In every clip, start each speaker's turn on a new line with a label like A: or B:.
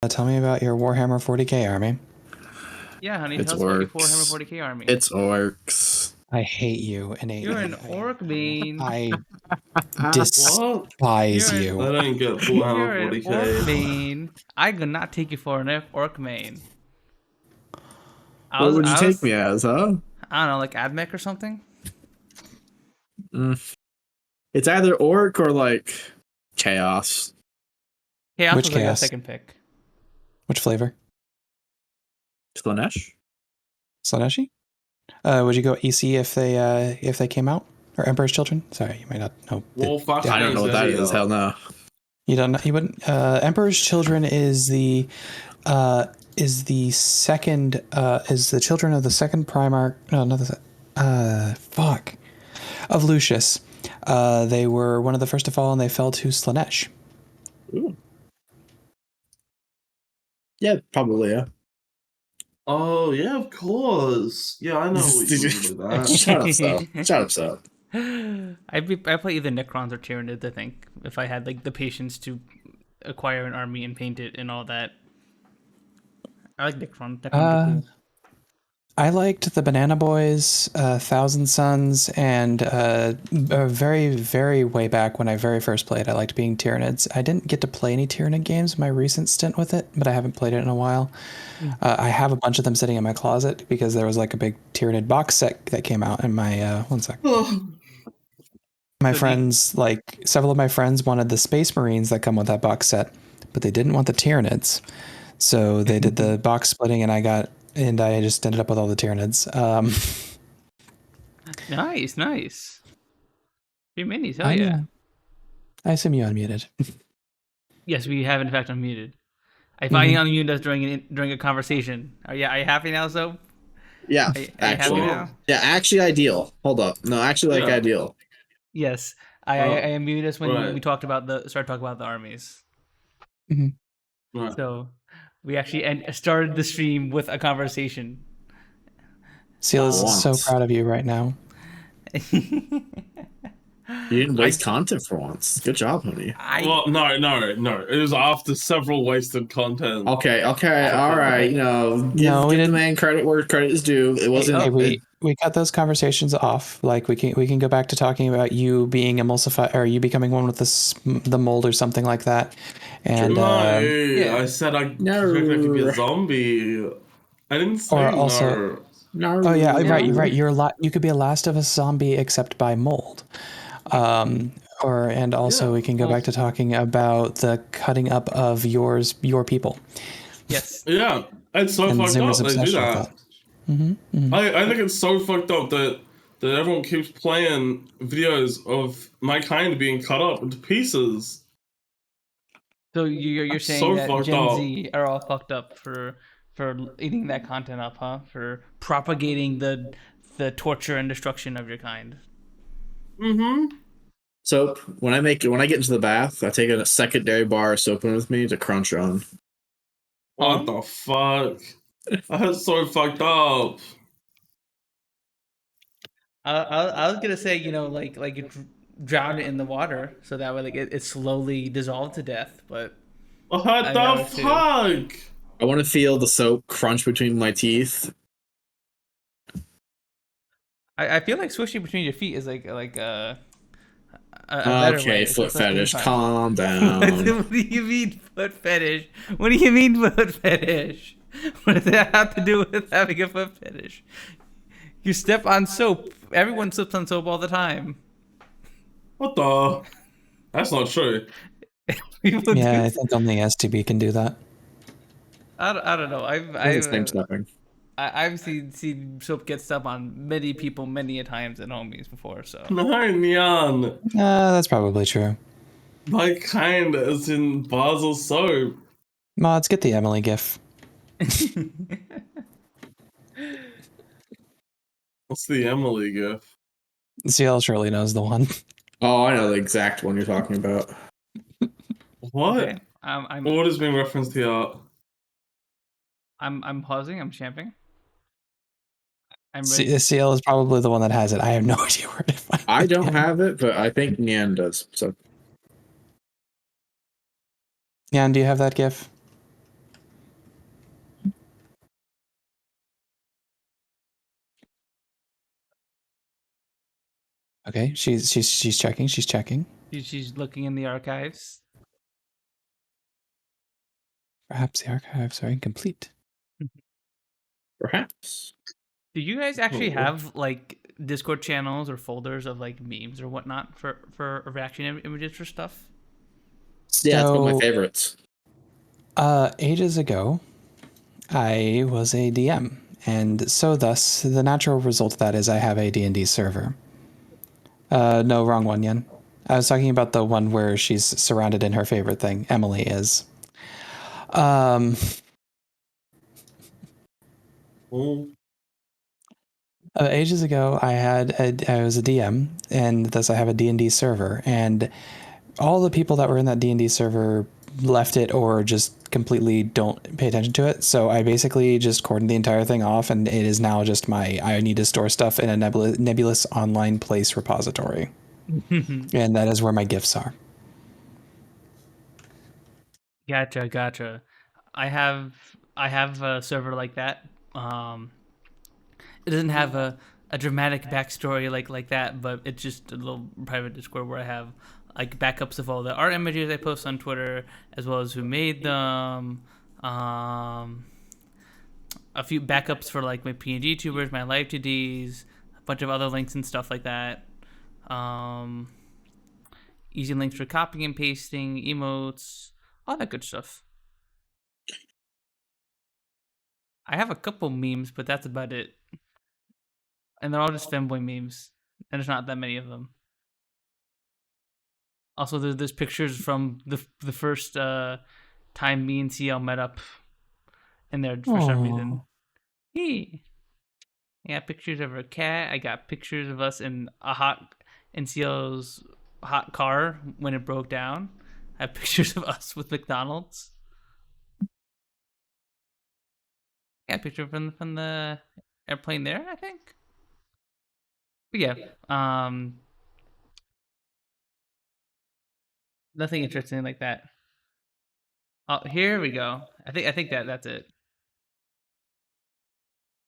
A: Tell me about your Warhammer 40k army.
B: Yeah, honey,
C: It's
B: tell us about your
C: orcs.
B: 440k army.
C: It's orcs.
A: I hate you innately.
B: You're an orc main.
A: I
D: What?
A: despise
B: You're
A: you.
D: I don't get
B: You're
D: 440k.
B: an orc main. I could not take you for an orc main.
C: What would you take me as, huh?
B: I don't know, like Admech or something?
C: It's either orc or like chaos.
B: Chaos
A: Which
B: was like a
A: chaos?
B: second pick.
A: Which flavor?
C: Slanesh?
A: Slaneshi? Would you go EC if they came out? Or Emperor's Children? Sorry, you might not know.
D: Well, fuck,
C: I don't know what that is. Hell no.
A: You don't know. You wouldn't. Emperor's Children is the second is the children of the second Primarch. No, not the fuck of Lucius. They were one of the first to fall, and they fell to Slanesh.
C: Ooh. Yeah, probably, yeah.
D: Oh, yeah, of course. Yeah, I know what you mean by that.
C: Shut up, so. Shut up, so.
B: I play either Necrons or Tyranids, I think, if I had like the patience to acquire an army and paint it and all that. I like Necrons. Necrons are cool.
A: I liked the Banana Boys, Thousand Suns, and very, very way back when I very first played, I liked being Tyranids. I didn't get to play any Tyranid games my recent stint with it, but I haven't played it in a while. I have a bunch of them sitting in my closet because there was like a big Tyranid box set that came out in my, one sec. My friends, like several of my friends wanted the Space Marines that come with that box set, but they didn't want the Tyranids. So they did the box splitting and I just ended up with all the Tyranids.
B: Nice. Few minis, hell yeah.
A: I assume you unmuted.
B: Yes, we have in fact unmuted. I finally unmuted us during a conversation. I happy now, so?
C: Yeah,
B: Are you
C: actually.
B: happy now?
C: Yeah, actually ideal. Hold up. No, actually ideal.
B: Yes, I unmuted us when we started talking about the armies.
D: Right.
B: So we actually started the stream with a conversation.
A: Seal is so proud of you right now.
C: You didn't waste content for once. Good job, honey.
D: Well, no. It was after several wasted content.
C: Okay, all right. You know, give the man credit where credit is due. It wasn't.
A: Hey, we cut those conversations off. Like we can go back to talking about you being emulsified or you becoming one with the mold or something like that. And
D: I said I could be a zombie. I didn't say
A: or also,
C: no.
A: Oh yeah, right. You could be a Last of Us zombie except by mold. We can go back to talking about the cutting up of your people.
B: Yes.
D: Yeah, it's so fucked up they do that. I think it's so fucked up that everyone keeps playing videos of my kind being cut up into pieces.
B: So you're saying that Gen Z are all fucked up for eating that content up, huh? For propagating the torture and destruction of your kind.
C: Soap. When I get into the bath, I take a secondary bar of soap in with me to crunch on.
D: What the fuck? That's so fucked up.
B: I was gonna say, like drown it in the water so that way like it slowly dissolved to death. But
D: what the fuck?
C: I want to feel the soap crunch between my teeth.
B: I feel like swishing between your feet is like a
C: okay, foot fetish. Calm down.
B: What do you mean foot fetish? What do you mean foot fetish? What does that have to do with having a foot fetish? You step on soap. Everyone slips on soap all the time.
D: What the? That's not true.
A: Yeah, I think only STB can do that.
B: I don't know. I've seen soap get stuff on many people many a times at homies before. So
D: Neon.
A: That's probably true.
D: My kind is in Basel soap.
A: Mods, get the Emily gif.
D: What's the Emily gif?
A: CL surely knows the one.
C: Oh, I know the exact one you're talking about.
D: What?
B: Okay.
D: What is being referenced here?
B: I'm pausing. I'm champing. I'm
A: ready. CL is probably the one that has it. I have no idea where to find it.
C: I don't have it, but I think Nyan does. So,
A: Nyan, do you have that gif? Okay, she's checking. She's checking.
B: She's looking in the archives.
A: Perhaps the archives are incomplete.
C: Perhaps.
B: Do you guys actually
D: Oh.
B: have like Discord channels or folders of like memes or whatnot for reaction images for stuff?
C: Yeah, it's one of my
A: So,
C: favorites.
A: ages ago, I was a DM, and so thus the natural result of that is I have a D&D server. No, wrong one, Yen. I was talking about the one where she's surrounded in her favorite thing. Emily is.
D: Oh.
A: Ages ago, I was a DM, and thus I have a D&D server, and all the people that were in that D&D server left it or just completely don't pay attention to it. So I basically just cordoned the entire thing off, and it is now just I need to store stuff in a nebulous online place repository, and that is where my gifts are.
B: Gotcha. I have a server like that. It doesn't have a dramatic backstory like that, but it's just a little private Discord where I have like backups of all the art images I post on Twitter, as well as who made them. A few backups for like my PNG tubers, my live 2Ds, a bunch of other links and stuff like that. Easy links for copying and pasting, emotes, all that good stuff. I have a couple memes, but that's about it. And they're all just femboy memes, and there's not that many of them. Also, there's pictures from the first time me and Siel met up in there for some reason. Hey. I got pictures of her cat. I got pictures of us in Ciel's hot car when it broke down. I have pictures of us with McDonald's. I got a picture from the airplane there, I think. But yeah, nothing interesting like that. Oh, here we go. I think that's it.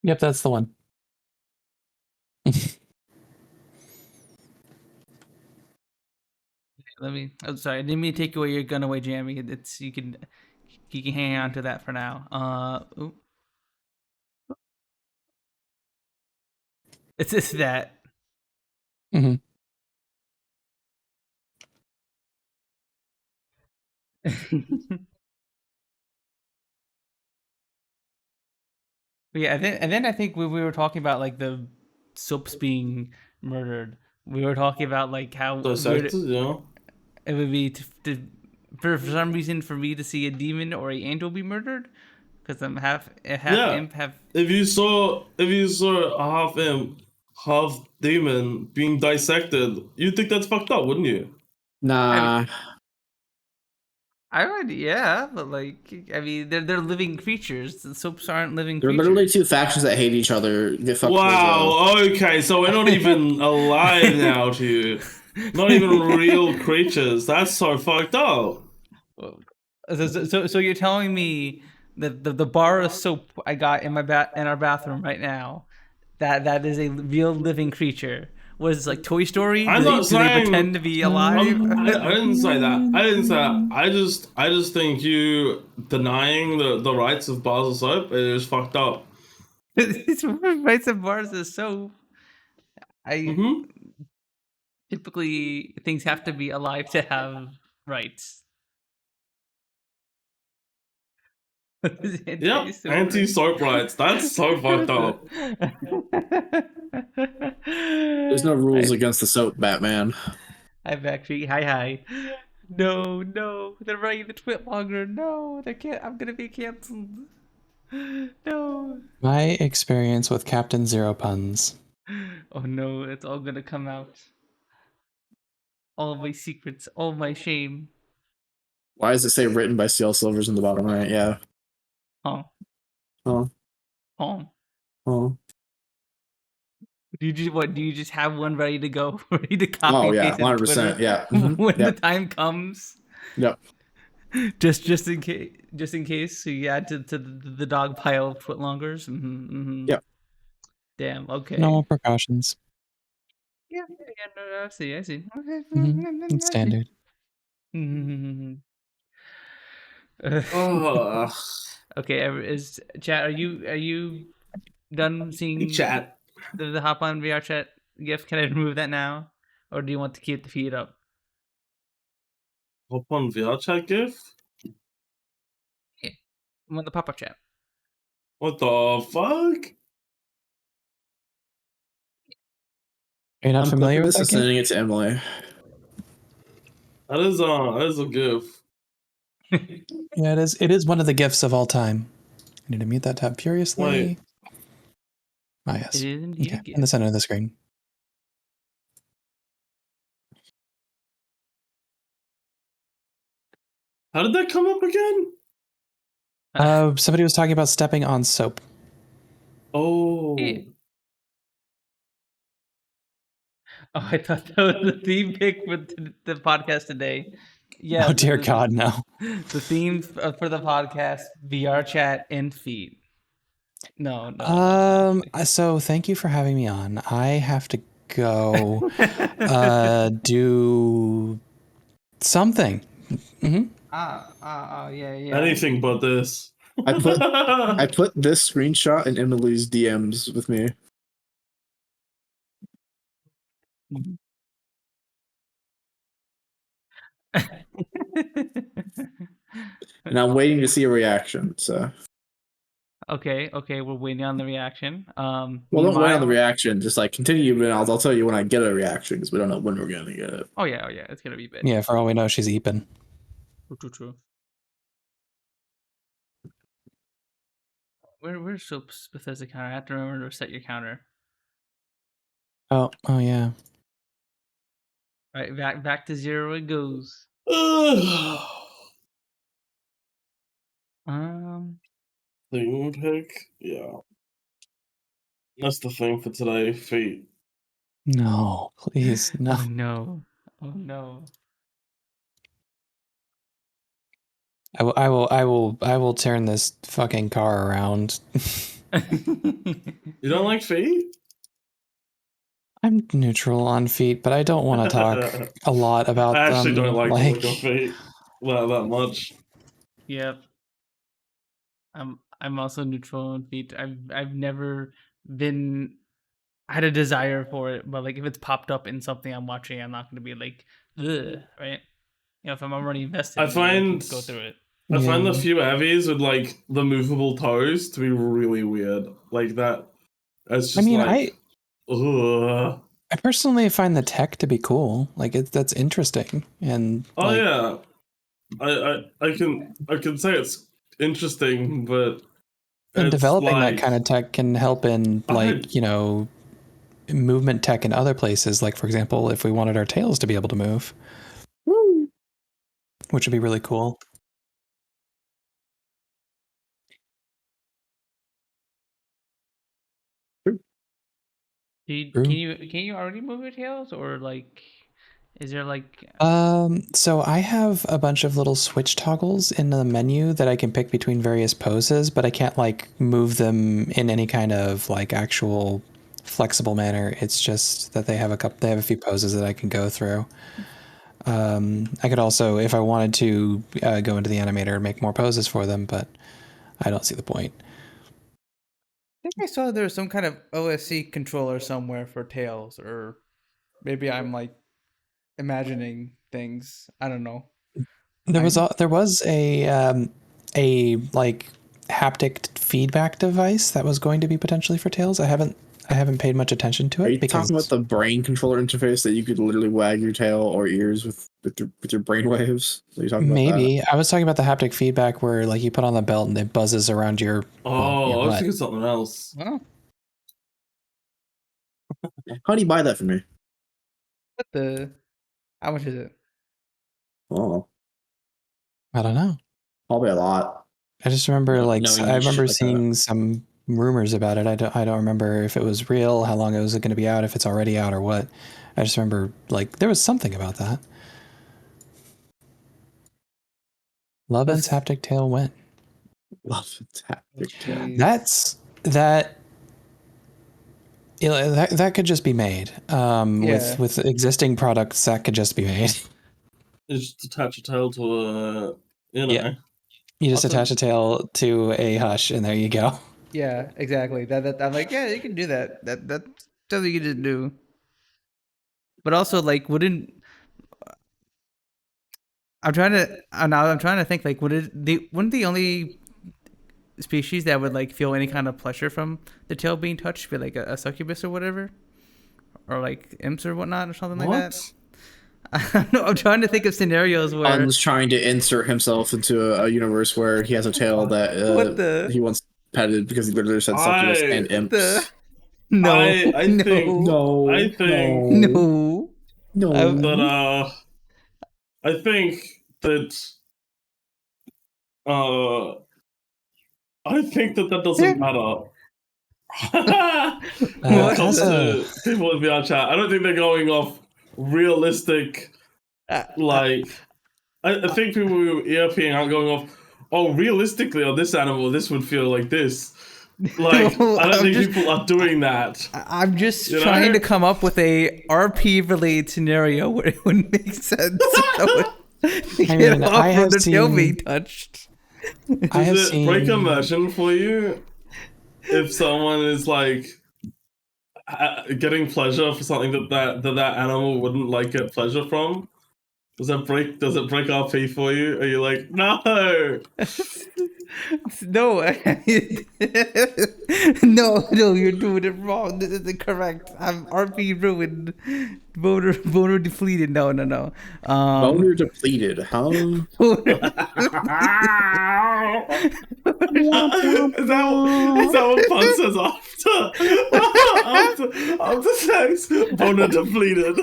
A: Yep, that's the one.
B: I'm sorry. I didn't mean to take away your gun away, Jammy. It's you can hang on to that for now. It's just that.
A: Mm-hmm.
B: Yeah, and then I think we were talking about like the soaps being murdered. We were talking about like how weird
D: Yeah.
B: it would be for some reason for me to see a demon or a angel be murdered, because I'm half imp, half.
D: If you saw a half imp, half demon being dissected, you'd think that's fucked up, wouldn't you?
C: Nah.
B: I would, yeah, but like, I mean, they're living creatures. The soaps aren't living
C: There are
B: creatures.
C: literally two factions that hate each other. Get fucked.
D: Wow. Okay, so we're not even alive now to you. Not even real creatures. That's so fucked up.
B: So you're telling me that the bar of soap I got in our bathroom right now, that is a real living creature? Was like Toy Story?
D: I'm not
B: Do they
D: saying-
B: pretend to be alive?
D: I didn't say that. I didn't say that. I just think you denying the rights of bars of soap is fucked up.
B: It's rights of bars of soap. Typically things have to be alive to have rights.
D: Yep, anti-soap rights. That's so fucked up.
C: There's no rules against the soap, Batman.
B: I'm actually hi. No, they're running the twit longer. No, they can't. I'm gonna be canceled. No.
A: My experience with Captain Zero Puns.
B: Oh no, it's all gonna come out. All my secrets, all my shame.
C: Why does it say written by CL Silvers in the bottom right? Yeah.
B: Oh.
C: Oh.
B: Oh.
C: Oh.
B: Do you just have one ready to go, ready to copy?
C: Oh yeah,
B: paste on
C: 100%.
B: Twitter
C: Yeah.
B: when the
C: Yep.
B: time comes.
C: Yep.
B: Just in case, so you add to the dog pile of footlongers.
C: Yep.
B: Damn. Okay.
A: Normal precautions.
B: Yeah, no, I see.
A: It's standard.
D: Oh,
B: Okay, is chat? Are you done seeing
D: chat.
B: the hop on VR chat GIF? Can I remove that now, or do you want to keep the feed up?
D: Hop on VR chat GIF?
B: Yeah, I'm on the pop up chat.
D: What the fuck?
A: Are you not
C: I'm
A: familiar
C: clipping
A: with
C: this and
A: that game?
C: sending it to Emily.
D: That is a GIF.
A: Yeah, it is. It is one of the gifts of all time. I need to mute that tab furiously.
D: Wait.
A: Ah, yes.
B: It is indeed
A: Okay,
B: a GIF.
A: in the center of the screen.
D: How did that come up again?
A: Somebody was talking about stepping on soap.
D: Oh.
B: Yeah. Oh, I thought that was the theme pick for the podcast today. Yeah.
A: Oh dear God, no.
B: The theme for the podcast: VR chat and feed. No.
A: So thank you for having me on. I have to go do something. Mm-hmm.
B: Yeah.
D: Anything but this.
C: I put this screenshot in Emily's DMs with me. And I'm waiting to see a reaction. So
B: Okay, we're waiting on the reaction.
C: well, don't wait on the reaction. Just like continue, and I'll tell you when I get a reaction because we don't know when we're gonna get it.
B: Oh yeah, it's gonna be big.
A: Yeah, for all we know, she's eeping.
B: True. Where's Soap's Bethesda counter? I have to remember to set your counter.
A: Oh yeah.
B: All right, back to 0 it goes.
D: Thing pick? Yeah. That's the thing for today, feet.
A: No, please, no.
B: Oh no.
A: I will turn this fucking car around.
D: You don't like feet?
A: I'm neutral on feet, but I don't want to talk a lot about them.
D: I actually don't like the look of feet that much.
B: Yep. I'm also neutral on feet. I've never had a desire for it, but like if it's popped up in something I'm watching, I'm not gonna be like, ugh, right? You know, if I'm already invested,
D: I find
B: go through it.
D: I find the few heavies with like the movable toes to be really weird. Like that. It's just ugh.
A: I personally find the tech to be cool. Like that's interesting, and
D: yeah, I can say it's interesting, but
A: and developing that kind of tech can help in movement tech in other places. Like for example, if we wanted our tails to be able to move, which would be really cool.
B: Can you already move your tails, or like is there like
A: so I have a bunch of little switch toggles in the menu that I can pick between various poses, but I can't like move them in any kind of like actual flexible manner. It's just that they have a few poses that I can go through. I could also, if I wanted to, go into the animator and make more poses for them, but I don't see the point.
B: I think I saw there was some kind of OSC controller somewhere for tails, or maybe I'm like imagining things. I don't know.
A: There was a like haptic feedback device that was going to be potentially for tails. I haven't paid much attention to it.
C: Are you talking about the brain controller interface that you could literally wag your tail or ears with your brain waves? Are you talking about
A: maybe
C: that?
A: I was talking about the haptic feedback where like you put on the belt and it buzzes around your.
D: I was thinking something else.
B: Oh.
C: How do you buy that for me?
B: How much is it?
C: Oh,
A: I don't know.
C: probably a lot.
A: I just remember seeing some rumors about it. I don't remember if it was real, how long it was going to be out, if it's already out or what. I just remember like there was something about that. Lovin's haptic tail went.
C: Lovin's haptic tail.
A: That Yeah, that could just be made. With existing products, that could just be made.
D: You just attach a tail to a, you know.
A: Yeah. You just attach a tail to a hush, and there you go.
B: Yeah, exactly. That I'm like, yeah, you can do that. That's something you can just do. But also, like, wouldn't I'm trying to think, like, wouldn't the only species that would like feel any kind of pleasure from the tail being touched be like a succubus or whatever, or like imps or whatnot or something like that? I'm trying to think of scenarios where
C: Punz trying to insert himself into a universe where he has a tail that he wants petted because he literally said succubus and imps.
B: No,
D: I think
C: No.
D: I think
B: no.
D: that I think that I think that doesn't matter. When it comes to people in VR chat, I don't think they're going off realistic. Like, I think people who are ERPing aren't going off. Oh, realistically, on this animal, this would feel like this. Like,
B: No,
D: I don't think people are doing that.
B: I'm just trying to come up with a RP related scenario where it would make sense. I mean, I have the tail being touched.
D: Does it break immersion for you if someone is like getting pleasure for something that animal wouldn't like get pleasure from? Does it break RP for you? Are you like, no?
B: No, no, you're doing it wrong. This isn't correct. I'm RP ruined. Boner depleted. No.
C: Boner depleted, huh?
D: Is that what Punz says after sex? Boner depleted.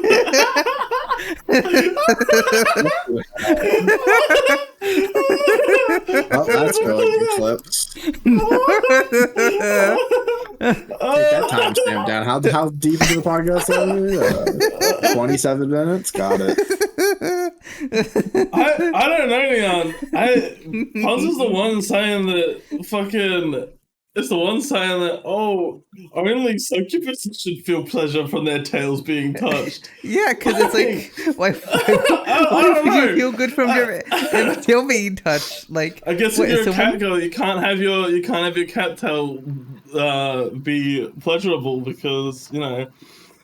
C: Oh, that's really good clips. Take that timestamp down. How deep into the podcast are we? 27 minutes? Got it.
D: I don't know, Leon. Punz is the one saying that fucking. It's the one saying that, only succubuses should feel pleasure from their tails being touched.
B: Yeah, because it's like, why would you feel good from your tail being touched? Like,
D: I guess if you're a cat girl, you can't have your cat tail be pleasurable because, you know.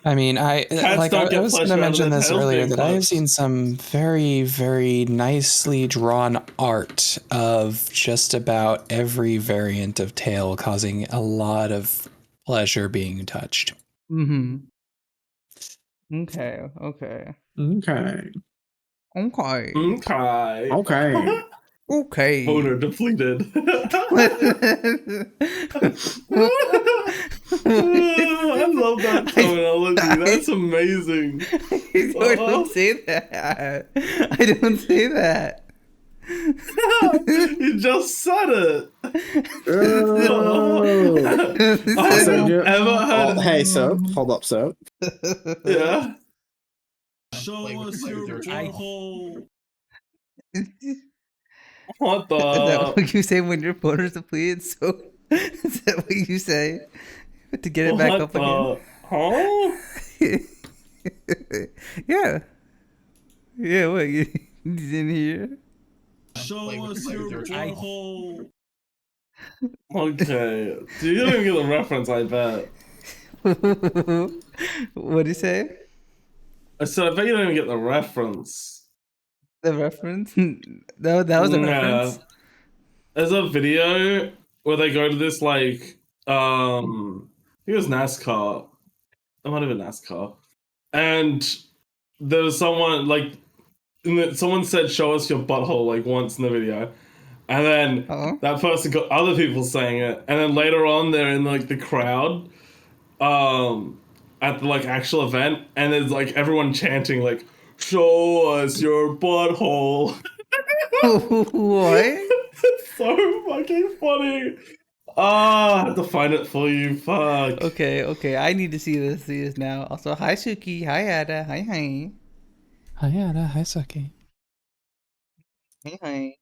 A: I mean, I was going to mention this earlier that I have seen some very, very nicely drawn art of just about every variant of tail causing a lot of pleasure being touched.
B: Mm-hmm. Okay.
D: Boner depleted. I love that terminology. That's amazing.
B: I don't say that. I don't say that.
D: You just said it.
C: Hey, Soap. Hold up, Soap.
D: Yeah. Show us your butthole. What the?
B: Is that what you say when your boner's depleted? So, is that what you say to get it back up again?
D: Huh?
B: Yeah. Yeah. What you didn't hear?
D: Show us your butthole. Okay. Do you don't even get the reference? I bet.
B: What did you say?
D: I said, I bet you don't even get the reference.
B: The reference? That was a reference.
D: There's a video where they go to this like I think it was NASCAR. It might have been NASCAR. And there was someone like someone said, "Show us your butthole," like once in the video. And then that person got other people saying it. And then later on they're in like the crowd at the like actual event, and there's like everyone chanting like, "Show us your butthole."
B: What?
D: It's so fucking funny. I have to find it for you. Fuck.
B: Okay. I need to see this now. Also, hi Sooky, hi Ada, hi.
A: Hi Ada, hi Sooky.
B: Hi.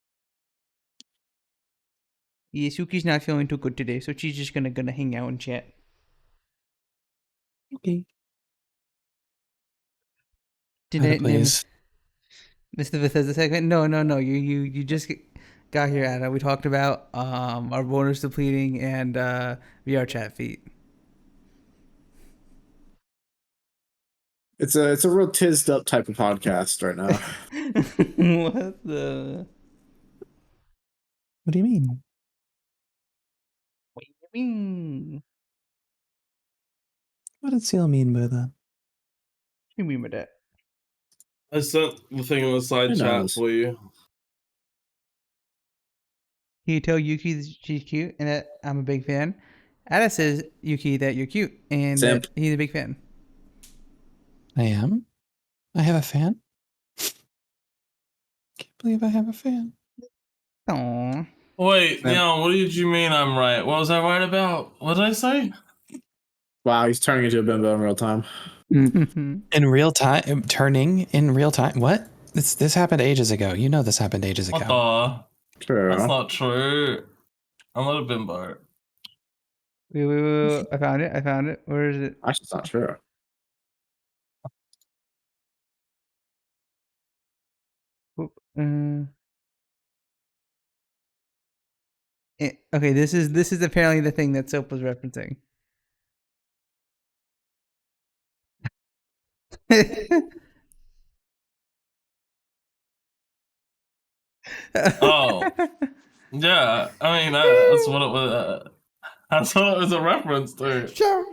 B: Yeah, Sooky's not feeling too good today, so she's just gonna hang out and chat.
A: Okay.
B: Did
A: Ada,
B: it,
A: please.
B: Mr. Bethesda segment? No. You just got here, Anna. We talked about our bonus depleting and VR chat feat.
C: It's a real tizzed up type of podcast right now.
B: What the?
A: What do you mean?
B: What do you mean?
A: What did Siel mean by that?
B: What do you mean by that?
D: I sent the thing in the side
C: Who
D: chat
C: knows?
D: for you.
B: Can you tell Yuki that she's cute and that I'm a big fan? Ada says, Yuki, that you're cute and
C: Simp.
B: that he's a big fan.
A: I am? I have a fan? Can't believe I have a fan.
B: Aww.
D: Wait,
C: Simp.
D: yeah, what did you mean I'm right? What was I right about? What did I say?
C: Wow, he's turning into a bimbo in real time.
A: In real time? Turning in real time? What? This happened ages ago. You know this happened ages ago.
D: What the?
C: True.
D: That's not true. I'm not a bimbo.
B: Wait. I found it. Where is it?
C: Actually, it's not true.
B: Okay, this is apparently the thing that Soap was referencing.
D: Oh, yeah. I mean, that's what it was. That's what it was a reference to.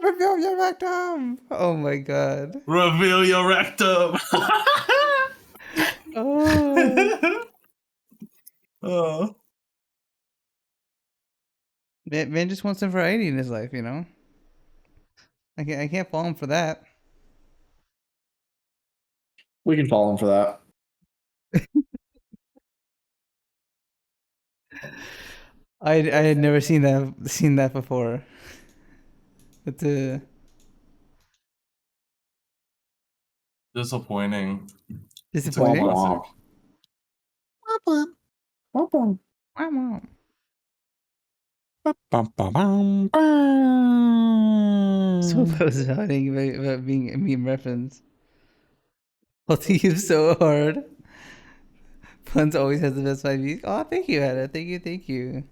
B: Reveal your rectum. Oh my god.
D: Reveal your rectum.
B: Oh.
D: Oh.
B: Man just wants some variety in his life, you know. I can't fault him for that.
C: We can follow him for that.
B: I had never seen that before. But
D: Disappointing.
B: disappointing.
C: Womp womp. Womp womp.
B: Wow.
A: Bum, bum, bum, bum.
B: So I was talking about being a meme reference. I'll take you so hard. Punz always has the best 5 views. Oh, thank you, Ada. Thank you.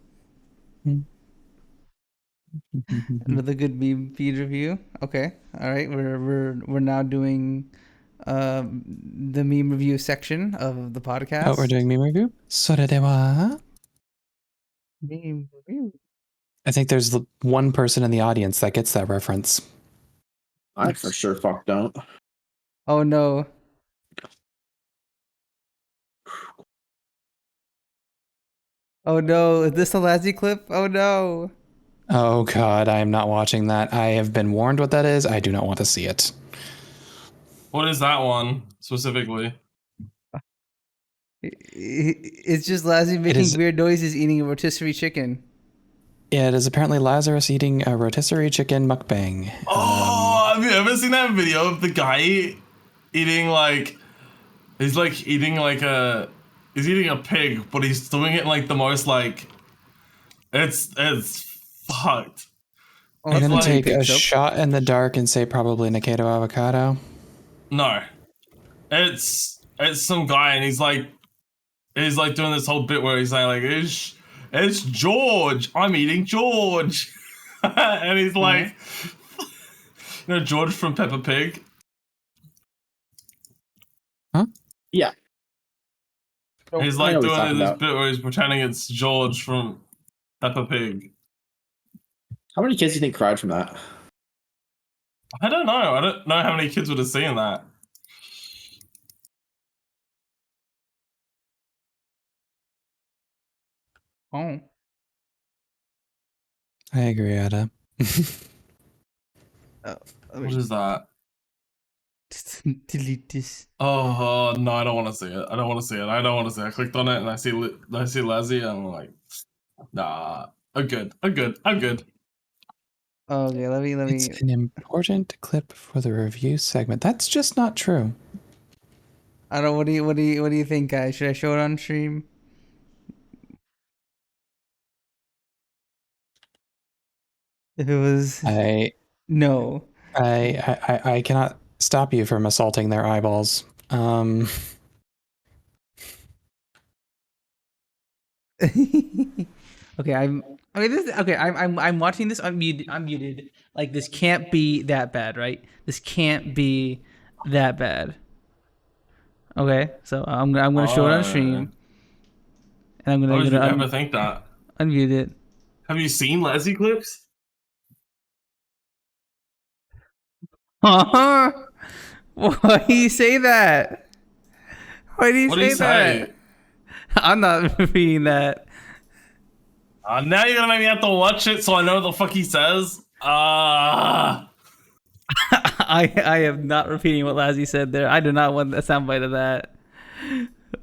B: Another good meme feed review. Okay, all right. We're now doing the meme review section of the podcast.
A: Oh, we're doing meme review? Soredewa.
B: Meme review.
A: I think there's one person in the audience that gets that reference.
C: I for sure fuck don't.
B: Oh no. Oh no, is this a Lassie clip? Oh no.
A: Oh god, I am not watching that. I have been warned what that is. I do not want to see it.
D: What is that one specifically?
B: It's just Lassie making weird noises eating a rotisserie chicken.
A: It is apparently Lazarus eating a rotisserie chicken mukbang.
D: Oh, have you ever seen that video of the guy eating he's eating a pig, but he's doing it like the most it's fucked.
B: Oh,
A: I'm gonna
B: like
A: take a
B: soap?
A: shot in the dark and say probably Nikado avocado.
D: No, it's some guy and he's doing this whole bit where he's saying it's George. I'm eating George, and he's like, you know, George from Peppa Pig.
A: Huh?
C: Yeah.
D: He's like doing this bit where he's pretending it's George from Peppa Pig.
C: How many kids do you think cried from that?
D: I don't know. I don't know how many kids would have seen that.
B: Oh.
A: I agree, Ada.
D: What is that?
B: Delete this.
D: Oh no, I don't want to see it. I don't want to see it. I clicked on it and I see Lazzy and I'm like, nah. I'm good.
B: Okay, let me.
A: It's an important clip for the review segment. That's just not true.
B: I don't. What do you think, guys? Should I show it on stream? If it was
A: I
B: no.
A: I cannot stop you from assaulting their eyeballs.
B: Okay, I'm watching this unmuted. Like, this can't be that bad, right? This can't be that bad. Okay, so I'm gonna show it on stream, and I'm
D: Why would you
B: gonna
D: ever think that?
B: unmute it.
D: Have you seen Leslie clips?
B: Huh? Why do you say that? Why do you
D: What do
B: say
D: you
B: that?
D: say?
B: I'm not repeating that.
D: Now you're gonna make me have to watch it so I know what the fuck he says.
B: I am not repeating what Lazzy said there. I do not want a soundbite of that.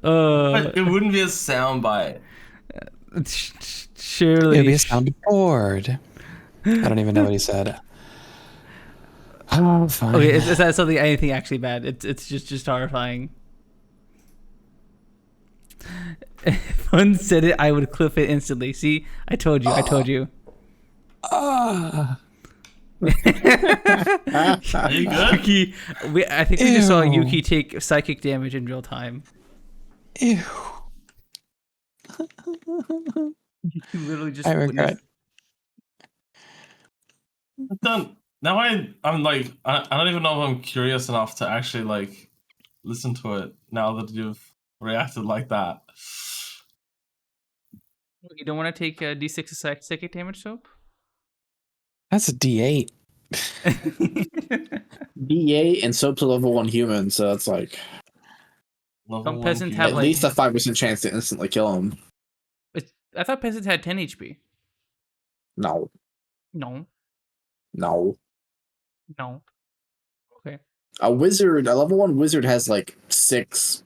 D: But it wouldn't be a soundbite.
B: Surely.
A: It'd be a soundboard. I don't even know what he said. Oh, fine.
B: Okay, is that something anything actually bad? It's just horrifying. If one said it, I would clip it instantly. See, I told you. I told you.
D: Are you good?
B: Yuki, I think we just saw Yuki take psychic damage in real time.
A: Ew.
B: You literally just
A: I regret.
D: Now I'm like I don't even know if I'm curious enough to actually like listen to it now that you've reacted like that.
B: You don't want to take D6 psychic damage, Soap?
A: That's a D8.
C: D8 and Soap's a level 1 human, so it's like
B: Some peasants have
C: at
B: like
C: least a 5% chance to instantly kill him.
B: I thought peasants had 10 HP.
C: No.
B: No. Okay.
C: A level 1 wizard has like 6.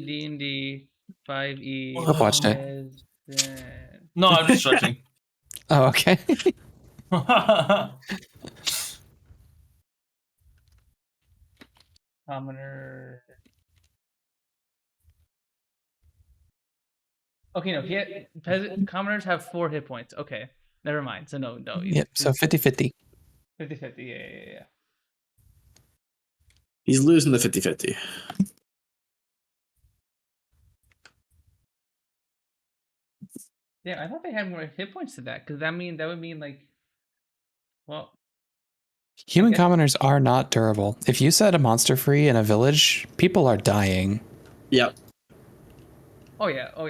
B: D&D 5e.
A: I've watched it.
D: No, I'm just stretching.
A: Oh, okay.
B: Commoner. Okay, no. Commoners have 4 hit points. Okay, never mind. So no.
A: Yep. So 50-50.
B: 50-50. Yeah.
C: He's losing the 50-50.
B: Yeah, I thought they had more hit points to that, because that would mean like, well,
A: Human commoners are not durable. If you set a monster free in a village, people are dying.
C: Yep.
B: Oh yeah. I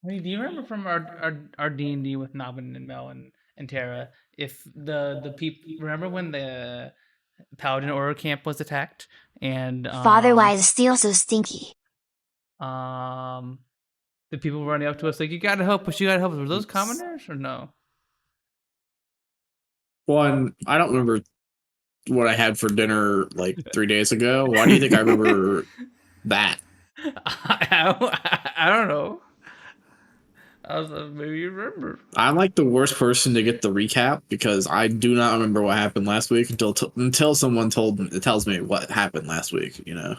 B: mean, do you remember from our D&D with Nobin and Mel and Tara, if the people remember when the Paladin Aura camp was attacked and
E: Father, why is steel so stinky?
B: The people running up to us like, you gotta help us. Were those commoners or no?
C: One, I don't remember what I had for dinner like 3 days ago. Why do you think I remember that?
B: I don't know. I was maybe you remember.
C: I'm like the worst person to get the recap because I do not remember what happened last week until someone tells me what happened last week. You know.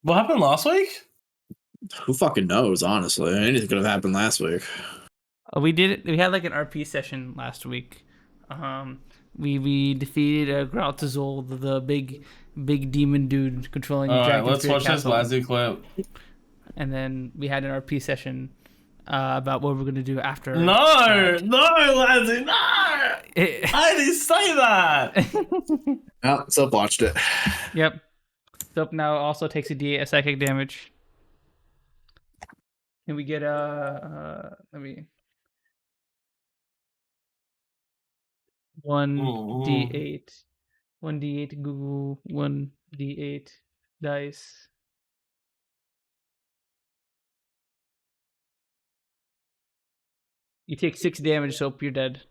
D: What happened last week?
C: Who fucking knows? Honestly, anything could have happened last week.
B: We had like an RP session last week. We defeated Grautazol, the big demon dude controlling the dragon.
D: Alright, let's watch this Lazzy clip.
B: And then we had an RP session about what we're gonna do after.
D: No, Lazzy, no! I didn't say that.
C: Oh, so watched it.
B: Yep. Soap now also takes a psychic damage. Can we get let me 1d8 Google 1d8 dice. You take 6 damage, Soap. You're dead.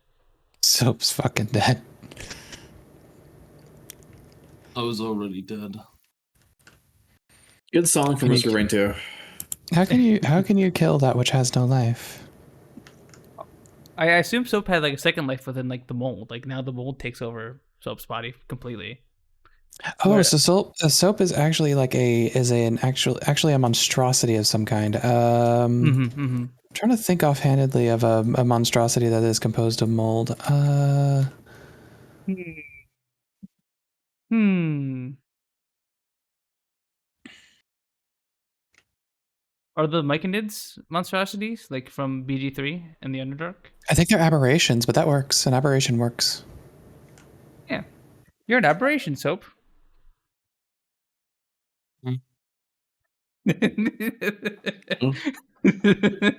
A: Soap's fucking dead.
D: I was already dead.
C: Good song from Mr. Rain 2.
A: How can you kill that which has no life?
B: I assume Soap had like a second life within like the mold. Like now the mold takes over Soap's body completely.
A: Oh,
B: Where-
A: so soap is actually like actually a monstrosity of some kind. I'm trying to think offhandedly of a monstrosity that is composed of mold.
B: Hmm. Are the myconids monstrosities like from BG3 and the Underdark?
A: I think they're aberrations, but that works. An aberration works.
B: Yeah, you're an aberration, Soap.
C: Hmm.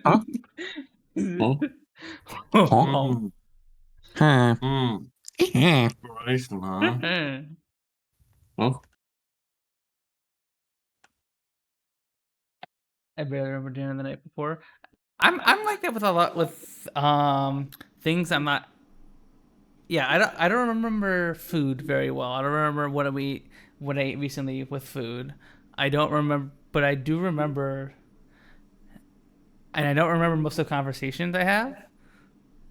B: Huh?
C: Huh? Huh?
D: Mm,
A: Huh.
D: inspiration, huh?
C: Huh?
B: I barely remember dinner the night before. I'm like that with a lot with things I'm not. Yeah, I don't remember food very well. I don't remember what I ate recently with food. I don't remember, but I do remember, and I don't remember most of the conversations I have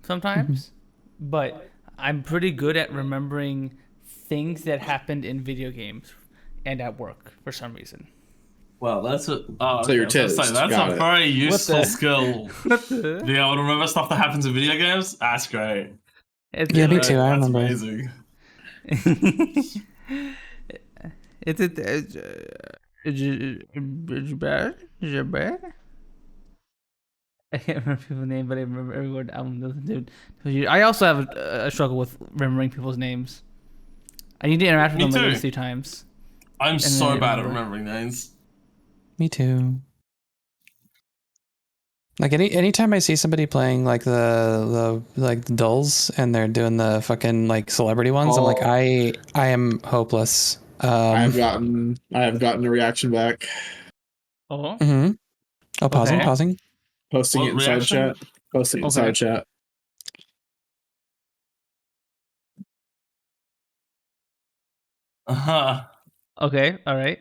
B: sometimes. But I'm pretty good at remembering things that happened in video games and at work for some reason.
D: Well, that's a. Oh,
C: So
D: okay,
C: your
D: I was gonna say,
C: tits.
D: that's
C: Got
D: a
C: it.
D: very useful
B: the-
D: skill.
B: What the?
D: Being able to remember stuff that happens in video games. That's great.
A: Yeah, me
B: It's
A: too. I
D: That's
A: remember.
D: amazing.
B: Is it bad? Is it bad? I can't remember people's name, but I remember every word album doesn't do. I also have a struggle with remembering people's names. I need to interact with
D: Me
B: them like at
D: too.
B: least 3 times.
D: I'm
B: then
D: so
B: I
D: bad at
B: remember.
D: remembering names.
A: Me too. Like anytime I see somebody playing like the dulls and they're doing the fucking like celebrity ones, I'm like
C: Oh.
A: I am hopeless.
C: I have gotten a reaction back.
B: Oh,
A: Mm-hmm. Oh, pausing,
B: Okay.
A: pausing.
C: Posting
D: What
C: it inside
D: reaction?
C: chat. Posting it
B: Okay.
C: inside chat.
B: okay, all right.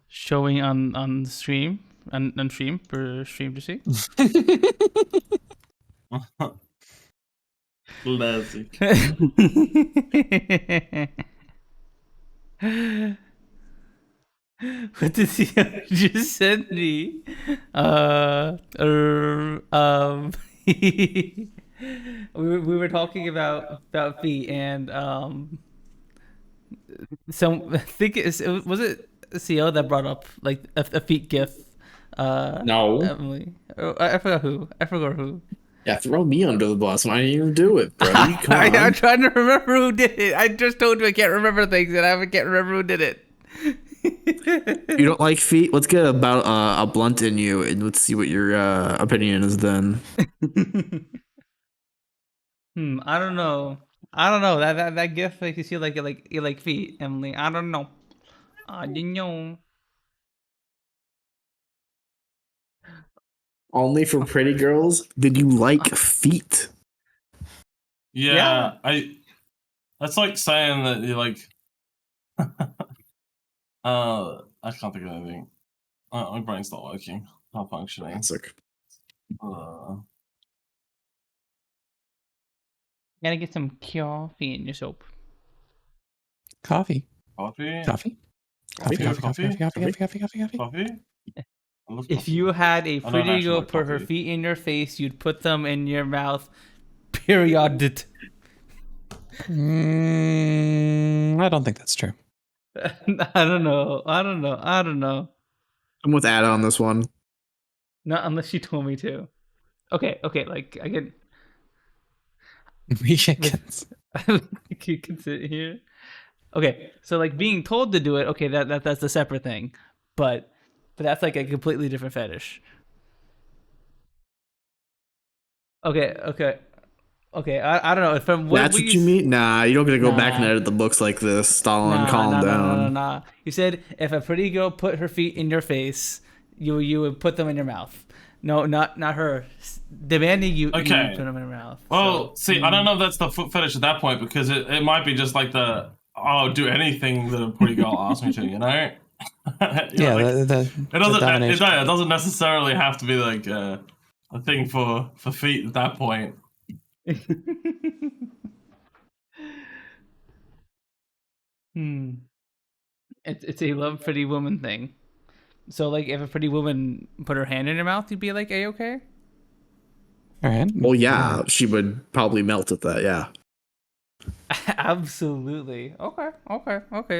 B: Showing on the stream on stream for stream to see.
D: Classic.
B: What did he just send me? We were talking about feet and some I think was it Siel that brought up like a feet gif.
C: No.
B: Emily. Oh, I forgot who. I forgot who.
C: Yeah, throw me under the bus when I didn't even do it, bro. Come on.
B: I'm trying to remember who did it. I just told you I can't remember things, and I can't remember who did it.
C: You don't like feet? Let's get about a blunt in you, and let's see what your opinion is then.
B: I don't know. I don't know. That gif makes you feel like you like feet, Emily. I don't know. I don't know.
C: Only for pretty girls? Did you like feet?
D: Yeah, that's like saying that you're like. I can't think of anything. My brain's not working. Not functioning.
C: Classic.
B: Gotta get some coffee in your soap.
A: Coffee.
D: Coffee.
A: Coffee.
C: Coffee,
A: Coffee. Coffee. Coffee. Coffee. Coffee. Coffee. Coffee.
D: Coffee. I love
B: If
D: coffee.
B: you had a
D: I don't
B: pretty
D: actually
B: girl
D: like
B: put her
D: coffee.
B: feet in your face, you'd put them in your mouth. Period.
A: I don't think that's true.
B: I don't know. I don't know. I don't know.
C: I'm with Ada on this one.
B: Not unless you told me to. Okay. Okay. Like I can.
A: We can.
B: You can sit here. Okay, so like being told to do it, okay, that's a separate thing, but that's like a completely different fetish. Okay. I don't know if from
C: That's what you mean? Nah, you don't gonna go back and
B: Nah.
C: edit the books like this. Stalin, calm down.
B: Nah. You said if a pretty girl put her feet in your face, you would put them in your mouth. No, not her. Demanding you put them in your mouth.
D: Well, see, I don't know if that's the foot fetish at that point because it might be just like the I'll do anything that a pretty girl asks me to, you know?
A: Yeah,
D: like,
A: the
D: it
A: domination.
D: doesn't necessarily have to be like a thing for feet at that point.
B: It's a love pretty woman thing. So like, if a pretty woman put her hand in her mouth, you'd be like, "A okay."
A: All right.
C: Well, yeah, she would probably melt at that. Yeah,
B: Absolutely. Okay.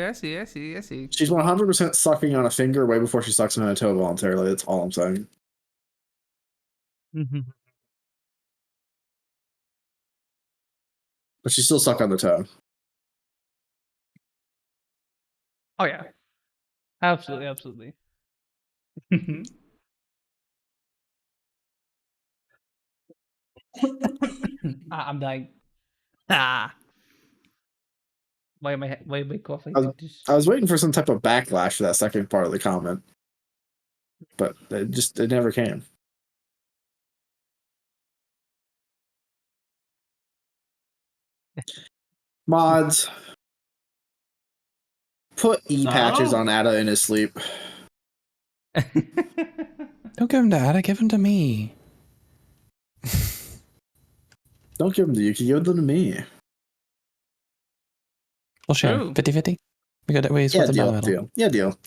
B: I see.
C: she's 100% sucking on a finger way before she sucks on a toe voluntarily. That's all I'm saying. But she still suck on the toe.
B: Oh yeah. Absolutely. I'm dying. Ah. Why am I coughing?
C: I was waiting for some type of backlash for that second part of the comment, but it never came. Mods, put patches on Ada in his sleep.
A: Don't give him to Ada, give him to me.
C: Don't give them to Yuki, give them to me.
A: We'll share
B: True.
A: 50-50. We got ways
C: Yeah,
A: with the middle.
C: deal. Yeah, deal.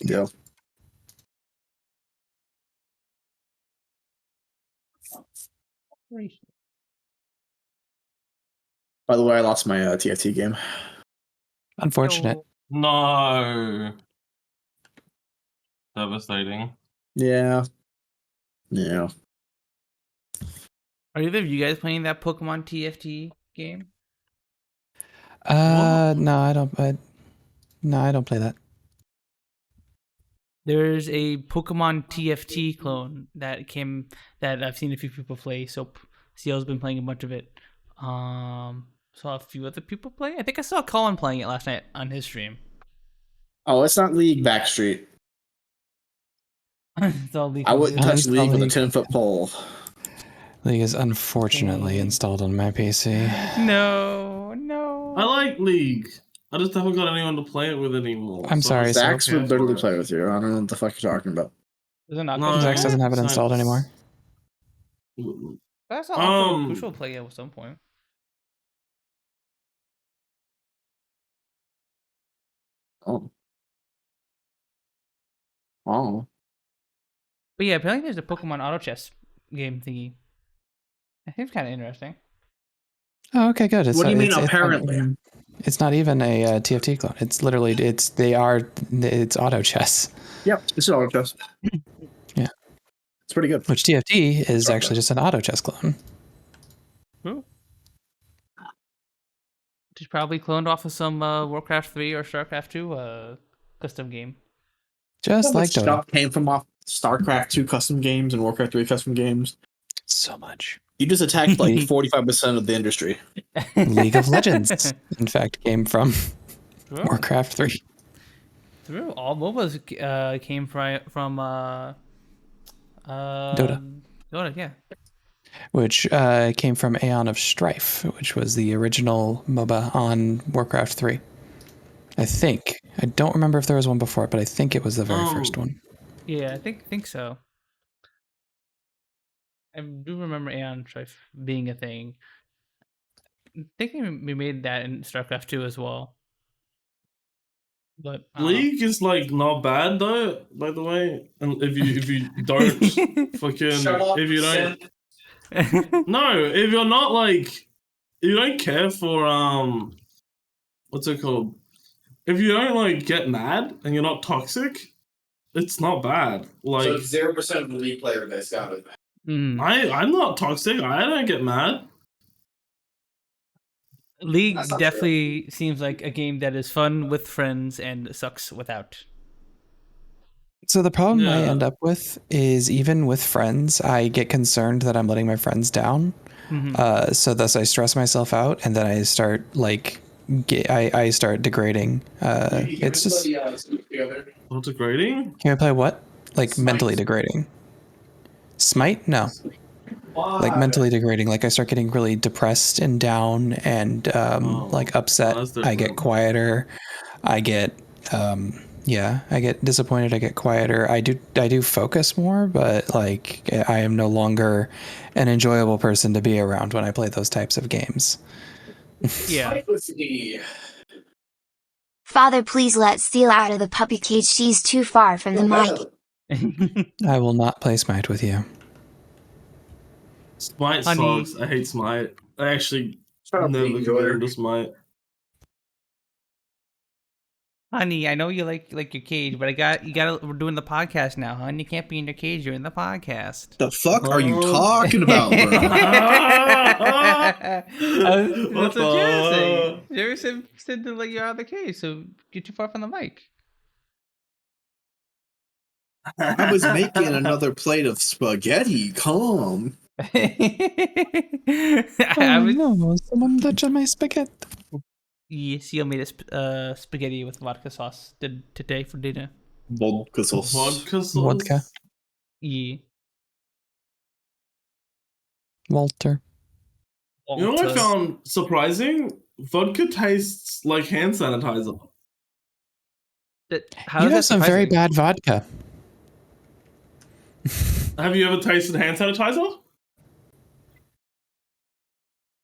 C: By the way, I lost my TFT game.
A: Unfortunate.
D: No. Devastating.
C: Yeah.
B: Are either of you guys playing that Pokemon TFT game?
A: No, I don't. I don't play that.
B: There's a Pokemon TFT clone that I've seen a few people play. So Siel's been playing a bunch of it. Saw a few other people play. I think I saw Colin playing it last night on his stream.
C: Oh, it's not League Backstreet.
B: It's all
C: I wouldn't touch League with a 10-foot pole.
A: League is unfortunately installed on my PC.
B: No.
D: I like League. I just haven't got anyone to play it with anymore.
A: I'm sorry,
C: Zax
A: so
C: would literally play with you. I don't know what the fuck you're talking about.
B: Is it not?
D: No,
A: Zax doesn't have it
D: Science.
A: installed anymore.
B: That's not crucial play at some point.
C: Oh.
B: But yeah, apparently there's a Pokemon auto chess game thingy. I think it's kind of interesting.
A: Oh, okay, good.
C: What do you mean apparently?
A: It's not even a TFT clone. It's literally it's auto chess.
C: Yep, it's auto chess.
A: Yeah,
C: it's pretty good.
A: Which TFT is actually just an auto chess clone.
B: Ooh. Which is probably cloned off of some Warcraft 3 or StarCraft 2 custom game.
A: Just like Dota.
C: Stuff came from off StarCraft 2 custom games and Warcraft 3 custom games.
A: So much.
C: You just attacked like 45% of the industry.
A: League of Legends, in fact, came from Warcraft 3.
B: True. All MOBAs came from
A: Dota.
B: Dota, yeah.
A: Which came from Aeon of Strife, which was the original MOBA on Warcraft 3. I think. I don't remember if there was one before, but I think it was the very first one.
B: Yeah, I think so. I do remember Aeon Strife being a thing. I think we made that in StarCraft 2 as well. But
D: League is like not bad though, by the way. And if you don't if you don't no, if you're not like if you don't care for what's it called? If you don't like get mad and you're not toxic, it's not bad. Like
C: so 0% of the League player base got it.
D: I'm not toxic. I don't get mad.
B: League definitely seems like a game that is fun with friends and sucks without.
A: So the problem I end up with is even with friends, I get concerned that I'm letting my friends down. So thus I stress myself out, and then I start I start degrading. It's just
D: What's degrading?
A: Can I play what? Like Smite. Mentally degrading. Smite? No. Like mentally degrading. Like I start getting really depressed and down and like upset. I get quieter. I get I get disappointed. I get quieter. I do focus more, but like I am no longer an enjoyable person to be around when I play those types of games.
B: Yeah.
E: Father, please let Siel out of the puppy cage. She's too far from the mic.
A: I will not play Smite with you.
D: Smite
B: Honey.
D: sucks. I hate Smite. I actually
C: Shut up,
D: never
C: Pete,
D: could get
C: Jordan.
D: into Smite.
B: Honey, I know you like your cage, but we're doing the podcast now, hon. You can't be in your cage. You're in the podcast.
C: The fuck are you
D: Oh.
C: talking about, bro?
B: That's what Jerry said. Jerry said that, like, you're out of the cage, so get too far from the mic.
C: I was making another plate of spaghetti. Calm.
B: I
A: Oh
B: was,
A: no, someone touched my spaghetti.
B: Siel made a spaghetti with vodka sauce today for dinner.
C: Vodka sauce.
D: Vodka sauce?
A: Vodka.
B: Yeah.
A: Walter.
D: You know what I found surprising? Vodka tastes like hand sanitizer.
B: How
A: You
B: is
A: have
B: that
A: some very
B: surprising?
A: bad vodka.
D: Have you ever tasted hand sanitizer?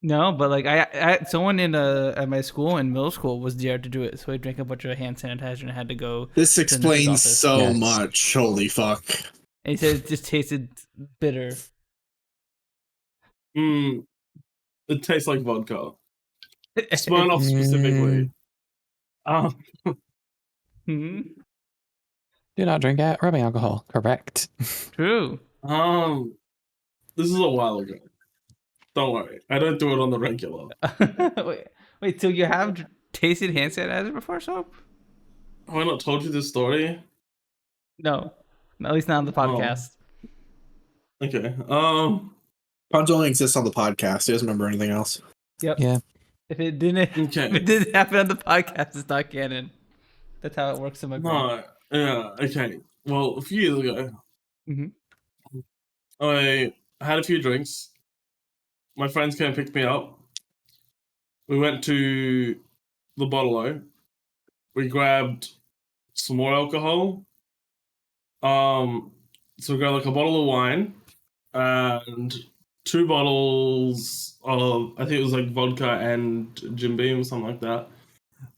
B: No, but like I someone at my school in middle school was dared to do it, so he drank a bunch of hand sanitizer and had to go.
C: This
B: to the nurse's
C: explains
B: office.
C: so
A: Yes.
C: much. Holy fuck.
B: And he said it just tasted bitter.
D: It tastes like vodka. Smirnoff specifically.
B: Hmm?
A: Do not drink rubbing alcohol. Correct.
B: True.
D: This is a while ago. Don't worry. I don't do it on the regular.
B: wait, so you have tasted hand sanitizer before, Soap?
D: Have I not told you this story?
B: No, at least not on the podcast.
D: Okay.
C: Punz only exists on the podcast. He doesn't remember anything else.
B: Yep.
A: Yeah.
B: If it didn't,
D: Okay.
B: if it didn't happen on the podcast, it's not canon. That's how it works in my brain.
D: No. Yeah. Okay. Well, a few years ago,
B: Mhm.
D: I had a few drinks. My friends came and picked me up. We went to the bottle-o. We grabbed some more alcohol. So we got like a bottle of wine and 2 bottles of, I think it was like vodka and Jim Beam or something like that.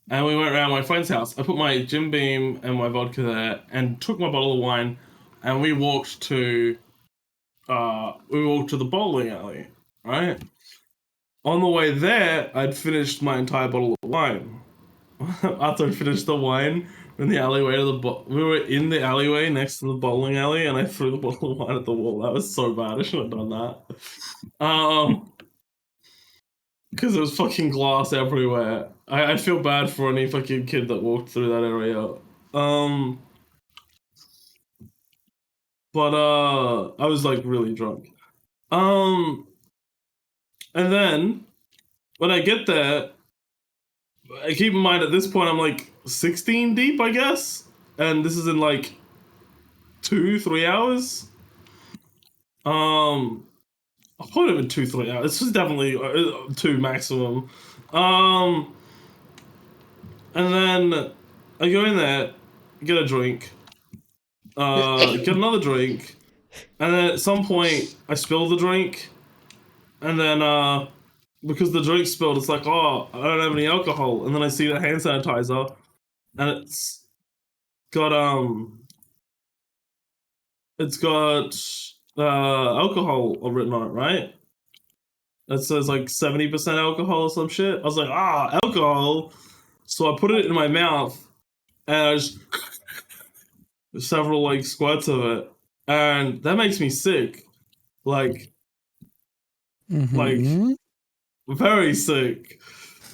D: And we went around my friend's house. I put my Jim Beam and my vodka there and took my bottle of wine, and we walked to the bowling alley, right? On the way there, I'd finished my entire bottle of wine. After I finished the wine, in the alleyway we were in the alleyway next to the bowling alley, and I threw the bottle of wine at the wall. That was so bad. I should have done that. Because there was fucking glass everywhere. I feel bad for any fucking kid that walked through that area. But I was like really drunk. And then when I get there, I keep in mind at this point I'm like 16 deep, I guess, and this is in like 2-3 hours. Probably been 2-3 hours. This was definitely 2 maximum. And then I go in there, get a drink, get another drink, and then at some point I spill the drink, and then because the drink spilled, it's like, oh, I don't have any alcohol, and then I see the hand sanitizer, and it's got alcohol written on it, right? It says like 70% alcohol or some shit. I was like, alcohol. So I put it in my mouth, and I just several like squirts of it, and that makes me sick, like
A: Mhm.
D: very sick.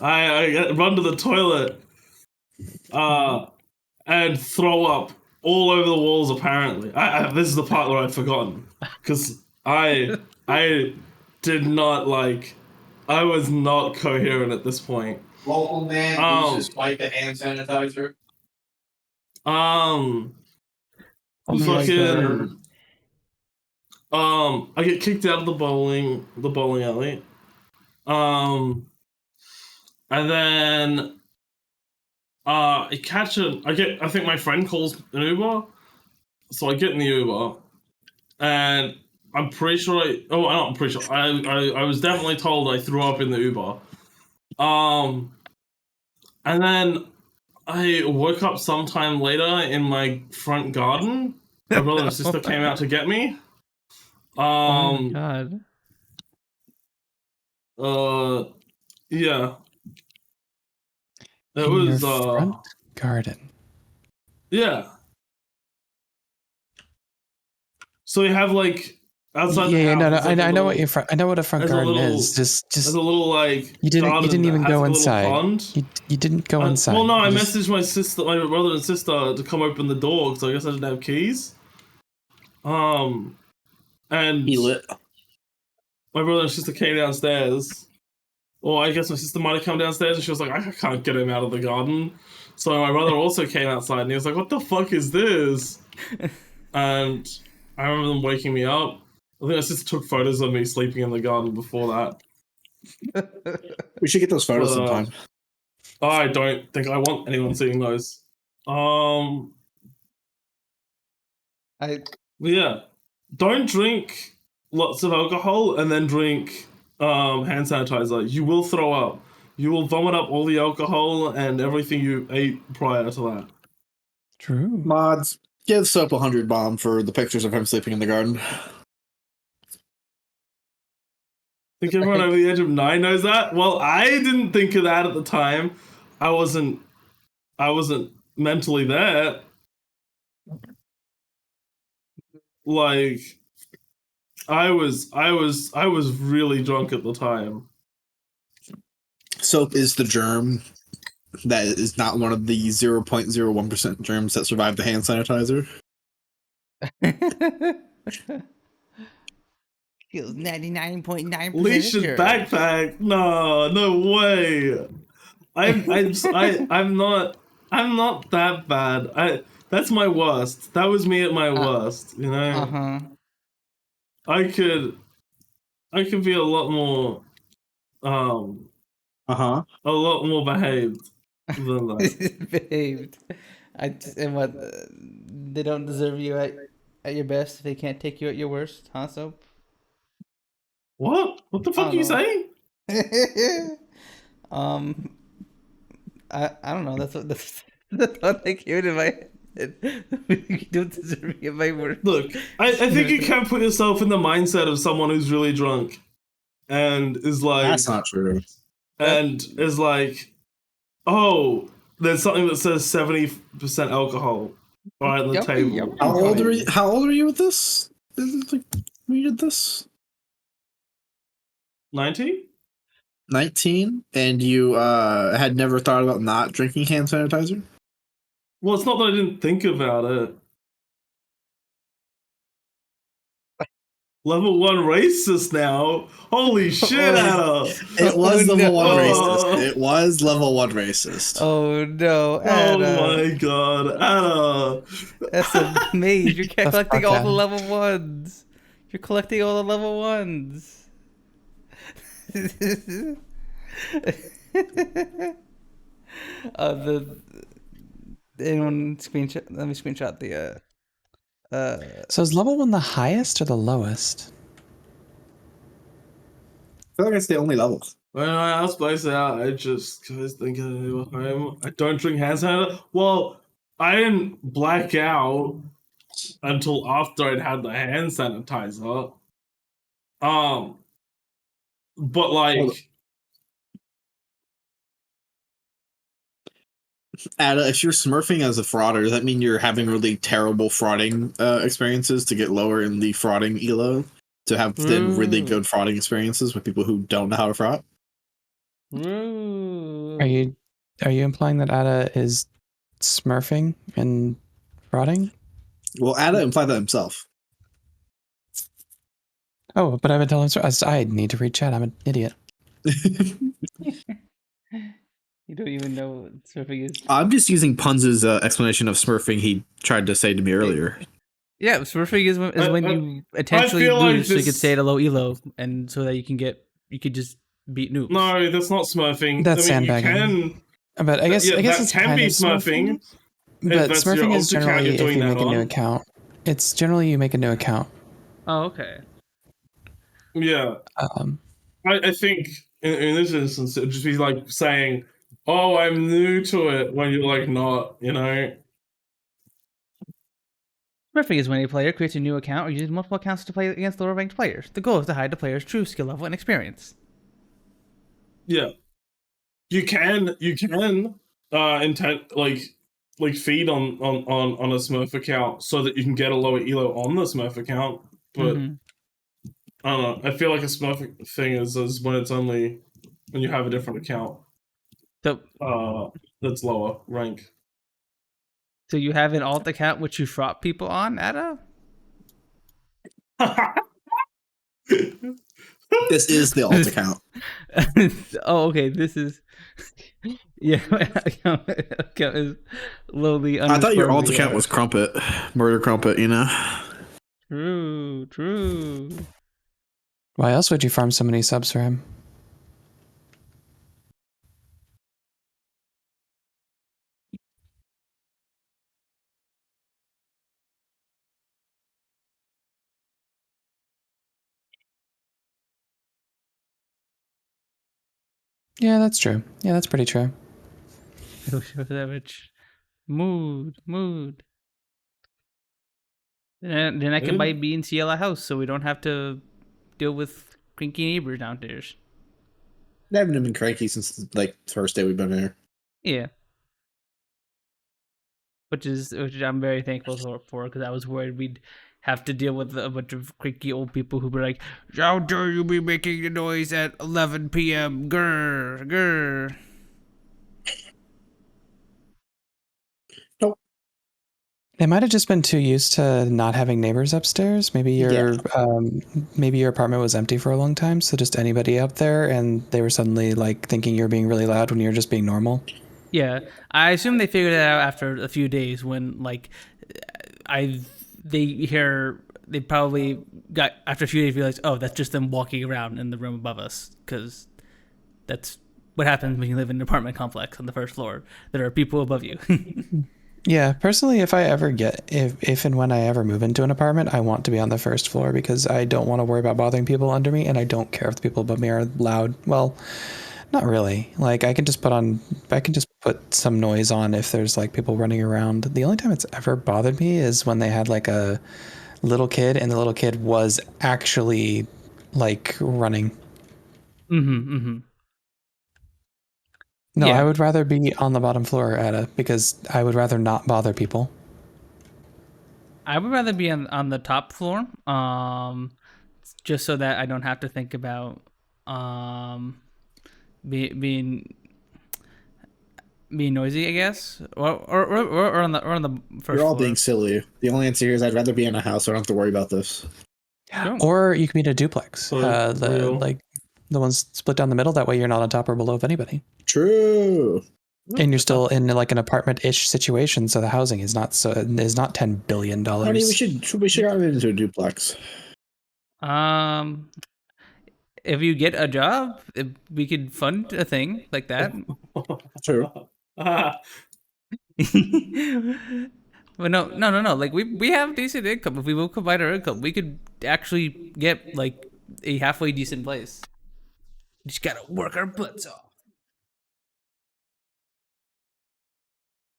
D: I run to the toilet, and throw up all over the walls. Apparently, this is the part where I'd forgotten, because I did not I was not coherent at this point.
C: Local man uses like the hand sanitizer.
A: Oh my
D: Fucking. I get kicked out of the bowling alley. And then I think my friend calls an Uber. So I get in the Uber, and I'm pretty sure I'm pretty sure. I was definitely told I threw up in the Uber. And then I woke up sometime later in my front garden. My brother and sister came out to get me.
B: Oh my god.
D: Yeah. It
A: In
D: was
A: your front garden.
D: Yeah. So we have like outside the
A: Yeah,
D: house.
A: no,
D: there's, like,
A: I know what
D: little-
A: I know what a front
D: there's a
A: garden
D: little-
A: is. Just
D: There's a little like
A: you didn't
D: garden
A: even
D: that has,
A: go
D: like, a little
A: inside.
D: pond.
A: You didn't go inside.
D: Well, no, I
A: You just-
D: messaged my brother and sister to come open the door because I guess I didn't have keys. And
C: He lit.
D: my brother and sister came downstairs. Or I guess my sister might have come downstairs and she was like, I can't get him out of the garden. So my brother also came outside and he was like, what the fuck is this? And I remember them waking me up. I think my sister took photos of me sleeping in the garden before that.
C: We should get those photos
D: But,
C: sometime.
D: I don't think I want anyone seeing those. Yeah. Don't drink lots of alcohol and then drink hand sanitizer. You will throw up. You will vomit up all the alcohol and everything you ate prior to that.
A: True.
C: Mods, give Soap 100 bomb for the pictures of him sleeping in the garden.
D: Think everyone over the age of 9 knows that? Well, I didn't think of that at the time. I wasn't mentally there. Like, I was really drunk at the time.
C: Soap is the germ that is not one of the 0.01% germs that survive the hand sanitizer.
B: Feels 99.9%.
D: Leash's backpack? No way. I'm not that bad. That's my worst. That was me at my worst, you know? I could be a lot more a lot more behaved than that.
B: Behaved. And what? They don't deserve you at your best if they can't take you at your worst, huh, Soap?
D: What? What the fuck are you saying?
B: I don't know. That's what I came in my head. You don't deserve me at my worst.
D: Look, I think you can put yourself in the mindset of someone who's really drunk and is like,
C: That's not true.
D: and is like, oh, there's something that says 70% alcohol right on the table.
C: How old are you with this? Like, when you did this?
D: 19?
C: 19, and you had never thought about not drinking hand sanitizer?
D: Well, it's not that I didn't think about it. Level 1 racist now. Holy shit, Anna.
C: It was level 1
D: no.
C: racist. It was level 1 racist.
B: Oh no, Anna.
D: Oh my god, Anna.
B: That's a mage. You're collecting all the
A: Anna?
B: level 1s. You're collecting all the level 1s. Anyone screenshot? Let me screenshot the.
A: So is level 1 the highest or the lowest?
C: I feel like it's the only level.
D: When I asked Blaze out, I just was thinking they were home. I don't drink hand sanitizer. Well, I didn't black out until after I'd had the hand sanitizer. But like,
C: Ada, if you're smurfing as a frauder, does that mean you're having really terrible frauding experiences to get lower in the frauding elo? To have then really good frauding experiences with people who don't know how to fraud?
A: Are you implying that Ada is smurfing and frauding?
C: Well, Ada implied that himself.
A: Oh, but I've been telling him I need to read chat. I'm an idiot.
B: You don't even know what surfing is.
C: I'm just using Punz's explanation of smurfing he tried to say to me earlier.
B: Yeah, smurfing is when you intentionally
D: feel like
B: lose so you can
D: this-
B: stay at a low elo, and so that you could just beat noobs.
D: no, that's not smurfing.
A: That's
D: I mean,
A: sandbagging.
D: you can.
A: But I guess
D: Yeah,
A: it's
D: that can
A: kind
D: be
A: of
D: smurfing.
A: But
D: that's your
A: smurfing is
D: alt account
A: generally
D: you're
A: if
D: doing
A: you
D: that
A: make a new
D: on.
A: account. It's generally you make a new account.
B: Oh, okay.
D: Yeah. I think in this instance, it would just be like saying, oh, I'm new to it when you're like not, you know.
B: Smurfing is when a player creates a new account or uses multiple accounts to play against lower ranked players. The goal is to hide the player's true skill level and experience.
D: Yeah, you can intent like feed on a Smurf account so that you can get a lower elo on the Smurf account, but I don't know. I feel like a Smurf thing is when it's only when you have a different account.
B: So,
D: That's lower rank.
B: so you have an alt account which you fraught people on, Ada?
C: This is the alt account.
B: Oh, okay. This is yeah. My account is lowly.
C: I thought your alt
B: underscore
C: account
B: VR.
C: was Crumpet, Murder Crumpet. You know.
B: True.
A: Why else would you farm so many subs for him? Yeah, that's true. Yeah, that's pretty true.
B: Savage. Mood. Then I can buy B and Ciel a house, so we don't have to deal with cranky neighbors downstairs.
C: I haven't been cranky since like the first day we've been here.
B: Yeah. Which I'm very thankful for because I was worried we'd have to deal with a bunch of cranky old people who were like, "How dare you be making the noise at 11 p.m. Grr."
C: Nope.
A: They might have just been too used to not having neighbors upstairs. Maybe your apartment was empty for a long time, so just anybody up there, and they were suddenly like thinking you're being really loud when you're just being normal.
B: Yeah, I assume they figured it out after a few days when like they probably got after a few days realized, oh, that's just them walking around in the room above us, because that's what happens when you live in an apartment complex on the first floor. There are people above you.
A: Yeah, personally, if and when I ever move into an apartment, I want to be on the first floor because I don't want to worry about bothering people under me, and I don't care if the people above me are loud. Well, not really. Like I can just put some noise on if there's like people running around. The only time it's ever bothered me is when they had like a little kid and the little kid was actually like running. No,
B: Yeah.
A: I would rather be on the bottom floor, Ada, because I would rather not bother people.
B: I would rather be on the top floor, just so that I don't have to think about being noisy, I guess, or on the first.
C: You're all
B: floor.
C: being silly. The only answer here is I'd rather be in a house. So I don't have to worry about this.
B: Sure.
A: Or you can be in a duplex.
D: Real.
A: Like the ones split down the middle. That way you're not on top or below of anybody.
C: True.
A: And you're still in like an apartment-ish situation, so the housing is not $10 billion.
C: Honey, we should have it into a duplex.
B: If you get a job, we could fund a thing like that.
C: True.
B: But no. Like we have decent income. If we will combine our income, we could actually get like a halfway decent place. We just gotta work our butts off.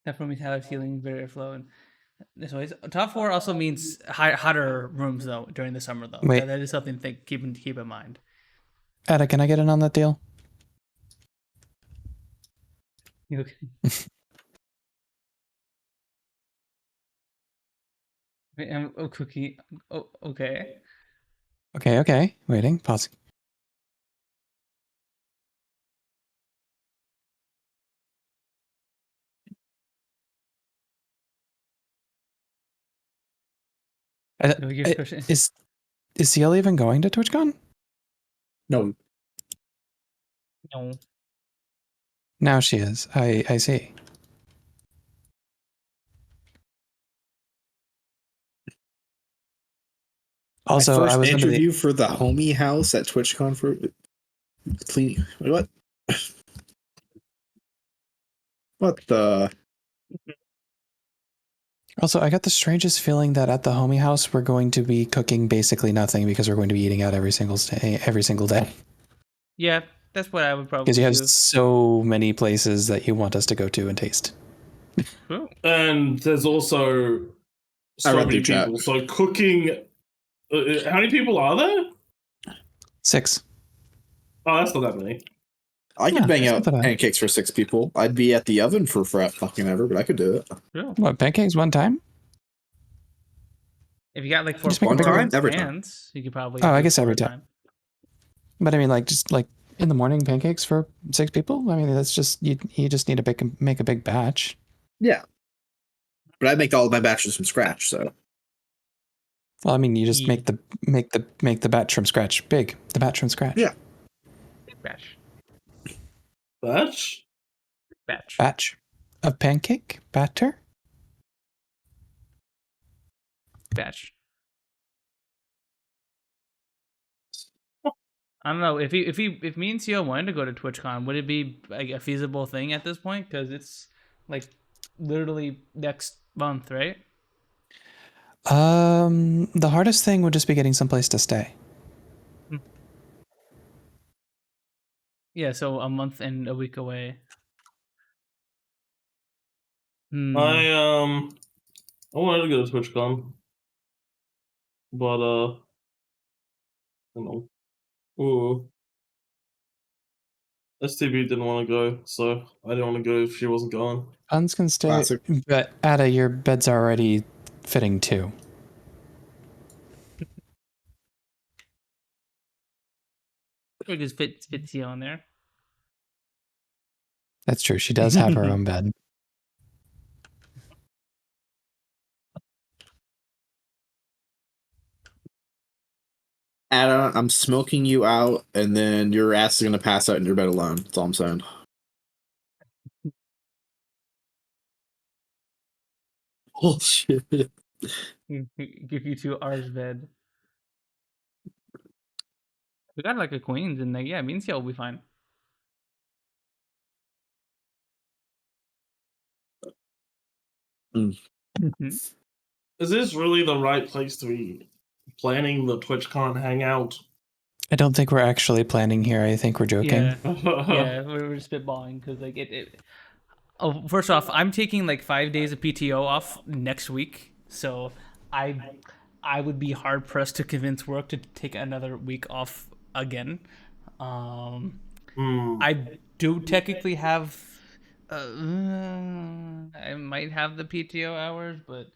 B: That for me, Tyler's feeling very flowing. This way, top floor also means hotter rooms though during the summer though.
A: Wait.
B: That is something to keep in mind.
A: Ada, can I get in on that deal?
B: You okay? Wait, Cookie. Oh, okay.
A: Okay. Waiting. Pause. Is Siel even going to TwitchCon?
C: No.
B: No.
A: Now she is. I see. Also,
C: my first
A: I was
C: interview for the homie house at TwitchCon for clean. Wait, what? What the?
A: Also, I got the strangest feeling that at the homie house we're going to be cooking basically nothing because we're going to be eating out every single day.
B: Yeah, That's what I would probably
A: Because you have
B: do.
A: so many places that you want us to go to and taste.
B: Cool.
D: And there's also
C: I
D: so
C: read
D: many
C: the chat.
D: people. So cooking. How many people are there?
A: 6.
D: Oh, that's not that many.
C: I could
A: Yeah,
C: bang
A: it's
C: out
A: not bad.
C: pancakes for 6 people. I'd be at the oven for fucking ever, but I could do it.
B: Cool.
A: What, pancakes one time?
B: If you got like 4
A: Just make a
C: One
A: big
C: time?
A: one.
C: Every time.
B: pans, you could probably.
A: Oh, I
B: do
A: guess
B: it
A: every
B: for a
A: time. But I mean, like, just like in the morning, pancakes for 6 people? I mean, that's just, you just need to make a big batch.
C: Yeah. But I make all of my batches from scratch, so.
A: Well, I mean, you just
B: Yeah.
A: make the batch from scratch big. The batch from scratch.
C: Yeah.
B: Batch.
D: Batch?
B: Batch.
A: Batch of pancake batter.
B: Batch. I don't know if me and Siel wanted to go to TwitchCon, would it be like a feasible thing at this point? Because it's like literally next month, right?
A: The hardest thing would just be getting someplace to stay.
B: Yeah, so a month and a week away.
D: I wanted to go to TwitchCon, but I don't know. Ooh. STB didn't want to go, so I didn't want to go if she wasn't going.
A: Punz can stay,
C: Classic.
A: but Ada, your bed's already fitting too.
B: Or just fit Siel in there.
A: That's true. She does have her own bed.
C: Anna, I'm smoking you out, and then your ass is gonna pass out in your bed alone. That's all I'm saying. Oh shit.
B: Give you 2 hours bed. We got like a queens, and like, yeah, me and Siel will be fine.
C: Mm.
D: Is this really the right place to be planning the TwitchCon hangout?
A: I don't think we're actually planning here. I think we're joking.
B: Yeah, yeah, we're spitballing because like it. Oh, first off, I'm taking like 5 days of PTO off next week, so I would be hard pressed to convince work to take another week off again. I do technically have. I might have the PTO hours, but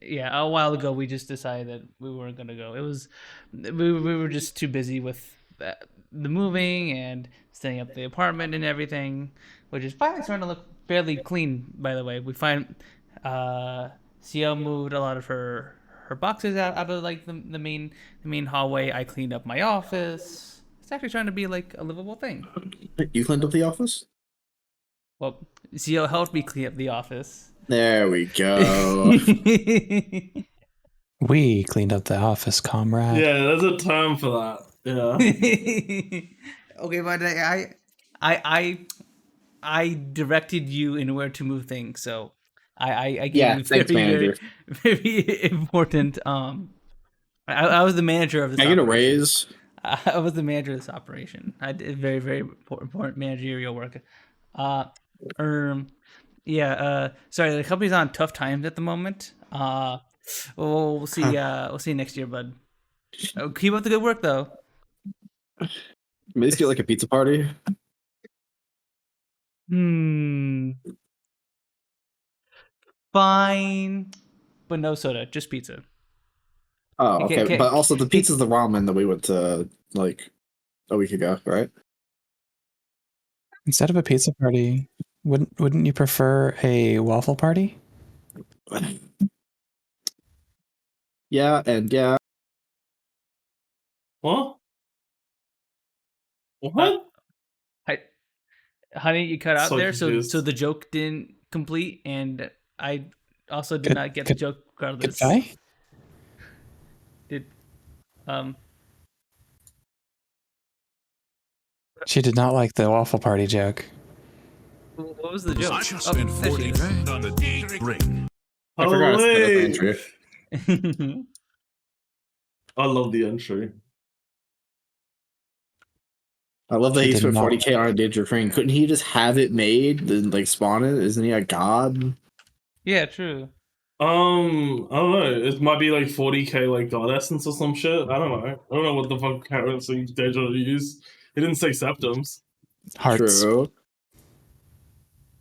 B: yeah, a while ago we just decided that we weren't gonna go. It was we were just too busy with the moving and setting up the apartment and everything, which is finally starting to look fairly clean. By the way, we find Siel moved a lot of her boxes out of like the main hallway. I cleaned up my office. It's actually trying to be like a livable thing.
C: You cleaned up the office?
B: Well, Siel helped me clean up the office.
C: There we go.
A: We cleaned up the office, comrade.
D: Yeah, there's a term for that. Yeah.
B: Okay, but I directed you in where to move things, so I gave
C: Yeah,
B: you
C: thanks, manager.
B: very important. I was the manager of this.
C: Can I get a
B: operation.
C: raise?
B: I was the manager of this operation. I did very important managerial work. Yeah. Sorry, the company's on tough times at the moment. We'll see. We'll see you next year, bud. Keep up the good work, though.
C: Maybe let's get like a pizza party.
B: Fine, but no soda, just pizza.
C: Oh,
B: Okay,
C: okay. But also the pizza's the ramen that we went to like a week ago, right?
A: Instead of a pizza party, wouldn't you prefer a waffle party?
C: Yeah, and yeah.
D: What? What?
B: Honey, you cut out
D: So
B: there,
D: confused.
B: so the joke didn't complete, and I also did not get the joke regardless.
A: Goodbye?
B: Did
A: She did not like the waffle party joke.
B: what was the joke?
F: I just spent 40 grand on a deep ring.
C: I forgot to set up the
D: Holy!
C: entry.
D: I love the entry.
C: I love that
A: She
C: he
A: did
C: spent
A: not.
C: 40K on a Danger Ring. Couldn't he just have it made and like spawn it? Isn't he a god?
B: Yeah, true.
D: I don't know. It might be like 40K like god essence or some shit. I don't know. I don't know what the fuck currency Deja use. He didn't say septums.
A: Hearts.
C: True.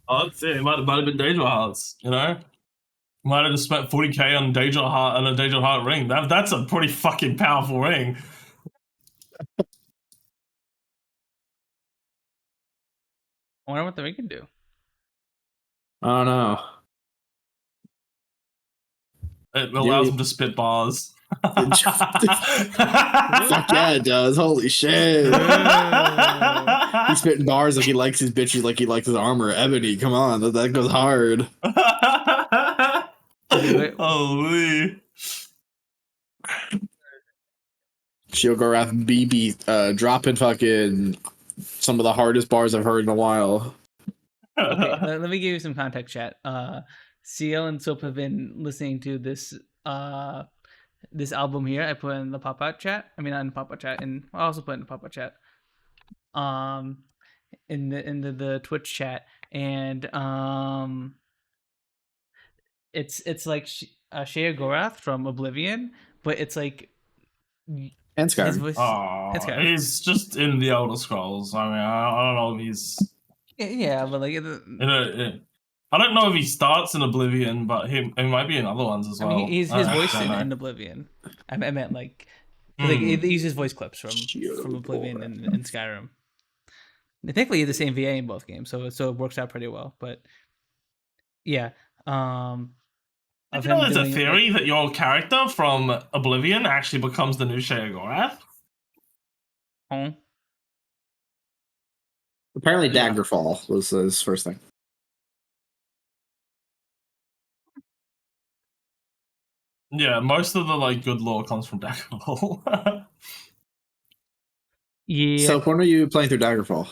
D: Oh, that's it. It might have been Deja hearts. You know, might have just spent 40K on Deja heart and a Deja heart ring. That's a pretty fucking powerful ring.
B: I wonder what the ring can do.
C: I don't know.
D: It allows him to spit bars.
C: Fuck yeah, it does. Holy shit. He's spitting bars like he likes his bitches, like he likes his armor. Ebony, come on, that goes hard.
D: Holy.
C: Shiogorath BB dropping fucking some of the hardest bars I've heard in a while.
B: Okay, let me give you some context, chat. Siel and Soap have been listening to this this album here. I put in the pop-out chat. I mean, not in the pop-out chat, and I also put in the pop-out chat. In the Twitch chat, and it's like Shea Gorath from Oblivion, but it's like
C: And
B: his
C: Skyrim.
B: voice.
D: Oh,
B: It's Skyrim.
D: he's just in the Elder Scrolls. I mean, I don't know if he's.
B: Yeah, but like,
D: I don't know if he starts in Oblivion, but he might be in other ones as well.
B: I mean, he's his voice
D: don't know.
B: in Oblivion. I meant like they use his voice clips from Oblivion and Skyrim. Thankfully, he had the same VA in both games, so it works out pretty well. But yeah,
D: Did you know there's a theory that your character from Oblivion actually becomes the new Shea Gorath?
B: Oh.
C: Apparently, Daggerfall was his first thing.
D: Yeah, most of the like good lore comes from Daggerfall.
B: Yeah.
C: So when are you playing through Daggerfall?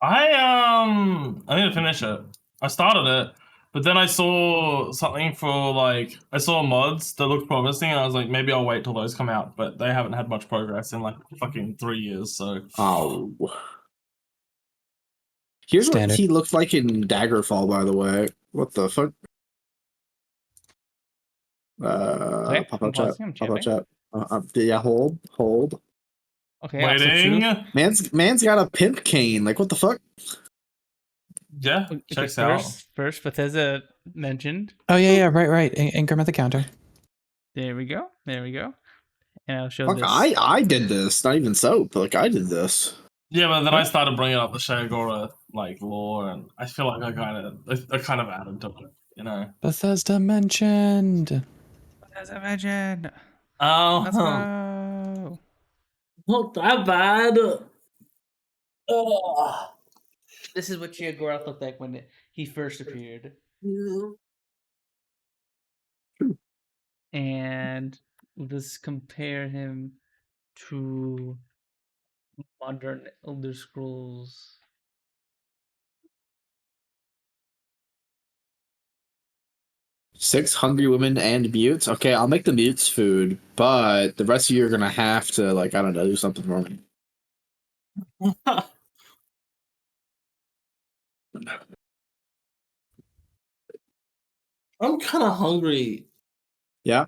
D: I need to finish it. I started it, but then I saw something for like I saw mods that looked promising, and I was like, maybe I'll wait till those come out. But they haven't had much progress in like fucking 3 years. So
C: Oh. Here's
A: Standard.
C: what he looked like in Daggerfall, by the way. What the fuck?
B: Okay,
C: Pop
B: I'm
C: up chat.
B: pausing, I'm
C: Pop up
B: chatting.
C: chat. Yeah, hold.
B: Okay. Also
D: waiting.
B: true.
C: Man's got a pimp cane. Like, what the fuck?
D: Yeah,
B: Okay,
D: checks out.
B: First, Bethesda mentioned.
A: Oh yeah, right. Increment the counter.
B: There we go. And I'll show
C: Fuck,
B: this.
C: I did this. Not even Soap. Like, I did this.
D: Yeah, but then I started bringing up the Shea Gorath like lore, and I feel like I kind of added to it, you know.
A: Bethesda mentioned.
B: Bethesda mentioned.
D: Oh,
B: Let's go.
D: not that bad. Oh.
B: This is what Shea Gorath looked like when he first appeared. And let's compare him to modern Elder Scrolls.
C: Six hungry women and mutes. Okay, I'll make the mutes food, but the rest of you are gonna have to, like, I don't know, do something for me.
D: I'm kind of hungry.
C: Yeah,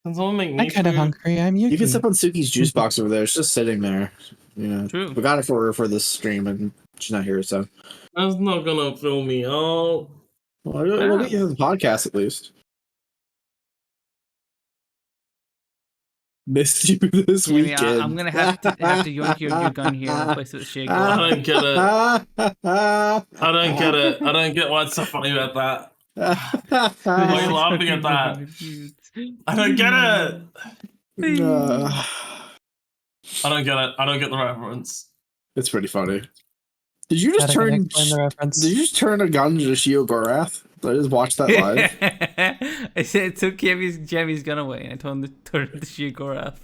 D: Can someone make me
A: I'm kind of
D: food?
A: hungry. I'm Yuki.
C: you can sip on Suki's juice box over there. It's just sitting there. You know,
B: True.
C: we got it for her for this stream, and she's not here, so
D: That's not gonna fill me up.
C: well, we'll get you to the podcast at least. Missed you this
B: Jamie,
C: weekend.
B: I'm gonna have to yoink your gun here and replace it with Shea
D: I
B: Gorath.
D: don't get it. I don't get it. I don't get what's so funny about that. Why are you laughing at that? I don't get it. I don't get it. I don't get the reference.
C: It's pretty funny. Did you just turn?
A: Explain the reference.
C: Did you just turn a gun to Shio Gorath? I just watched that live.
B: I said it took Jamie's gun away, and I told him to turn it to Shea Gorath.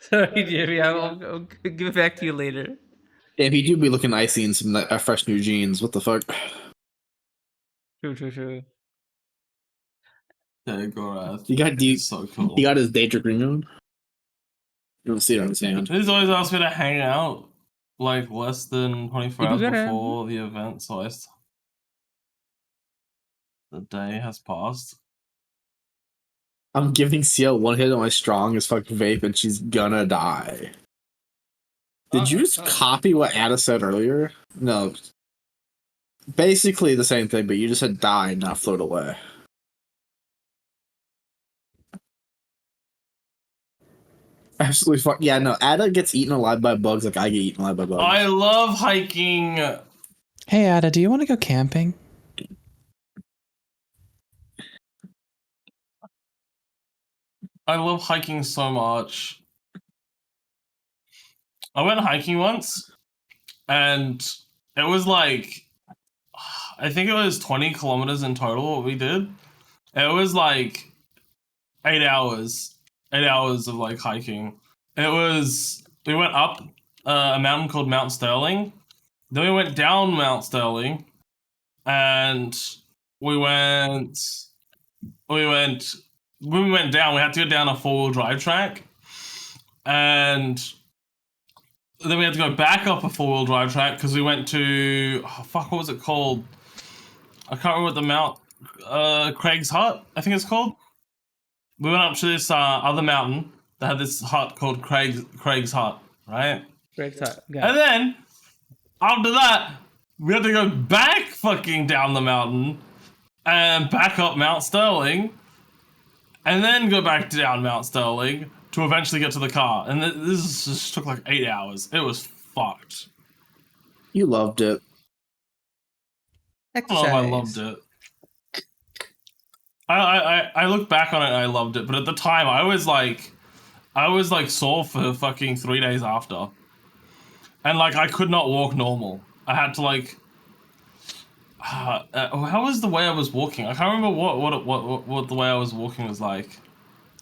B: Sorry, Jamie. I'll give it back to you later.
C: Damn, he do be looking icy in some fresh new jeans. What the fuck?
B: True.
D: Yeah, Gorath.
C: You got
D: So cool.
C: He got his Danger Green on. You don't see it on his hand.
D: He's always asked me to hang out like less than 24 hours before the event, so the day has passed.
C: I'm giving Siel one hit on my strong as fuck vape, and she's gonna die. Did you just copy what Ada said earlier? No. Basically the same thing, but you just said die, not float away. Absolutely fuck. Yeah, no, Ada gets eaten alive by bugs like I get eaten alive by bugs.
D: I love hiking.
A: Hey, Ada, do you want to go camping?
D: I love hiking so much. I went hiking once, and it was like, I think it was 20 kilometers in total what we did. It was like 8 hours. 8 hours of like hiking. We went up a mountain called Mount Sterling. Then we went down Mount Sterling, and when we went down, we had to go down a 4-wheel drive track, and then we had to go back up a 4-wheel drive track because we went to what was it called? I can't remember what the Mount Craig's Hut, I think it's called. We went up to this other mountain that had this hut called Craig's Hut, right?
B: Craig's Hut.
D: And then after that, we had to go back fucking down the mountain and back up Mount Sterling, and then go back down Mount Sterling to eventually get to the car. And this just took like 8 hours. It was fucked.
C: You loved it.
D: I don't know if I loved it. I look back on it and I loved it, but at the time I was like sore for fucking 3 days after. And like I could not walk normal. I had to like how was the way I was walking? I can't remember what the way I was walking was like.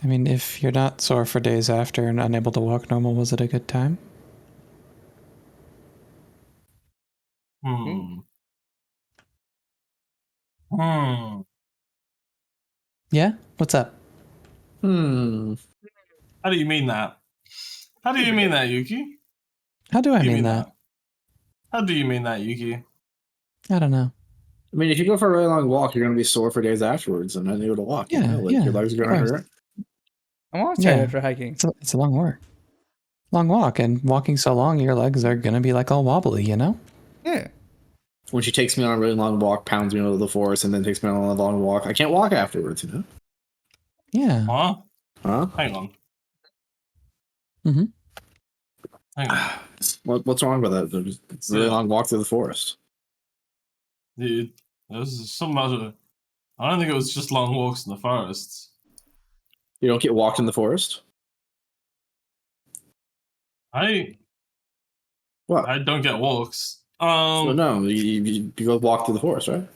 A: I mean, if you're not sore for days after and unable to walk normal, was it a good time? Yeah? What's up?
D: How do you mean that? How do you mean that, Yuki?
A: How do I mean that?
D: How do you mean that, Yuki?
A: I don't know.
C: I mean, if you go for a really long walk, you're going to be sore for days afterwards and unable to walk.
A: Yeah, yeah,
C: your legs are going to hurt.
B: I'm always tired for hiking.
A: It's a long walk. Long walk, and walking so long, your legs are going to be like all wobbly, you know?
B: Yeah.
C: When she takes me on a really long walk, pounds me into the forest, and then takes me on a long walk, I can't walk afterwards, you know?
A: Yeah.
C: Huh?
D: Hang on.
A: Mm-hmm.
D: Hang on.
C: What's wrong with that? It's a really long walk through the forest.
D: Dude, there's some other... I don't think it was just long walks in the forests.
C: You don't get walked in the forest? What?
D: I don't get walks.
C: Well, no, you go walk through the forest, right?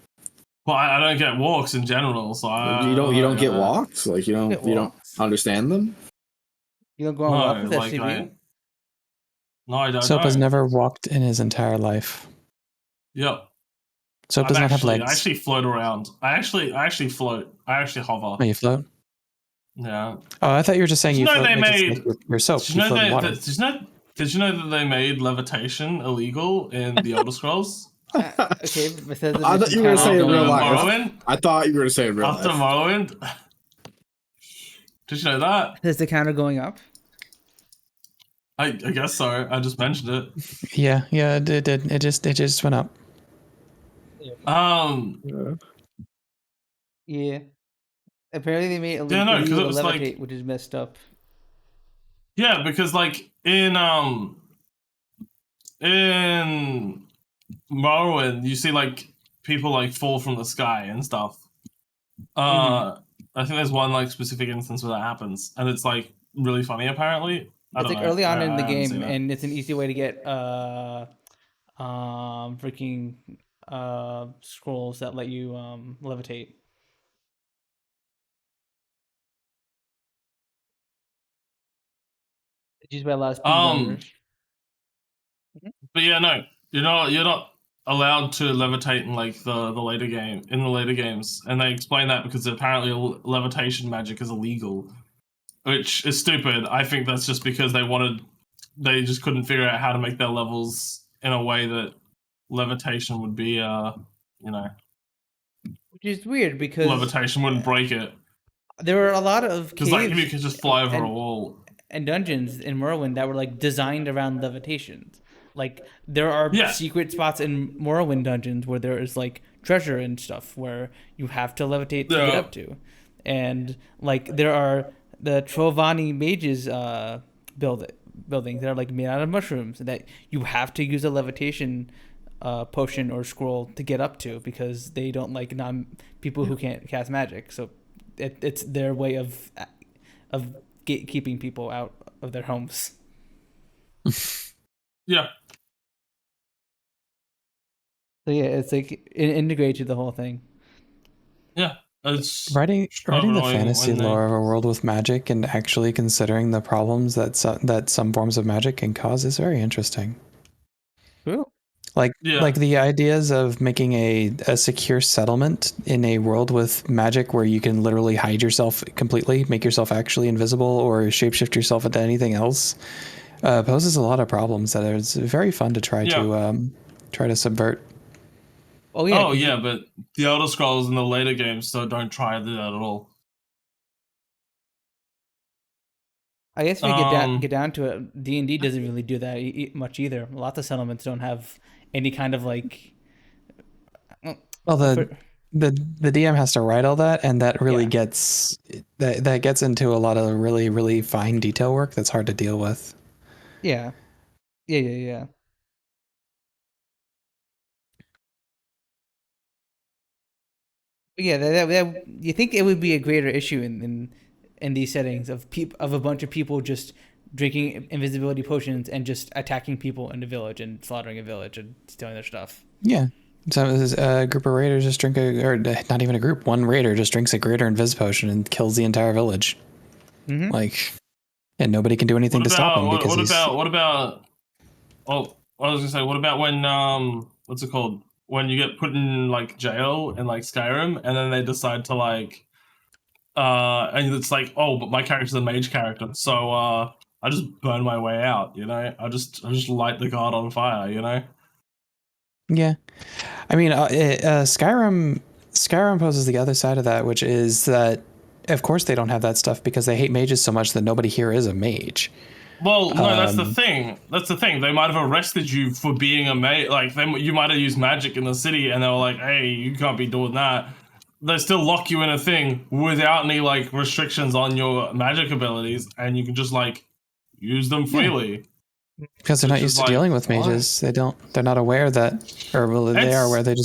D: Well, I don't get walks in general, so
C: you don't get walks. Like you don't understand them.
B: You don't go on walk with SCV?
D: No, I don't.
A: Soap has never walked in his entire life.
D: Yep.
A: Soap does not have legs.
D: I actually float around. I actually float. I actually hover.
A: Oh, you float?
D: Yeah.
A: Oh, I thought you were just saying you float.
D: They made
A: your soap.
D: Did you know that they made levitation illegal in the Elder Scrolls?
B: Okay, but
C: I thought you were going to say in real life. I thought you were going to say in real life.
D: After Morrowind. Did you know that?
B: Is the counter going up?
D: I guess so. I just mentioned it.
A: Yeah, it did. It just went up.
B: Yeah. Apparently they made it illegal to levitate, which is messed up.
D: Yeah, because like in Morrowind, you see like people like fall from the sky and stuff. I think there's one like specific instance where that happens, and it's like really funny. Apparently,
B: it's like early on in the game, and it's an easy way to get freaking scrolls that let you levitate. It's used by a lot of speedrunners.
D: But yeah, no, you're not allowed to levitate in like the later games, and they explain that because apparently levitation magic is illegal. which is stupid. I think that's just because they just couldn't figure out how to make their levels in a way that levitation would be,
B: Which is weird because
D: levitation wouldn't break it.
B: there were a lot of
D: Because
B: caves
D: like if you could just fly over a
B: and,
D: wall.
B: and dungeons in Morrowind that were like designed around levitation. Like there are secret spots in Morrowind dungeons where there is like treasure and stuff where you have to levitate to get up to, and like there are the Trovani mages buildings that are like made out of mushrooms that you have to use a levitation potion or scroll to get up to because they don't like people who can't cast magic. So it's their way of gatekeeping people out of their homes.
D: Yeah.
B: So yeah, it's like integrated to the whole thing.
D: Yeah. It's
A: writing the
D: annoying
A: fantasy
D: when they-
A: lore of a world with magic and actually considering the problems that some forms of magic can cause is very interesting.
B: Cool.
A: Like the ideas of making a secure settlement in a world with magic where you can literally hide yourself completely, make yourself actually invisible, or shapeshift yourself into anything else, poses a lot of problems that it's very fun to try to subvert.
B: Oh yeah.
D: Oh yeah, but the Elder Scrolls in the later games don't try that at all.
B: I guess if you get down to it, D&D doesn't really do that much either. Lots of settlements don't have any kind of like.
A: Well, the DM has to write all that, and that really gets that gets into a lot of really, really fine detail work that's hard to deal with.
B: Yeah. Yeah, that you think it would be a greater issue in these settings of a bunch of people just drinking invisibility potions and just attacking people in the village and slaughtering a village and stealing their stuff.
A: Yeah. So a group of raiders just drink or not even a group, one raider just drinks a greater invis potion and kills the entire village.
B: Mm-hmm.
A: Like, and nobody can do anything to stop him because
D: what about when what's it called? When you get put in like jail in like Skyrim and then they decide to like and it's like, oh, but my character's a mage character, so I just burn my way out, you know? I just light the guard on fire, you know?
A: Yeah. I mean, Skyrim poses the other side of that, which is that of course they don't have that stuff because they hate mages so much that nobody here is a mage.
D: Well, no, that's the thing. That's the thing. They might have arrested you for being a mage. Like, you might have used magic in the city, and they were like, "Hey, you can't be doing that." They still lock you in a thing without any like restrictions on your magic abilities, and you can just like use them freely.
A: Because they're not used to dealing with mages. They're not aware that, or well, they are aware. They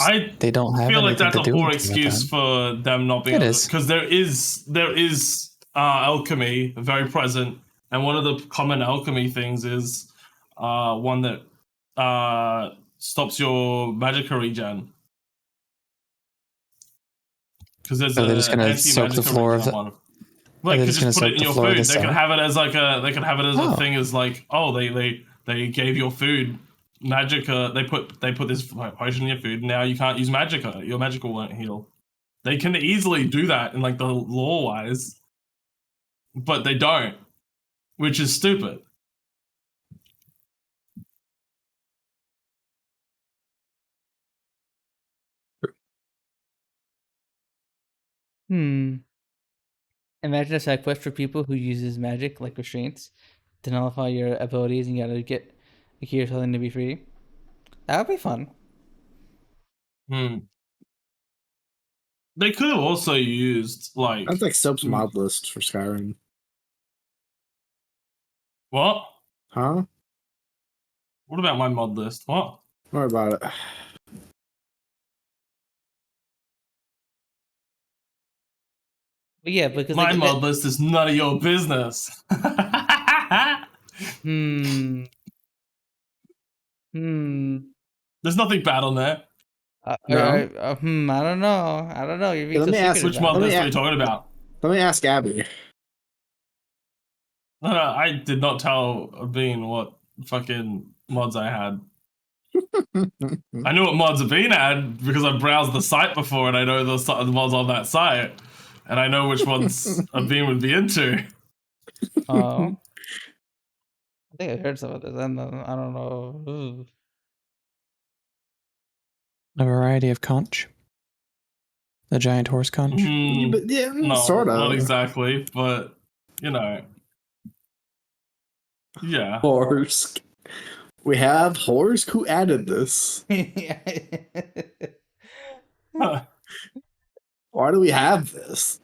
A: don't have.
D: I feel like
A: anything
D: that's
A: to
D: a
A: do
D: poor
A: with
D: excuse
A: that.
D: for them not being.
A: It is
D: because there is alchemy very present. And one of the common alchemy things is one that stops your magicka regen. Because there's
A: they're just gonna soak the floor of the.
D: Like, you just put it in your food. They can have it as like a thing as like, oh, they gave your food magicka. They put this potion in your food. And now you can't use magicka. Your magicka won't heal. They can easily do that in like the lore wise, but they don't. Which is stupid.
B: Imagine a side quest for people who uses magic like restraints to nullify your abilities and you gotta get a key or something to be free. That would be fun.
D: They could have also used like.
C: That's like Soap's mod list for Skyrim.
D: What?
C: Huh?
D: What about my mod list? What?
C: Don't worry about it.
B: But yeah, because
D: my mod list is none of your business. There's nothing bad on there.
B: I don't know. You're being
C: let me ask,
D: which mod list are you talking about?
C: Let me ask Abby.
D: No, I did not tell Bean what fucking mods I had. I knew what mods Bean had because I browsed the site before and I know the mods on that site. And I know which ones Bean would be into.
B: I think I heard some of this. I don't know. Ooh.
A: A variety of conch. The giant horse conch.
C: Yeah,
D: No,
C: sort of.
D: not exactly, but you know, yeah.
C: Horse. We have Horse. Who added this? Why do we have this?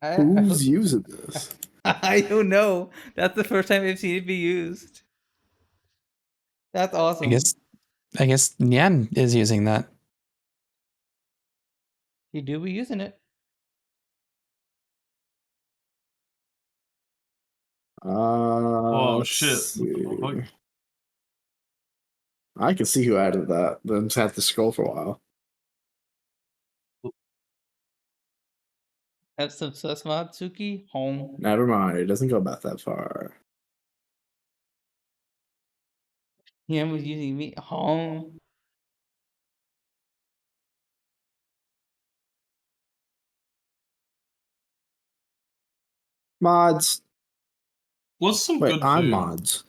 C: Who's using this?
B: I don't know. That's the first time I've seen it be used. That's awesome.
A: I guess Nyan is using that.
B: You do be using it.
D: Oh
C: Let's
D: shit!
C: see.
D: Fuck.
C: I can see who added that. Then just have to scroll for a while.
B: Have some sus mod, Sooky. Home.
C: Never mind. It doesn't go back that far.
B: He was using me. Home.
C: Mods.
D: What's some
C: Wait,
D: good
C: I'm
D: food?
C: mods.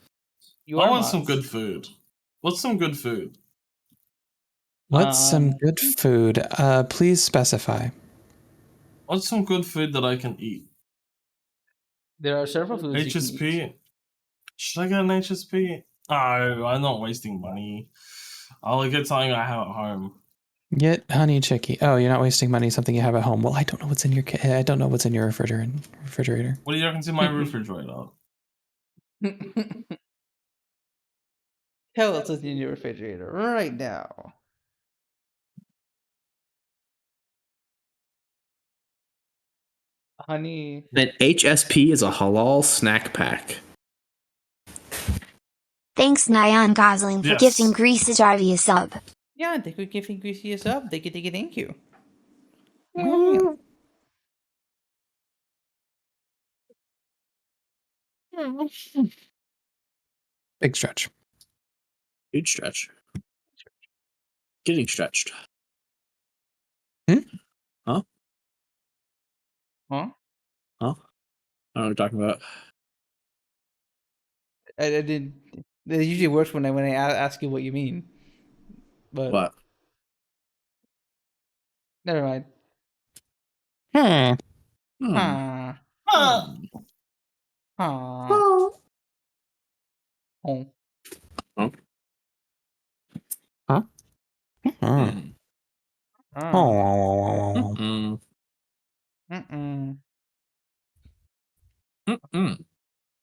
B: You
D: I
B: are
D: want some
B: mods.
D: good food. What's some good food?
A: What's some good food? Please specify.
D: What's some good food that I can eat?
B: There are several foods you can eat.
D: HSP? Should I get an HSP? Oh, I'm not wasting money. I'll get something I have at home.
A: Get honey chicky. Oh, you're not wasting money. Something you have at home. Well, I don't know what's in your. I don't know what's in your refrigerator.
D: What do you reckon's in my refrigerator?
B: Tell us what's in your refrigerator right now. Honey.
C: An HSP is a halal snack pack.
E: Thanks Nyan Gosling for
D: Yes.
E: gifting Grease Jarvie a sub.
B: Yeah, thank you for giving Greasy a sub. Thank you.
A: Big stretch.
C: Huge stretch. Getting stretched.
A: Hmm?
C: Huh?
B: Huh?
C: Huh? I don't know what you're talking about.
B: I didn't. It usually works when I ask you what you mean. But
C: What?
B: never mind.
A: Hmm.
C: Hmm.
B: Huh. Huh.
C: Oh.
B: Oh.
C: Oh.
A: Huh?
C: Mm.
A: Oh.
C: Mm.
B: Mm-mm.
C: Mm.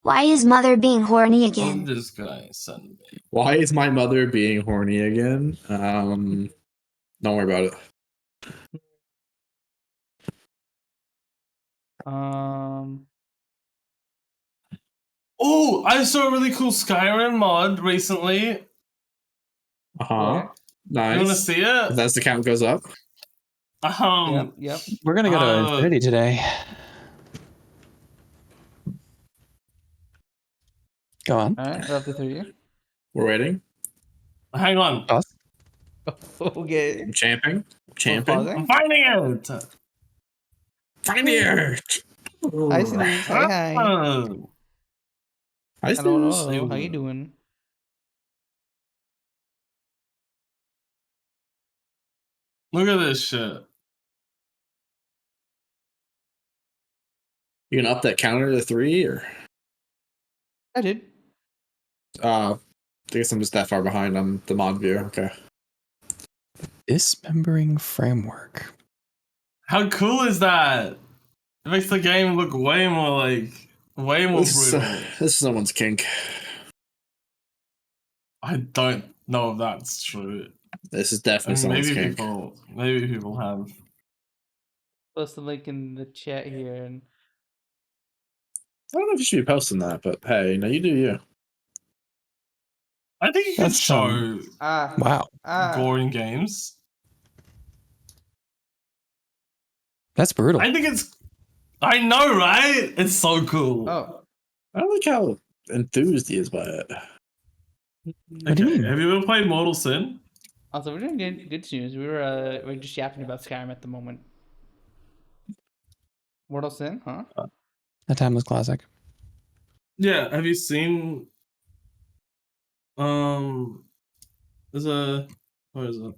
E: Why is mother being horny
D: What
E: again?
D: did this guy send me?
C: Why is my mother being horny again? Don't worry about it.
D: Oh, I saw a really cool Skyrim mod recently.
B: Where?
C: Nice.
D: You want to see it?
C: As the count goes up.
B: Yep.
A: We're gonna go to Infinity today. Go on.
B: All right, up to 3.
C: We're waiting.
D: Hang on.
A: Us?
B: Okay.
C: I'm champing.
B: Pausing.
D: I'm finding it.
C: Find it.
B: Hi, Snooze. Hi.
D: Oh.
C: Hi,
B: Hello.
C: Snooze.
B: How you doing?
D: Look at this shit.
C: You gonna up that counter to 3 or?
B: I did.
C: I guess I'm just that far behind on the mod view. Okay.
A: Dismembering framework.
D: How cool is that? It makes the game look way more brutal.
C: This is someone's kink.
D: I don't know if that's true.
C: This is definitely someone's kink.
D: Maybe people have.
B: Post the link in the chat here. And
C: I don't know if you should be posting that, but hey, no, you do you.
D: I think you could
A: That's,
D: show
A: Wow.
D: gore in games.
A: That's brutal.
D: I think it's. I know, right? It's so cool.
B: oh,
C: I don't like how enthused he is by it.
A: What do you mean?
D: Have you ever played Mortal Sin?
B: also we're doing good news. We're just yapping about Skyrim at the moment. Mortal Sin, huh?
A: A timeless classic.
D: Yeah, have you seen there's a what is it?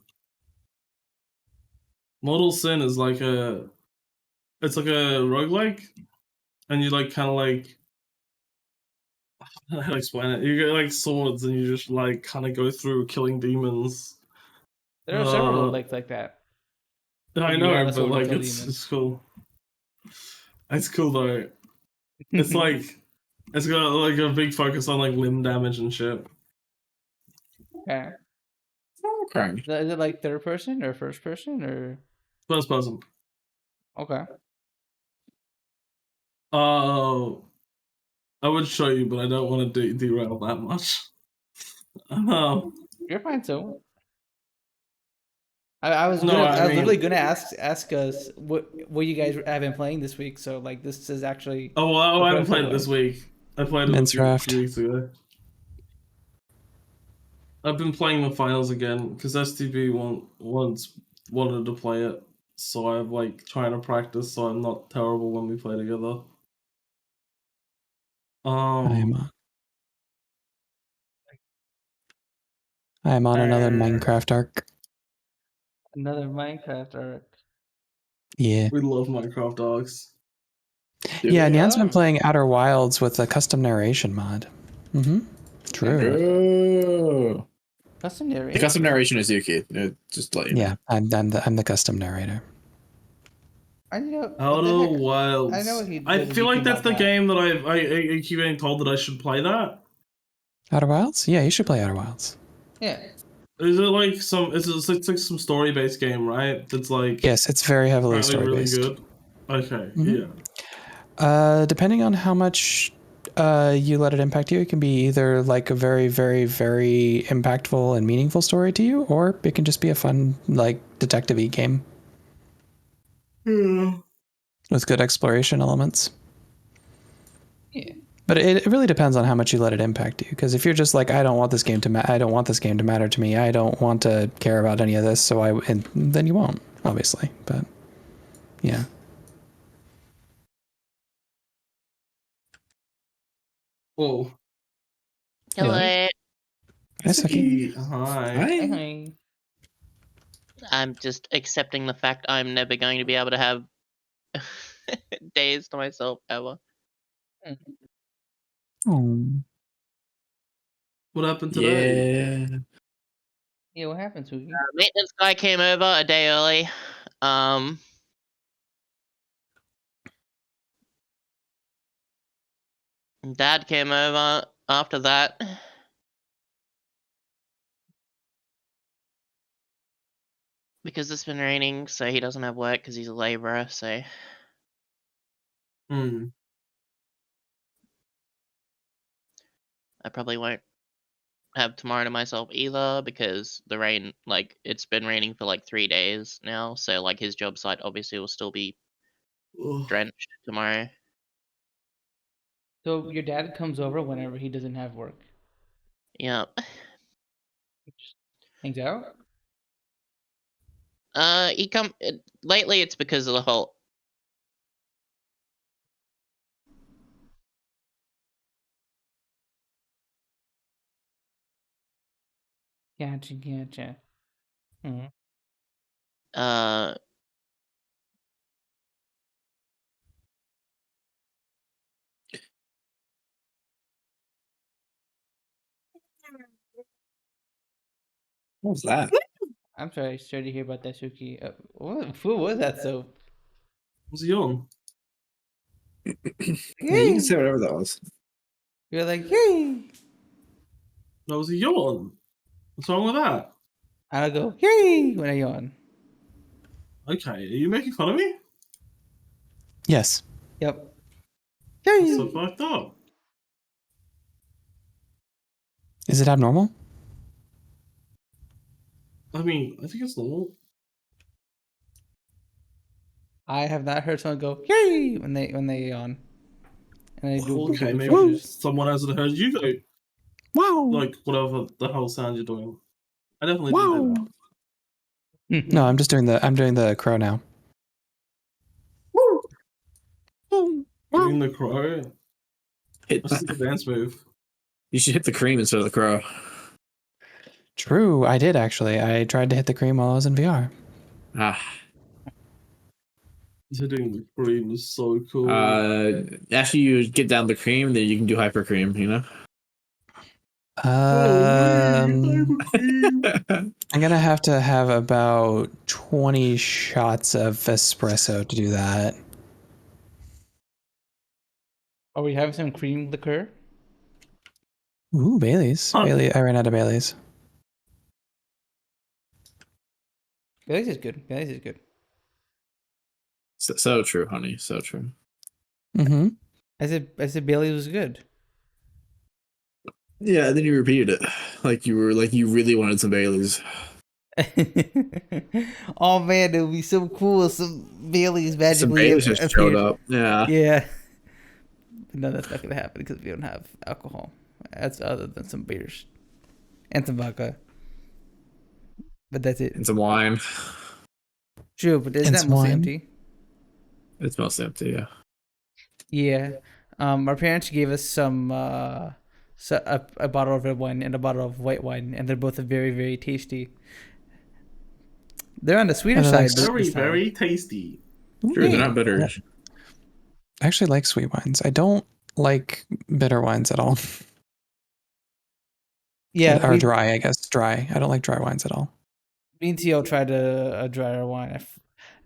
D: Mortal Sin is like it's like a roguelike, and you like kind of like I don't know how to explain it. You get like swords and you just like kind of go through killing demons.
B: There are several like that.
D: I
B: You have
D: know,
B: a
D: but
B: sword to
D: like
B: kill
D: it's
B: demons.
D: cool. It's cool though. It's like it's got like a big focus on like limb damage and shit.
B: Okay.
C: Okay.
B: Is it like third person or first person or
D: First person.
B: okay?
D: I would show you, but I don't want to derail that much.
B: You're fine. So I was
D: No,
B: gonna,
D: I
B: I was literally
D: mean-
B: gonna ask us what you guys have been playing this week. So like this is actually
D: Oh, well, I haven't
B: perfect
D: played it this
B: segue.
D: week. I played it
A: Men's
D: a
A: draft.
D: few weeks ago. I've been playing the finals again because STB once wanted to play it, so I'm like trying to practice so I'm not terrible when we play together.
A: I am on another Minecraft arc.
B: Another Minecraft arc.
A: Yeah.
D: We love Minecraft dogs.
A: Yeah, Nyan's been
B: Yeah.
A: playing Outer Wilds with a custom narration mod. Mm-hmm. True.
C: Oh.
B: Custom
C: The
B: narration.
C: custom narration is Yuki. Just to let you know.
A: Yeah, I'm the custom narrator.
B: I know.
D: Outer Wilds.
B: I know what he
D: I
B: did
D: feel
B: when he
D: like that's
B: came
D: the
B: out
D: game that I keep getting told that I should play that.
A: Outer Wilds? Yeah, you should play Outer Wilds.
B: Yeah.
D: Is it like it's like some story based game, right? That's like
A: Yes, it's very heavily
D: apparently
A: story
D: really
A: based.
D: good. Okay,
A: Mhm.
D: yeah.
A: Depending on how much you let it impact you, it can be either like a very, very, very impactful and meaningful story to you, or it can just be a fun, like, detective-y game
D: Yeah.
A: with good exploration elements.
B: Yeah.
A: But it really depends on how much you let it impact you. Because if you're just like, I don't want this game to matter to me. I don't want to care about any of this. And then you won't, obviously. But yeah.
D: Oh.
G: Hello.
A: Hi, Sooky.
D: Hi.
B: Hey.
G: I'm just accepting the fact I'm never going to be able to have days to myself ever.
A: Oh.
D: What happened today?
C: Yeah.
B: Yeah. What happened, Sooky?
G: Maintenance guy came over a day early. Dad came over after that. Because it's been raining, so he doesn't have work because he's a laborer, so
D: Hmm.
G: I probably won't have tomorrow to myself either because the rain, like, it's been raining for like 3 days now, so like his job site obviously will still be
D: Ugh.
G: drenched tomorrow.
B: So your dad comes over whenever he doesn't have work.
G: Yeah.
B: Just hangs out.
G: Lately it's because of the whole
B: Gotcha. Mm-hmm.
C: What was that?
B: I'm sorry to hear about that, Sooky. Who was that soap?
D: Was he on?
C: Yeah, you can say whatever that was.
B: You're like, yay!
D: That was a yawn. What's wrong with that?
B: I'll go, yay! When I yawn.
D: Okay, are you making fun of me?
A: Yes.
B: Yep.
D: That's
B: Yay!
D: so fucked up.
A: Is it abnormal?
D: I mean, I think it's normal.
B: I have not heard someone go, yay! when they yawn. And they do
D: Okay,
B: Google
D: maybe
B: searches.
D: someone hasn't heard you go,
A: Wow.
D: like, whatever the hell sound you're doing. I definitely
A: Wow.
D: do that.
A: No, I'm doing the crow now.
D: Give me Cream the crow.
C: Hit
D: That's the dance move.
C: You should hit the cream instead of the crow.
A: True, I did actually. I tried to hit the cream while I was in VR.
C: Ah.
D: Hitting the cream is so cool.
C: After you get down the cream, then you can do hyper cream. You know.
A: I'm gonna have to have about 20 shots of espresso to do that.
B: Are we having some cream liqueur?
A: Ooh, Bailey's.
D: Huh.
A: Bailey, I ran out of Bailey's.
B: Bailey's is good. Bailey's is good.
C: So true, honey. So true.
A: Mm-hmm.
B: I said Bailey's was good.
C: Yeah, and then you repeated it, like you really wanted some Baileys.
B: Oh man, it would be so cool if some Bailey's
C: Some
B: magically
C: Baileys just showed
B: appeared.
C: up. Yeah.
B: Yeah. No, that's not gonna happen because we don't have alcohol. That's other than some beers and some vodka. But that's it.
C: And some wine.
B: True, but isn't
A: And
B: that
A: some
B: mostly
A: wine.
B: empty?
C: It's mostly empty. Yeah.
B: Yeah. Our parents gave us some a bottle of red wine and a bottle of white wine, and they're both very, very tasty. They're on the sweeter
A: And they're
B: side.
A: like
D: Very,
B: this time.
D: very tasty.
C: Sure, they're not bitter.
A: I actually like sweet wines. I don't like bitter wines at all.
B: Yeah,
A: Or dry, I guess. Dry. I don't like dry wines at all.
B: me and Teal tried a drier wine.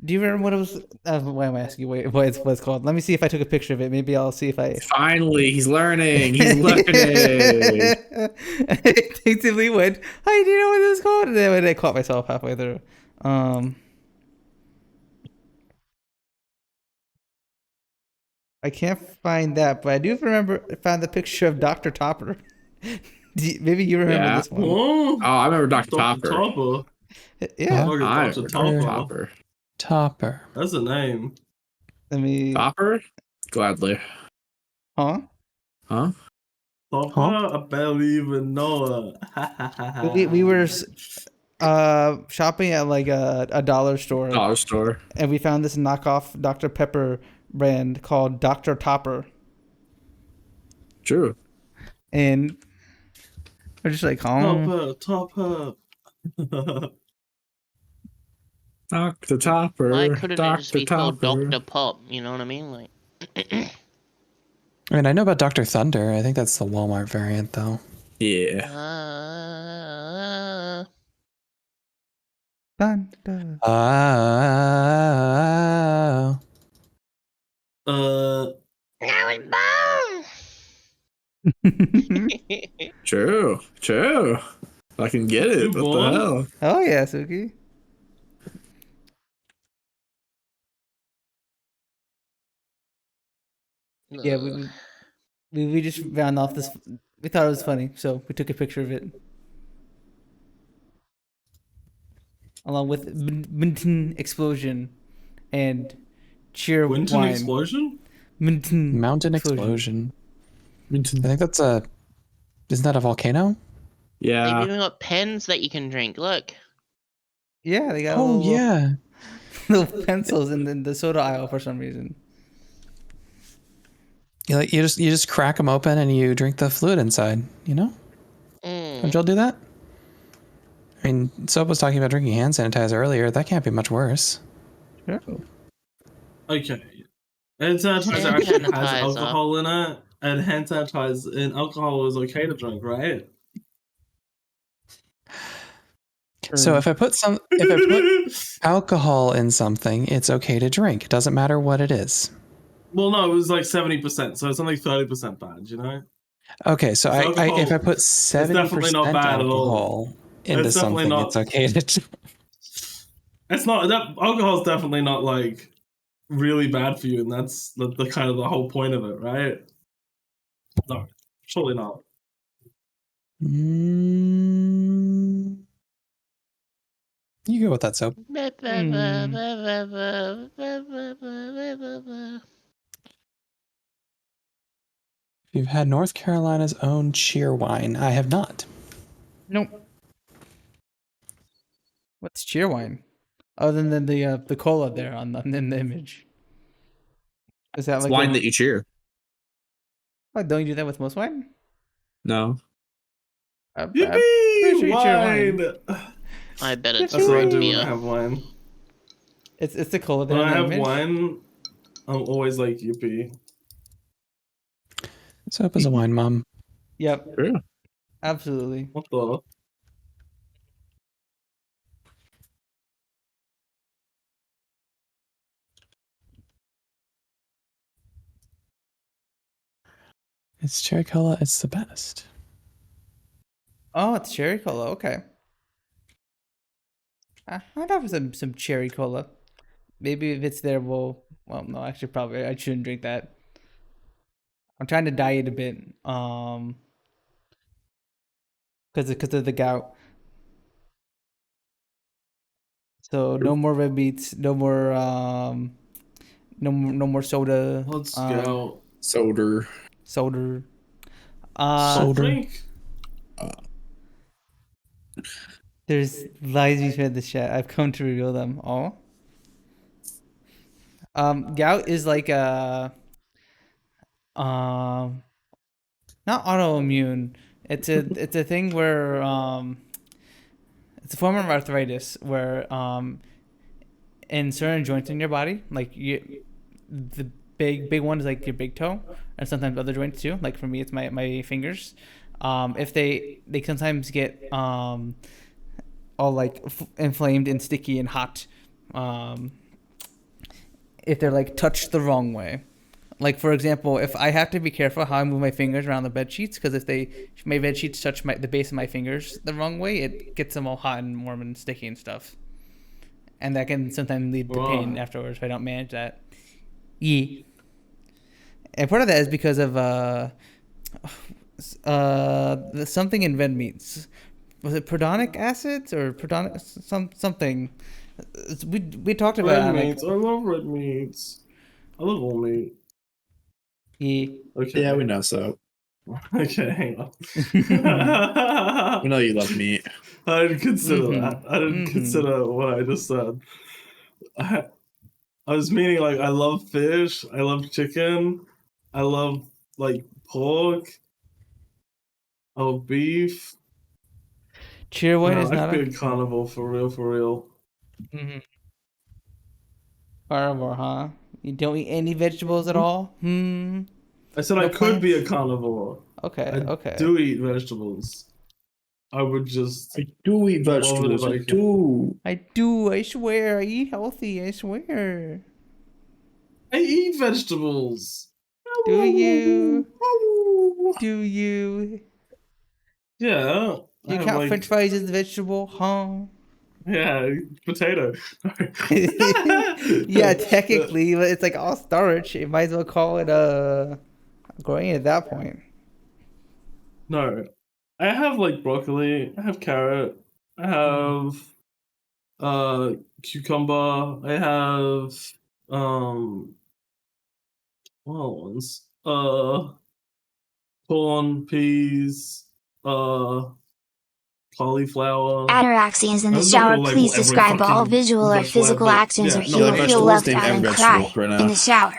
B: Do you remember what it was? Why am I asking you what it's called? Let me see if I took a picture of it. Maybe I'll see if I.
C: Finally, he's learning. He's learning.
B: I instinctively went, "Hey, do you know what this is called?" And then I caught myself halfway through. I can't find that, but I do remember I found the picture of Dr. Topper. Maybe you remember
C: Yeah.
B: this one.
D: Oh,
C: Oh, I remember Dr.
D: Dr.
C: Topper.
D: Topper.
B: Yeah.
D: Look
C: I
D: at Dr.
C: remember
D: Topper.
C: Topper.
A: Topper.
D: That's a name.
B: Let me.
C: Topper? Gladly.
B: Huh?
C: Huh?
D: Topper?
A: Huh?
D: I barely even know it.
B: We were shopping at like a dollar store,
C: Dollar store.
B: and we found this knockoff Dr. Pepper brand called Dr. Topper,
C: True.
B: and we're just like,
D: Topper.
C: Dr. Topper.
G: Why couldn't it just
C: Dr.
G: be called
C: Topper.
G: Dr. Pop? You know what I mean? Like,
A: I mean, I know about Dr. Thunder. I think that's the Walmart variant, though.
C: Yeah.
B: dun, dun.
A: Ah.
G: now it's
C: True. True. I can get it.
D: Good
C: What
D: boy.
C: the hell?
B: Oh yeah, Sooky. Yeah, we just found off this. We thought it was funny, so we took a picture of it, along with Minton Explosion and Cheer
D: Winton
B: Wine.
D: Explosion?
B: Minton
A: Mountain Explosion. I
C: Minton.
A: think that's isn't that a volcano?
G: They've
C: Yeah.
G: even got pens that you can drink. Look.
B: Yeah, they got
A: Oh,
B: little,
A: yeah.
B: little pencils in the soda aisle for some reason.
A: You just crack them open and you drink the fluid inside, you know? Don't y'all do that? I mean, Soap was talking about drinking hand sanitizer earlier. That can't be much worse.
B: Sure.
D: Okay. Hand sanitizer
G: Hand
D: actually has
G: sanitizer.
D: alcohol in it, and hand sanitizer and alcohol is okay to drink, right?
A: So if I put alcohol in something, it's okay to drink. It doesn't matter what it is.
D: Well, no, it was like 70%, so it's only 30% bad, you know?
A: Okay, so
D: It's alcohol.
A: if I put
D: definitely
A: 70%
D: not bad at all.
A: alcohol into
D: It's definitely
A: something,
D: not-
A: it's okay to.
D: It's not that alcohol's definitely not like really bad for you, and that's the kind of the whole point of it, right? No, surely not.
A: You go with that, Soap. You've had North Carolina's own cheer wine. I have not.
B: Nope. What's Cheer Wine? Other than the cola there in the image. Is that
C: It's
B: like
C: wine
B: a-
C: that you cheer.
B: Oh, don't you do that with most wine?
C: No.
B: I'm
D: Yippee!
B: pretty sure you share
D: Wine!
G: I bet it's
D: That's what I
G: root
D: do when
G: beer.
D: I have wine.
B: It's the cola
D: When
B: there in
D: I
B: the
D: have
B: image.
D: wine, I'm always like, yippee.
A: Soap is a wine mom.
B: Yep,
C: True.
B: absolutely.
D: What the?
A: It's cherry cola. It's the best.
B: Oh, it's cherry cola. Okay. I'd have some cherry cola. Maybe if it's there, well, no, actually, probably I shouldn't drink that. I'm trying to diet a bit, because of the gout. So no more red meats, no more no more soda.
D: Let's go.
C: Soda.
B: Soda.
D: Soft
A: Soda.
D: drink?
B: There's lies being spread in the chat. I've come to reveal them all. Gout is like a not autoimmune. It's a thing where it's a form of arthritis where in certain joints in your body, like the big one is like your big toe, and sometimes other joints too. Like for me, it's my fingers. If they sometimes get all like inflamed and sticky and hot, if they're like touched the wrong way. Like for example, if I have to be careful how I move my fingers around the bed sheets, because if my bed sheets touch the base of my fingers the wrong way, it gets them all hot and warm and sticky and stuff, and that can sometimes lead to pain afterwards if I don't manage that. Yeah, and part of that is because of something in red meats. Was it prudonic acids or prudonic something? We talked about
D: Red
B: it.
D: meats. I love red meats. I love all meat.
B: Yeah.
D: Okay.
C: Yeah, we know so.
D: Okay, hang on.
C: We know you love meat.
D: I didn't consider
B: Mhm.
D: that. I didn't
B: Mhm.
D: consider what I just said. I was meaning like I love fish, I love chicken, I love like pork, I love beef.
B: Cheer wine
D: No,
B: is
D: I
B: not
D: could
B: a
D: be a carnivore for real, for real.
B: carnivore, huh? You don't eat any vegetables at all?
D: I said
B: No
D: I could be a
B: plants?
D: carnivore.
B: Okay,
D: I
B: okay.
D: do eat vegetables. I would just
C: I do eat
D: love it
C: vegetables.
D: if I
C: I
D: could.
C: do.
B: I do, I swear. I eat healthy, I swear.
D: I eat vegetables.
B: Do you? Do you?
D: Yeah.
B: Do
D: I
B: you
D: have
B: count
D: like
B: french fries as a vegetable, huh?
D: yeah, potato.
B: Yeah, technically, but it's like all starch. You might as well call it grain at that point.
D: No. I have like broccoli, I have carrot, I have cucumber, I have what ones? Corn, peas, cauliflower.
E: Ataraxians in
D: I
E: the
D: was not gonna
E: shower,
D: label
E: please
D: every
E: describe all
D: fucking
E: visual or
D: vegetable I have,
E: physical
D: but
E: actions
D: yeah,
E: or
D: no,
E: you
C: No,
E: will feel
C: vegetables
E: left
C: named
E: out
C: every
E: and
C: vegetable
E: cry
C: right now.
E: in the shower.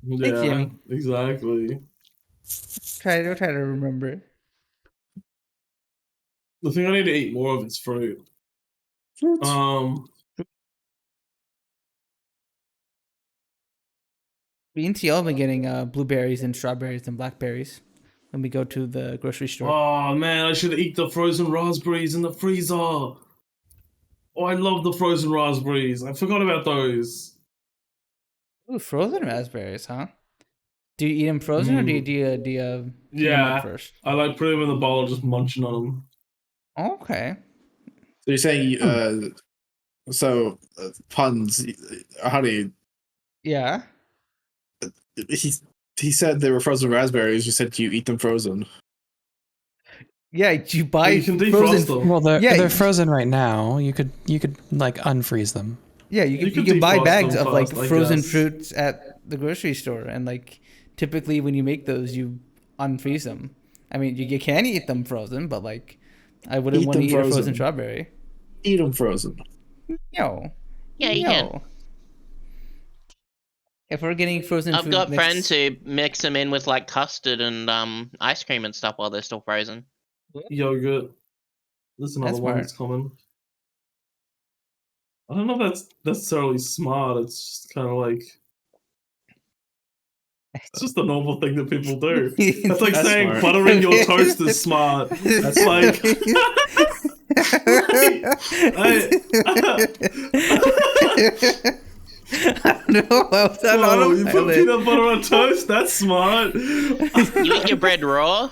B: Thanks,
D: yeah,
B: Jimmy.
D: exactly.
B: Try to remember.
D: The thing I need to eat more of is fruit.
B: Me and Siel have been getting blueberries and strawberries and blackberries when we go to the grocery store.
D: Oh man, I should eat the frozen raspberries in the freezer. Oh, I love the frozen raspberries. I forgot about those.
B: Ooh, frozen raspberries, huh? Do you eat them frozen or do you heat them up
D: Yeah,
B: first?
D: I like putting them in the bowl and just munching on them.
B: Okay.
C: So you're saying, puns, how do you,
B: Yeah.
C: he said they were frozen raspberries. You said you eat them frozen.
B: Yeah, you buy
D: You can defrost
B: frozen.
D: them.
A: Well, they're
B: Yeah,
A: they're frozen right now. You could like unfreeze them.
B: Yeah,
D: You
B: you
D: could
B: can buy
D: defrost
B: bags
D: them
B: of like
D: first, I
B: frozen
D: guess.
B: fruits at the grocery store, and like typically when you make those, you unfreeze them. I mean, you can eat them frozen, but like I wouldn't
C: Eat
B: want to
C: them
B: eat a frozen
C: frozen.
B: strawberry.
C: Eat them frozen.
B: No.
G: Yeah, you can.
B: If we're getting frozen
G: I've
B: food
G: got
B: mix-
G: friends who mix them in with like custard and ice cream and stuff while they're still frozen.
D: Yogurt. That's another
B: That's
D: one
B: smart.
D: that's common. I don't know if that's necessarily smart. It's just kind of like it's just a normal thing that people do. That's like
C: That's
D: saying
C: smart.
D: buttering your toast is smart. That's like.
B: I don't know.
D: Whoa, you put peanut butter on toast? That's smart.
G: You eat your bread raw?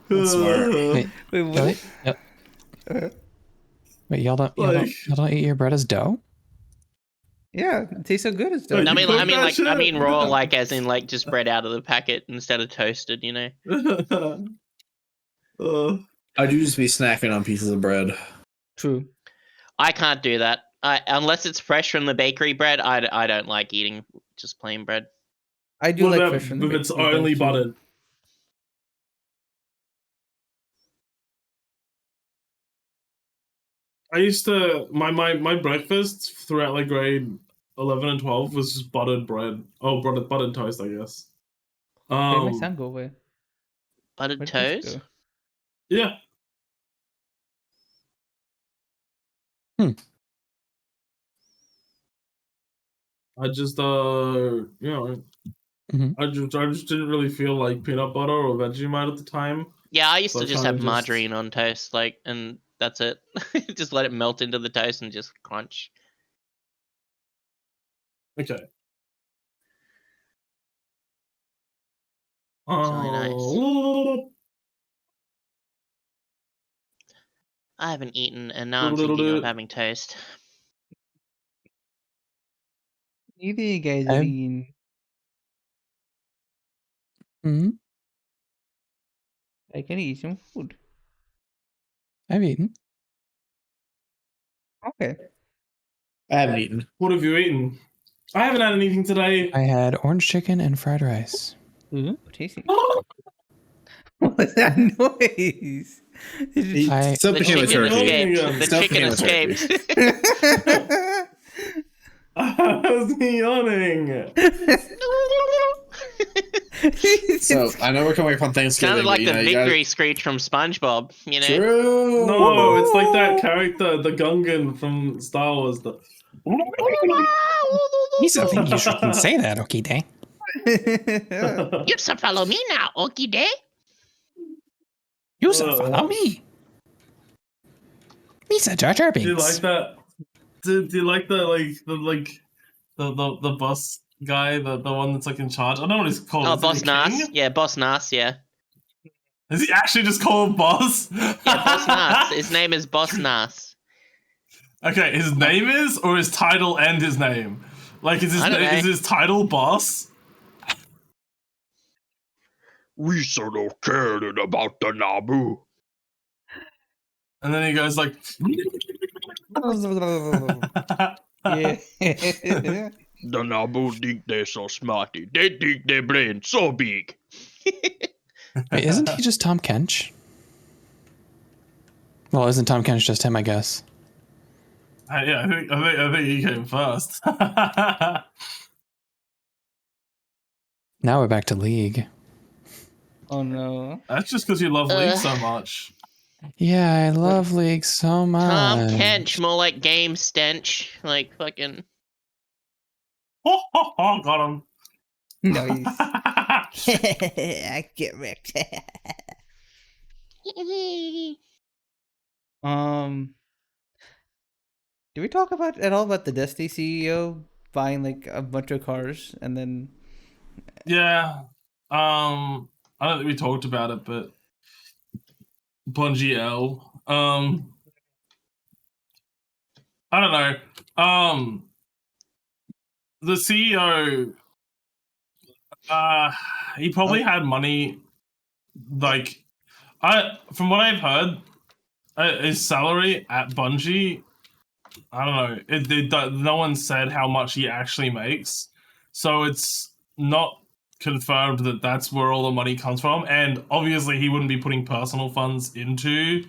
C: That's smart.
A: Wait,
B: Wait, what?
A: really? Yep. Wait, y'all don't eat your bread as dough?
B: Yeah, it tastes so good. It's
D: Wait,
B: done.
G: I
D: you
G: mean,
D: cook that shit?
G: I mean raw, like as in like just bread out of the packet instead of toasted. You know.
C: I'd just be snacking on pieces of bread.
B: True.
G: I can't do that. Unless it's fresh from the bakery bread, I don't like eating just plain bread.
B: I do
D: What
B: like
D: about
B: fish from the
D: if it's
B: bakery bread,
D: only
B: too.
D: buttered? I used to my breakfast throughout like grade 11 and 12 was just buttered bread. Oh, buttered toast, I guess.
B: Where did my sound go away?
G: Buttered
B: Where did this
G: toast?
B: go?
D: Yeah. I just you know,
A: Mhm.
D: I just didn't really feel like peanut butter or Vegemite at the time.
G: Yeah, I used
D: So
G: to
D: I
G: just
D: kinda
G: have
D: just-
G: margarine on toast, like, and that's it. Just let it melt into the toast and just crunch.
D: Okay.
G: really nice.
D: Oh,
G: I haven't eaten, and now I'm thinking of having toast.
B: Neither of you guys are
A: I'm-
B: eating.
A: Hmm.
B: I can eat some food.
A: I've eaten.
B: Okay.
C: I haven't eaten.
D: What have you eaten? I haven't had anything today.
A: I had orange chicken and fried rice.
B: Ooh, tasty. What was that noise?
A: I-
C: Still
G: The
C: became a
G: chicken
C: turkey.
G: escaped. The
C: Stuff
G: chicken
C: became a turkey.
G: escaped.
D: I was yawning.
C: So I know we're coming up on Thanksgiving.
G: Sounded like
C: but,
G: the
C: you gotta-
G: victory screech from SpongeBob, you know?
C: True.
D: No, it's like that character, the Gungan from Star Wars.
A: You still think you shouldn't say that, okay, day?
G: You should follow me now, Okie day.
A: You should follow me. Me said Jar Jar
D: Do you like
A: Binks.
D: that? Do you like the boss guy, the one that's like in charge? I don't know what he's called.
G: Oh,
D: Is he
G: Boss
D: the
G: Nass.
D: king?
G: Yeah, Boss Nass, yeah.
D: Is he actually just called Boss?
G: Yeah, Boss Nass. His name is Boss Nass.
D: Okay, his name is, or his title and his name? Like, is
G: I don't know.
D: his title Boss?
F: We so don't care about the Naboo.
D: And then he goes like,
B: Yeah.
F: The Naboo think they're so smarty. They think their brain so big.
A: Wait, isn't he just Tom Kench? Well, isn't Tom Kench just him, I guess?
D: yeah, I think he came first.
A: Now we're back to League.
B: Oh no.
D: That's just because you love League so much.
A: Yeah, I love League so much.
G: Tom Kench, more like Game Stench. Like, fucking...
D: Got him.
B: Nice. I get wrecked. Did we talk about at all about the Destiny CEO buying like a bunch of cars and then?
D: Yeah. I don't think we talked about it, but Bungie L. I don't know. The CEO, he probably had money. Like, from what I've heard, his salary at Bungie, I don't know. No one said how much he actually makes, so it's not confirmed that that's where all the money comes from. And obviously, he wouldn't be putting personal funds into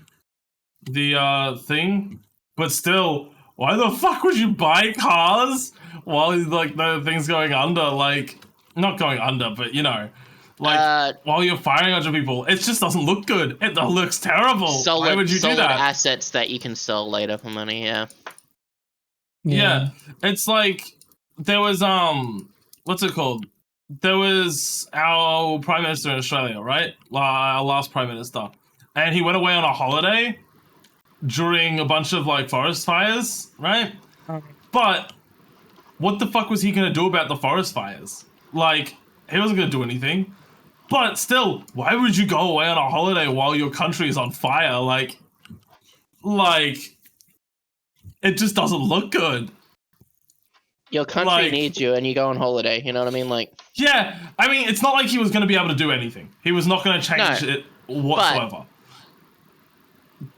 D: the thing. But still, why the fuck would you buy cars while like the thing's going under? Like, not going under, but you know, like while you're firing a bunch of people, it just doesn't look good. It looks terrible. Why would you do that?
G: Assets that you can sell later for money.
D: Yeah, it's like there was what's it called? There was our Prime Minister in Australia, right? Our last Prime Minister. And he went away on a holiday during a bunch of like forest fires, right? But what the fuck was he gonna do about the forest fires? Like, he wasn't gonna do anything. But still, why would you go away on a holiday while your country is on fire? Like, it just doesn't look good.
G: Your country needs you, and you go on holiday. You know what I mean? Like,
D: yeah, I mean, it's not like he was going to be able to do anything. He was not going to change it whatsoever.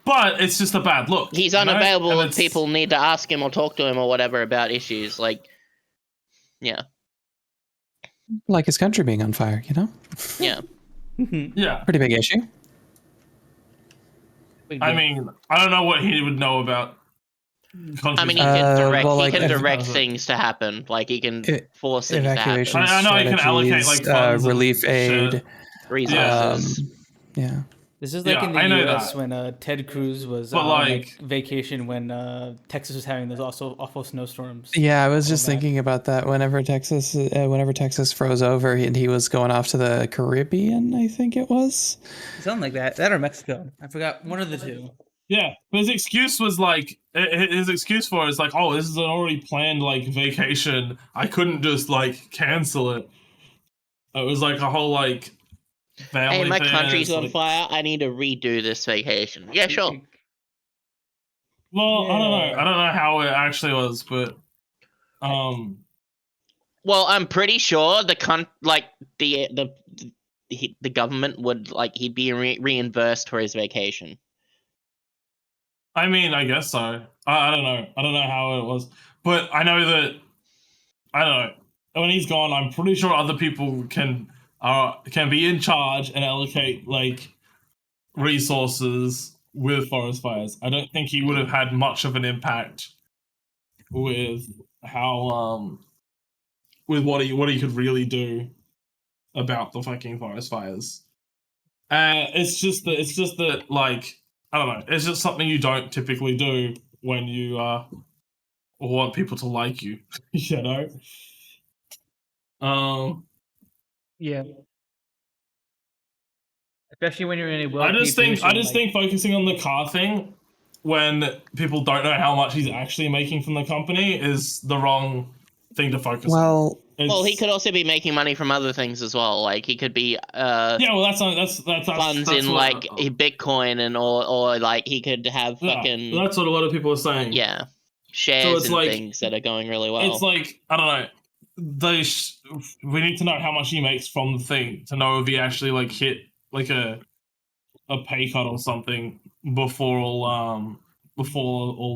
D: But it's just a bad look.
G: He's unavailable if people need to ask him or talk to him or whatever about issues. Like, yeah.
A: Like his country being on fire, you know?
G: Yeah.
D: Yeah.
A: Pretty big issue.
D: I mean, I don't know what he would know about.
G: I mean, he can direct things to happen. Like, he can force things to happen.
D: I know he can allocate like funds,
A: relief aid,
G: resources.
A: Yeah.
B: This is like in the U.S. when Ted Cruz was on like vacation when Texas was having those awful snowstorms.
A: Yeah, I was just thinking about that. Whenever Texas froze over, and he was going off to the Caribbean, I think it was
B: something like that. That or Mexico. I forgot, one of the two.
D: Yeah, but his excuse was like, his excuse for it is like, oh, this is an already planned like vacation. I couldn't just like cancel it. It was like a whole like family.
G: Hey, my country's on fire. I need to redo this vacation. Yeah, sure.
D: Well, I don't know how it actually was, but
G: well, I'm pretty sure the government would he'd be reimbursed for his vacation.
D: I mean, I guess so. I don't know. I don't know how it was, but I know that I don't know. When he's gone, I'm pretty sure other people can be in charge and allocate like resources with forest fires. I don't think he would have had much of an impact with how with what he could really do about the fucking forest fires. It's just that like, I don't know. It's just something you don't typically do when you want people to like you, you know.
B: Yeah. Especially when you're in a well.
D: I just think focusing on the car thing when people don't know how much he's actually making from the company is the wrong thing to focus on.
G: Well, he could also be making money from other things as well. Like, he could be
D: that's
G: funds in like Bitcoin and or like he could have fucking.
D: That's what a lot of people are saying.
G: Yeah, shares and things that are going really well.
D: It's like, I don't know. We need to know how much he makes from the thing to know if he actually like hit like a pay cut or something before all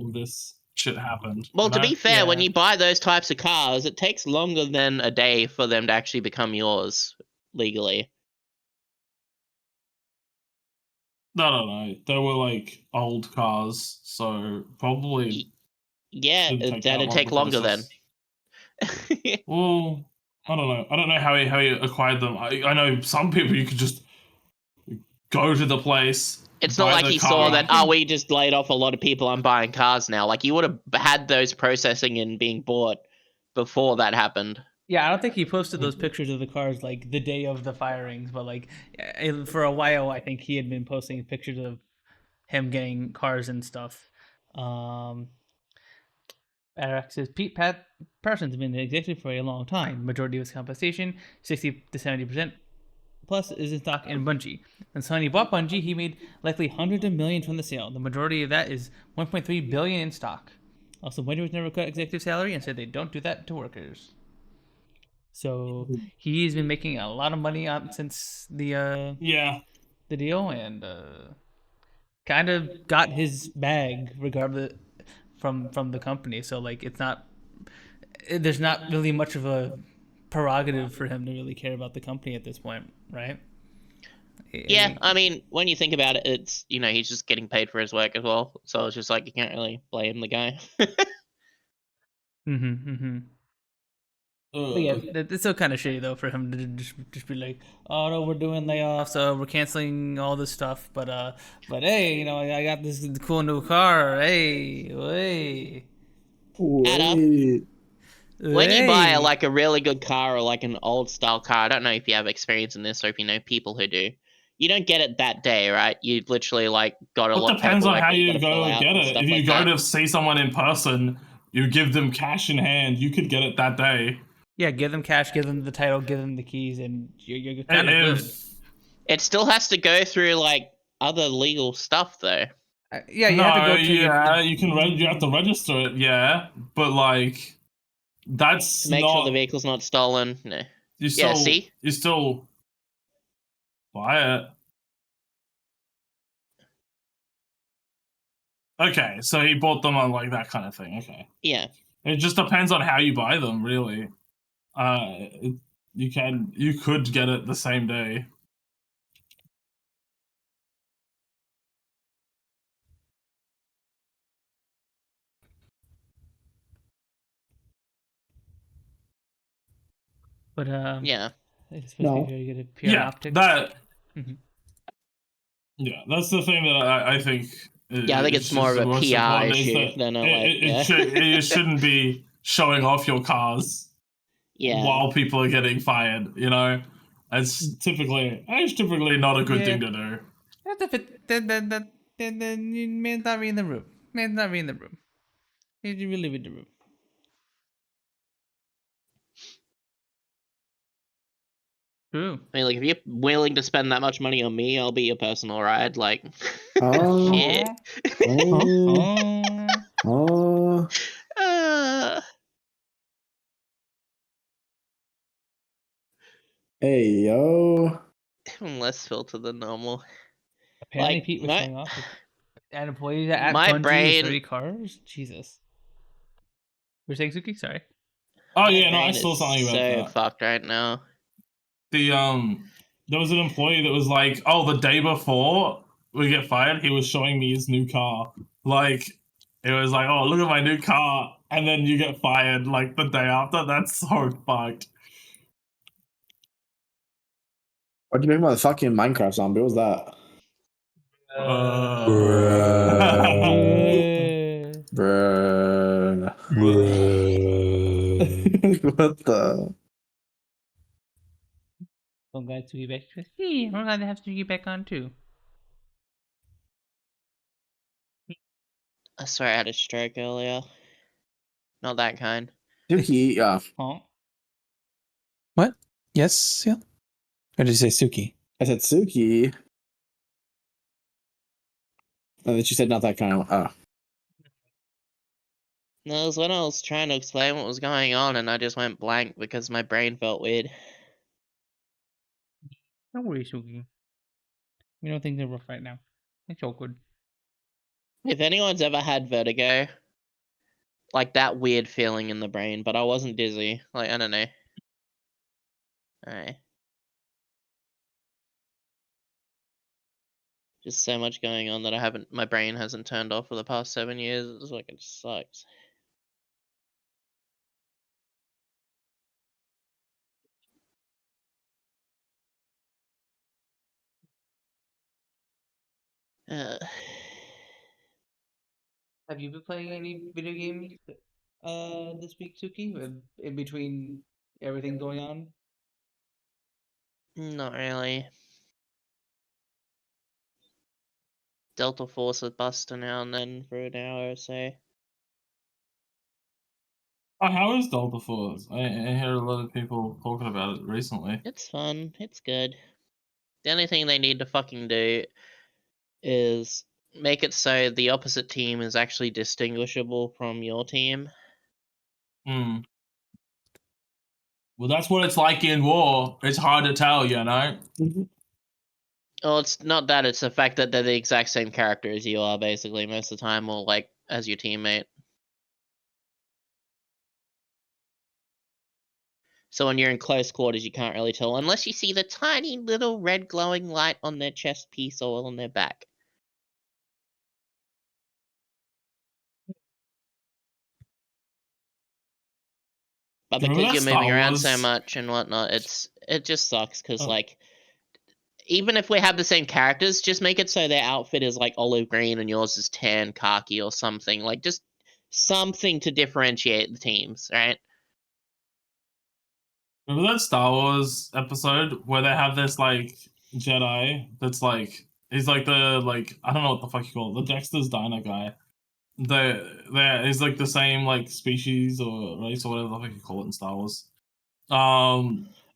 D: of this shit happened.
G: Well, to be fair, when you buy those types of cars, it takes longer than a day for them to actually become yours legally.
D: No. They were like old cars, so probably.
G: Yeah, that'd take longer then.
D: Well, I don't know. I don't know how he acquired them. I know some people you could just go to the place.
G: It's not like he saw that, we just laid off a lot of people, I'm buying cars now. Like, you would have had those processing and being bought before that happened.
B: Yeah, I don't think he posted those pictures of the cars, like, the day of the firings, but, like, for a while, I think he had been posting pictures of him getting cars and stuff. Alex says, Pat Parsons has been the executive for a long time. Majority of his compensation, 60 to 70%. Plus is in stock in Bungie. When Sony bought Bungie, he made likely hundreds of millions from the sale. The majority of that is $1.3 billion in stock. Also, Bungie was never cut executive salary and said they don't do that to workers. So he's been making a lot of money since the deal, and kind of got his bag regardless from the company. So like, there's not really much of a prerogative for him to really care about the company at this point, right?
G: Yeah, I mean, when you think about it, it's he's just getting paid for his work as well. So it's just like you can't really blame the guy.
B: But yeah, it's still kind of shitty though for him to just be like, oh no, we're doing layoffs, we're canceling all this stuff, but hey, I got this cool new car, hey.
G: Adam,
C: Wait.
G: when you buy
B: Hey.
G: a really good car or like an old style car, I don't know if you have experience in this or if you know people who do. You don't get it that day, right? You literally got a
D: It
G: lot of
D: depends on
G: paperwork
D: how
G: that you
D: you
G: got to fill
D: go
G: out
D: get
G: and
D: it.
G: stuff
D: If you
G: like
D: go
G: that.
D: to see someone in person, you give them cash in hand. You could get it that day.
B: Yeah, give them cash, give them the title, give them the keys, and you're kind of good.
D: If
G: It still has to go through other legal stuff though.
B: Yeah, you have to
D: no,
B: go to
D: yeah, you have to register it, yeah, but that's
G: To make sure the
D: not
G: vehicle's not stolen. No.
D: you
G: Yeah,
D: still
G: see?
D: you still buy it. Okay, so he bought them on that kind of thing. Okay,
G: Yeah.
D: it just depends on how you buy them, really. You could get it the same day.
B: But
G: Yeah.
B: it's supposed to
C: No.
B: be very good at PR
D: Yeah,
B: optics.
D: that.
B: Mhm.
D: Yeah, that's the thing that I think.
G: Yeah, I think it's more of a
D: most
G: PR
D: important is
G: issue
D: that
G: than a
D: you shouldn't be showing off your cars
G: Yeah.
D: while people are getting fired. It's typically not a good thing to do.
B: Then man's not reading the room. Man's not reading the room. He really read the room. True.
G: I mean, if you're willing to spend that much money on me, I'll be your personal ride.
C: Oh.
G: Shit.
C: Oh. Oh.
G: Uh,
C: Hey, yo.
G: I'm less filtered than normal.
B: Apparently, Pete was showing off. And employees at
G: my
B: Punz
G: brain-
B: 30 cars? Jesus. We're saying Sooky? Sorry.
D: Oh
G: my
D: yeah, no, I
G: brain
D: saw
G: is
D: something about
G: so
D: that.
G: fucked right now.
D: There was an employee that was like, "Oh, the day before we get fired, he was showing me his new car." It was like, "Oh, look at my new car," and then you get fired the day after. That's so fucked.
C: What'd you make about the fucking Minecraft zombie? What was that? Bruh. What the?
B: I'm glad Sooky back. Hey, we're glad to have Sooky back on too.
G: I swear I had a stroke earlier. Not that kind.
C: Yuki,
B: Huh?
A: What? Yes, Siel? Or did you say Sooky?
C: I said Sooky. And then she said not that kind of.
G: No, it was when I was trying to explain what was going on and I just went blank because my brain felt weird.
B: Don't worry, Sooky. We know things are rough right now. It's all good.
G: If anyone's ever had vertigo, that weird feeling in the brain, but I wasn't dizzy. I don't know. Alright. Just so much going on that my brain hasn't turned off for the past 7 years. It's it sucks.
B: Have you been playing any video games this week, Sooky? In between everything going on?
G: Not really. Delta Force a buster now and then for an hour or so.
D: Oh, how is Delta Force? I hear a lot of people talking about it recently.
G: It's fun. It's good. The only thing they need to fucking do is make it so the opposite team is actually distinguishable from your team.
D: Hmm. Well, that's what it's like in war. It's hard to tell, you know?
G: Well, it's not that, it's the fact that they're the exact same character as you are, basically, most of the time, or as your teammate. So when you're in close quarters, you can't really tell unless you see the tiny little red glowing light on their chest piece or on their back. But
D: Remember
G: because
D: that
G: you're moving
D: Star
G: around so
D: Wars-
G: much and whatnot, it just sucks because
D: Oh.
G: like even if we have the same characters, just make it so their outfit is like olive green and yours is tan khaki or something. Like just something to differentiate the teams, right?
D: Remember that Star Wars episode where they have this like Jedi that's like he's like the like I don't know what the fuck you call it, the Dexter's Diner guy. He's like the same like species or race or whatever the fuck you call it in Star Wars.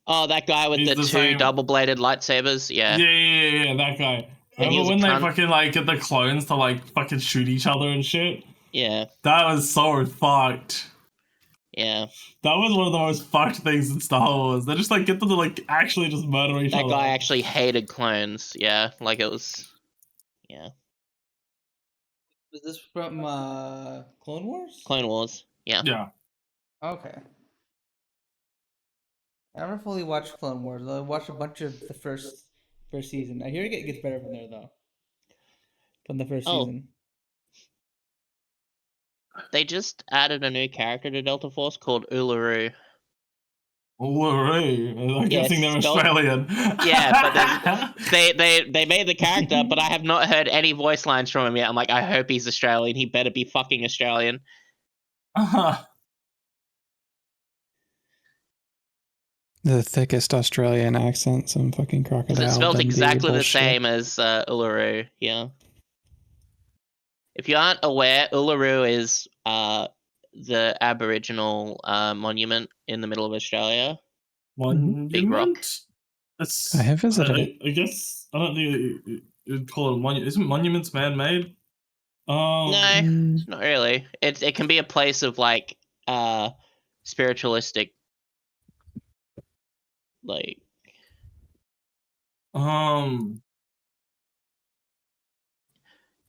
G: Oh, that guy with
D: He's
G: the
D: the
G: two
D: same-
G: double-bladed lightsabers. Yeah.
D: Yeah, that guy.
G: And he
D: Remember
G: was a
D: when they
G: cunt?
D: fucking like get the clones to like fucking shoot each other and shit?
G: Yeah.
D: That was so fucked.
G: Yeah.
D: That was one of the most fucked things in Star Wars. They just like get them to like actually just murder each
G: That
D: other.
G: guy actually hated clones. Yeah. Like it was. Yeah.
B: Was this from Clone Wars?
G: Clone Wars. Yeah.
D: Yeah.
B: Okay. I never fully watched Clone Wars. I watched a bunch of the first season. I hear it gets better from there though. From the first
G: Oh.
B: season.
G: They just added a new character to Delta Force called Uluru.
D: Uluru. I'm guessing they're
G: spelled-
D: Australian.
G: Yeah, but they made the character, but I have not heard any voice lines from him yet. I'm like, I hope he's Australian. He better be fucking Australian.
A: The thickest Australian accent, some fucking crocodile.
G: It's spelled
A: Dundee
G: exactly the
A: bullshit.
G: same as Uluru. Yeah. If you aren't aware, Uluru is the Aboriginal monument in the middle of Australia.
D: Monument?
G: Big rock.
D: It's,
A: I have visited it.
D: I guess I don't think you'd call it a monument. Isn't monuments man-made?
G: No,
A: Mm,
G: not really. It can be a place of like spiritualistic, like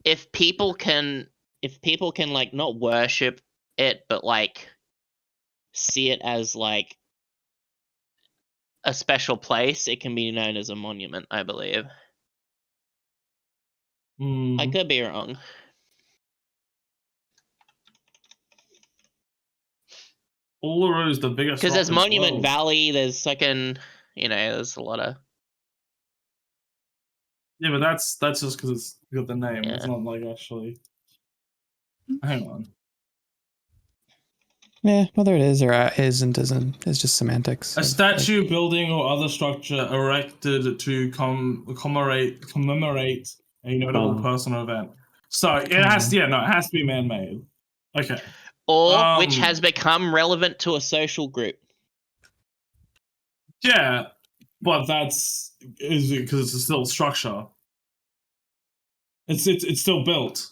G: if people can like not worship it but like see it as like a special place, it can be known as a monument, I believe. I could be wrong.
D: Uluru is the biggest.
G: Because there's
D: rock in the
G: Monument
D: world.
G: Valley, there's fucking, there's a lot of.
D: Yeah, but that's just because it's got the name. It's
G: Yeah.
D: not like actually. Hang on.
A: yeah, whether it is or isn't is just semantics.
D: A
A: of,
D: statue, building, or other structure erected to commemorate a notable person or event. So it has to, it has to be man-made. Okay.
G: Or which has become relevant to a social group.
D: Yeah, but that's is because it's still a structure. It's still built.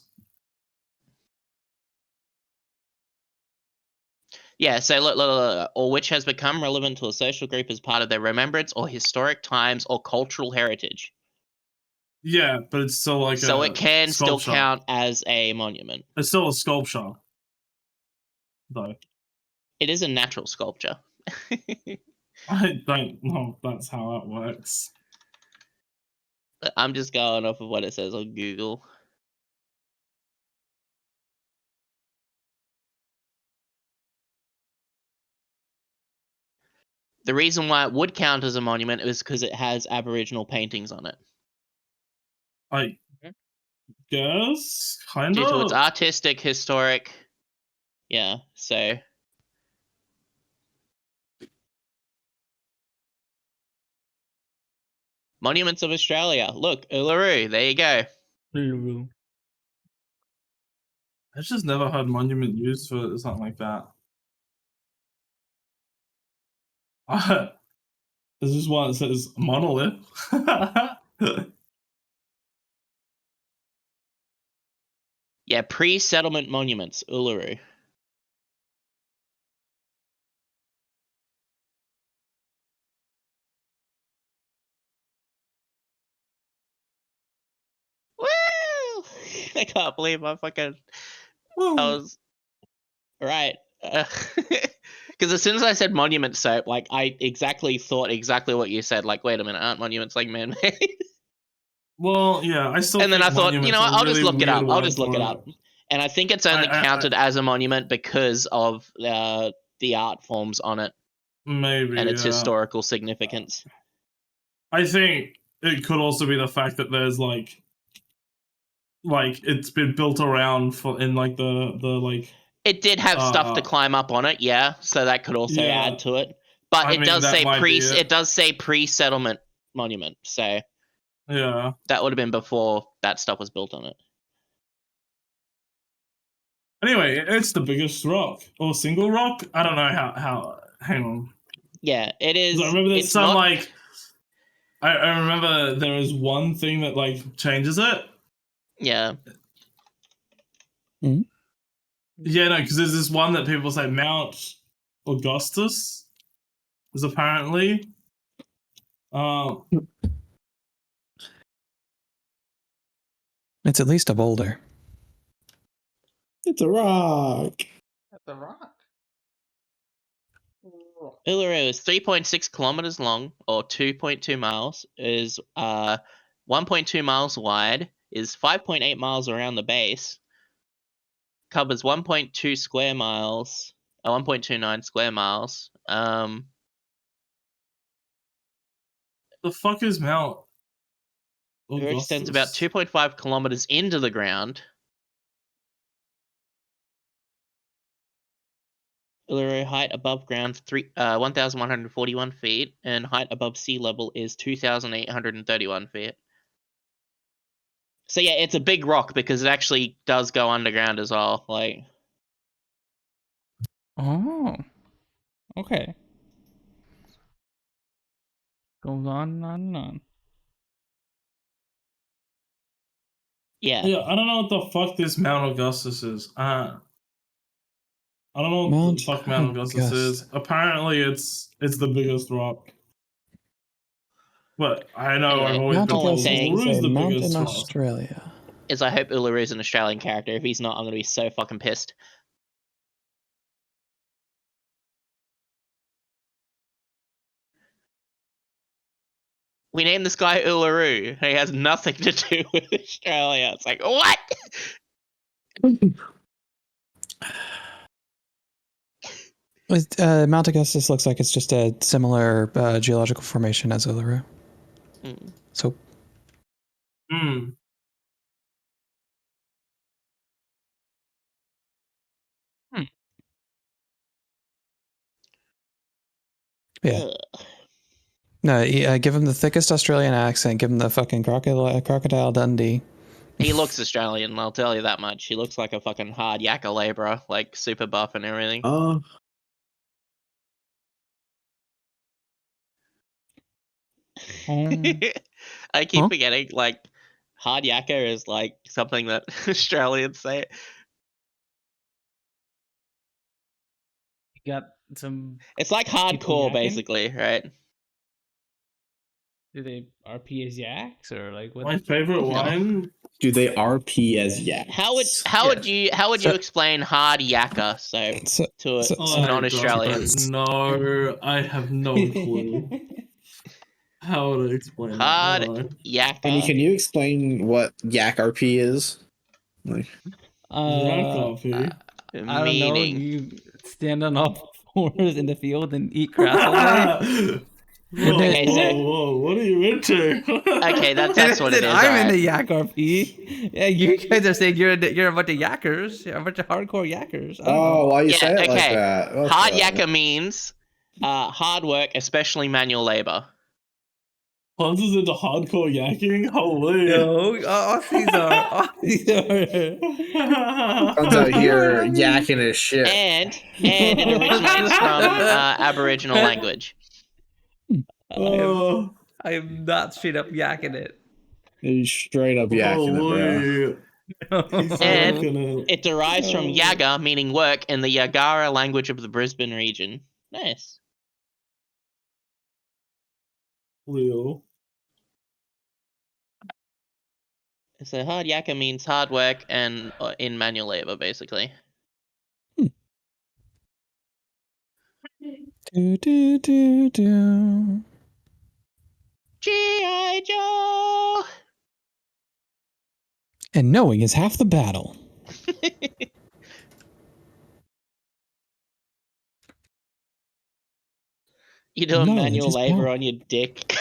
G: Yeah, so look, or which has become relevant to a social group as part of their remembrance or historic times or cultural heritage.
D: Yeah, but it's still like
G: So
D: a
G: it can still
D: sculpture.
G: count as a monument.
D: It's still a sculpture, though.
G: It is a natural sculpture.
D: I don't know if that's how that works.
G: I'm just going off of what it says on Google. The reason why it would count as a monument is because it has Aboriginal paintings on it.
D: I guess, kind
G: Due to its
D: of.
G: artistic, historic. Yeah, so. Monuments of Australia. Look, Uluru. There you go.
D: I've just never heard monument used for something like that. There's just one that says monolith.
G: Yeah, pre-settlement monuments, Uluru. Woo! I can't believe I fucking. I was right. Because as soon as I said monument soap, like I thought exactly what you said. Like, wait a minute, aren't monuments like man-made?
D: Well, yeah, I still.
G: And then I
D: think
G: thought, you
D: monuments
G: know,
D: are a
G: I'll just
D: really
G: look it up.
D: weird
G: I'll
D: word
G: just look
D: for
G: it up. And I think it's only counted as a monument because of the art forms on it
D: Maybe
G: and its
D: yeah.
G: historical significance.
D: I think it could also be the fact that there's like it's been built around in like the like.
G: It did have stuff to climb up on it, yeah. So that could also
D: Yeah.
G: add to it. But
D: I
G: it
D: mean,
G: does
D: that
G: say
D: might be it.
G: it does say pre-settlement monument. So
D: Yeah.
G: that would have been before that stuff was built on it.
D: Anyway, it's the biggest rock or single rock. I don't know how. Hang on.
G: Yeah, it is.
D: 'Cause I remember there's
G: it's
D: some
G: not,
D: like. I remember there is one thing that like changes it.
G: Yeah.
D: Yeah, no, because there's this one that people say Mount Augustus is apparently.
A: It's at least a boulder.
C: It's a rock.
B: That's a rock.
G: Uluru is 3.6 kilometers long, or 2.2 miles, is 1.2 miles wide, is 5.8 miles around the base, covers 1.2 square miles, 1.29 square miles.
D: The fuck is Mount
G: It
D: Augustus?
G: extends about 2.5 kilometers into the ground. Uluru height above ground 1,141 feet, and height above sea level is 2,831 feet. So yeah, it's a big rock because it actually does go underground as well. Like,
B: Oh. Okay. Goes on and on and on.
G: yeah.
D: Yeah, I don't know what the fuck this Mount Augustus is. I don't know what
A: Mount
D: the fuck Mount Augustus is. Apparently, it's the biggest rock. But I know
G: Anyway,
D: I've always
A: Mount
D: been
G: all I'm
D: told
A: Augustus
G: saying
A: is
D: Uluru is
A: a
D: the
A: mount
D: biggest
A: in
D: rock.
A: Australia.
G: is I hope Uluru is an Australian character. If he's not, I'm gonna be so fucking pissed. We named this guy Uluru. He has nothing to do with Australia. It's like, what?
A: Mount Augustus looks like it's just a similar geological formation as Uluru. So,
D: Hmm.
A: yeah. No, give him the thickest Australian accent. Give him the fucking crocodile Dundee.
G: He looks Australian, I'll tell you that much. He looks like a fucking hard yakka labourer, like super buff and everything. I keep forgetting, like, hard yakka is like something that Australians say.
B: You got some.
G: It's like
B: People
G: hardcore,
B: yakking?
G: basically, right?
B: Do they RP as yaks or like what?
D: My favorite wine.
C: Do they RP as yaks?
G: How would you explain hard yakka to a non-Australian?
D: No, I have no clue. How would I explain
G: Hard
D: that?
G: yakka.
C: Can you explain what yak RP is? Like,
D: Yak RP.
B: I don't know.
G: Meaning.
B: You stand on all fours in the field and eat grass all day.
D: Whoa, what are you into?
G: Okay, that's what it is.
B: I'm
G: alright.
B: into yak RP. Yeah, you guys are saying you're a bunch of yakkers. You're a bunch of hardcore yakkers. I don't know.
C: why you
G: Yeah,
C: say it like
G: okay.
C: that?
G: Hard yakka means hard work, especially manual labor.
D: Punz is into hardcore yakking? Holy.
B: No, Aussies are.
C: Punz out here yakking his shit.
G: And it originates from Aboriginal language.
B: I am not straight up yakking it.
C: He's straight up yakking it, bro.
G: And it derives from yaga, meaning work, in the Yagara language of the Brisbane region. Nice.
D: Real.
G: So hard yakka means hard work and in manual labor, basically.
A: Do, do, do, do.
G: G.I. Joe!
A: And knowing is half the battle.
G: You're doing
A: Knowledge
G: manual
A: is
G: labor
A: power.
G: on your dick.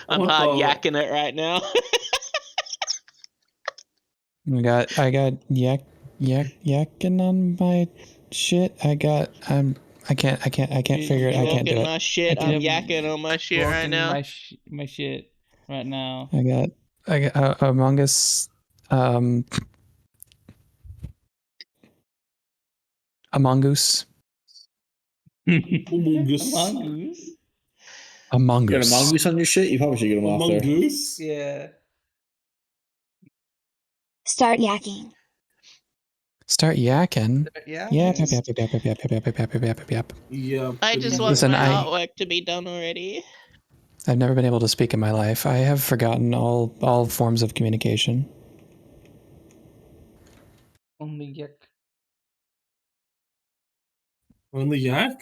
G: I'm
D: What
G: hard
D: the-
G: yakking it right now.
A: I got yakking on my shit. I can't figure it. I can't do
G: Walking
A: it.
G: my shit.
A: I
G: I'm
A: can't-
G: yakking on my shit right
B: Walking
G: now.
B: my shit right now.
A: I got Among Us. Among Us.
D: Mongoose.
B: Mongoose.
A: Among
C: You got a
A: Us.
C: mongoose on your shit? You probably should get him off there.
D: Mongoose?
B: Yeah.
E: Start yakking.
A: Start yakking.
B: Yeah.
A: Yap, yap, yap, yap, yap, yap, yap, yap, yap, yap, yap, yap, yap.
D: Yeah.
G: I just
D: but-
G: want
A: Listen,
G: my
A: I-
G: artwork to be done already.
A: I've never been able to speak in my life. I have forgotten all forms of communication.
B: Only yak.
D: On the yak?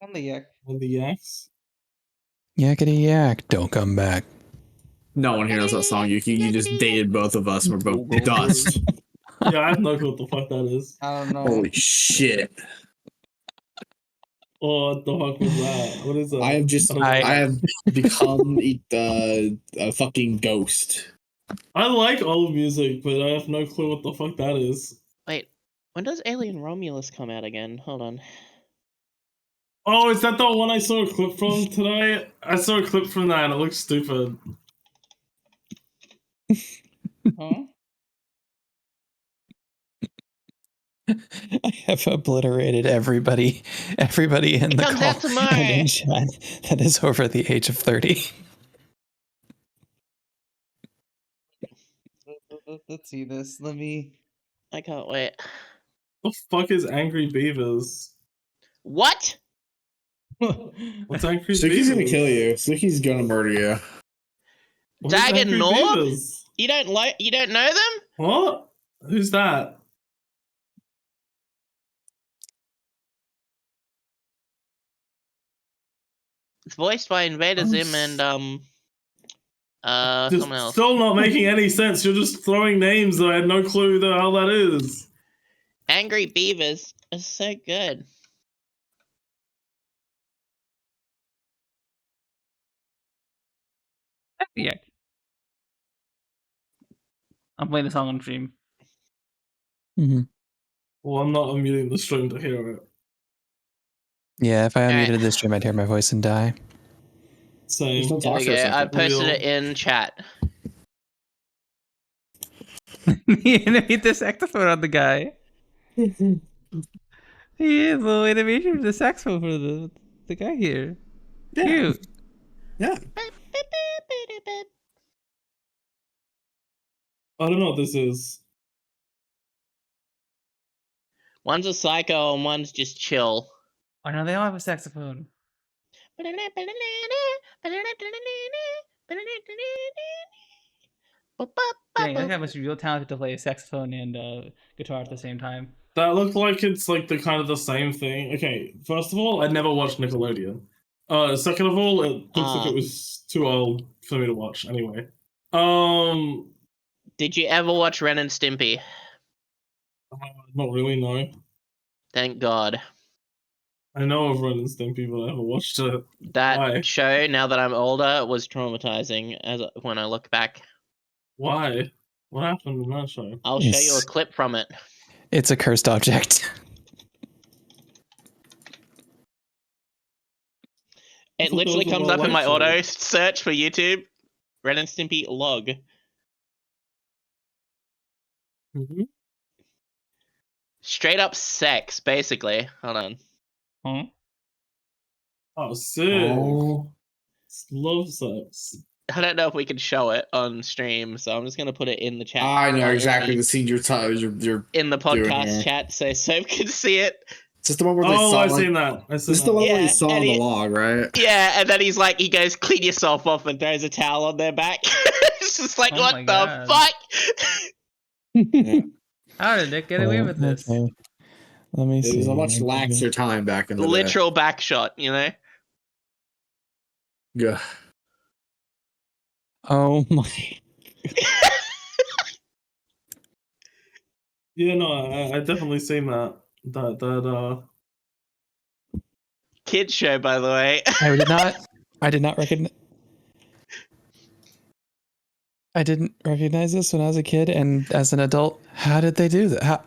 B: Only yak.
D: On the yaks?
A: Yakety yak, don't come back.
C: No one here knows that song, Yuki. You just dated both of us and we're both dust.
D: Yeah, I have no clue what the fuck that is.
B: I don't know.
C: Holy shit.
D: Oh, what the fuck was that? What is that?
C: I have just I have become a fucking ghost.
D: I like old music, but I have no clue what the fuck that is.
G: Wait, when does Alien Romulus come out again? Hold on.
D: Oh, is that the one I saw a clip from today? I saw a clip from that and it looks stupid.
B: Huh?
A: I have obliterated everybody in the
G: comes
A: call
G: out tomorrow.
A: and in chat that is over the age of 30.
B: Let's see this. Let me.
G: I can't wait.
D: The fuck is Angry Beavers?
G: What?
D: What's Angry
C: Sooky's
D: Beavers?
C: gonna kill you. Sooky's gonna murder you.
D: What is
G: Dagon
D: Angry
G: Norb?
D: Beavers?
G: You don't know them?
D: What? Who's that?
G: It's voiced by Invader Zim and
D: Just
G: someone else.
D: still not making any sense. You're just throwing names that I had no clue the hell that is.
G: Angry Beavers is so good.
B: Yak. I'm playing the song on stream.
A: Mm-hmm.
D: Well, I'm not unmuting the stream to hear it.
A: Yeah, if I
G: Alright.
A: unmuted this stream, I'd hear my voice and die.
D: Same.
C: Just don't
G: There
C: talk
G: we
C: to
G: go.
C: yourself.
G: I posted
D: Real.
G: it in chat.
B: The enemy the saxophone on the guy. He is the animation of the saxophone for the guy here.
C: Yeah.
B: Cute.
C: Yeah.
D: I don't know what this is.
G: One's a psycho and one's just chill.
B: Oh no, they all have a saxophone. Dang, I think I must be real talented to play a saxophone and guitar at the same time.
D: That looked like it's like the kind of the same thing. Okay, first of all, I never watched Nickelodeon. Second of all, it looks like it was too old for me to watch. Anyway,
G: Did you ever watch Ren and Stimpy?
D: not really. No,
G: Thank God.
D: I know of Ren and Stimpy, but I haven't watched it.
G: That
D: Why?
G: show, now that I'm older, was traumatizing when I look back.
D: Why? What happened in that show?
G: I'll show you a
A: Yes.
G: clip from it.
A: It's a cursed object.
G: It
D: thought
G: literally
D: those were
G: comes up in my
D: wildlife
G: auto
D: shows.
G: search for YouTube. Ren and Stimpy log.
D: Mm-hmm.
G: Straight up sex, basically. Hold on.
B: Huh?
D: Oh, sick!
C: Oh.
D: Love sex.
G: I don't know if we can show it on stream, so I'm just gonna put it in the chat.
C: I know exactly
G: in
C: the scene you're
G: in the
C: doing
G: podcast
C: here.
G: chat, so Soap can see it.
C: Is this the one where they
D: Oh,
C: saw
D: I've
C: like,
D: seen that. I've
C: This
D: seen
C: is the
D: that.
C: one where
G: Yeah,
C: you saw
G: and
C: the
G: it-
C: log, right?
G: Yeah, and then he goes, clean yourself off, and throws a towel on their back. It's just like,
B: Oh
G: what
B: my
G: the
B: God.
G: fuck?
B: How did Nick get away with this?
A: Okay. Let me see.
C: It was a much laxer time back in the
G: Literal back shot, you know?
C: day. Yeah.
A: Oh my.
D: Yeah, no, I definitely seen that.
G: Kid show, by the way.
A: I did not recognize. I didn't recognize this when I was a kid, and as an adult, how did they do that?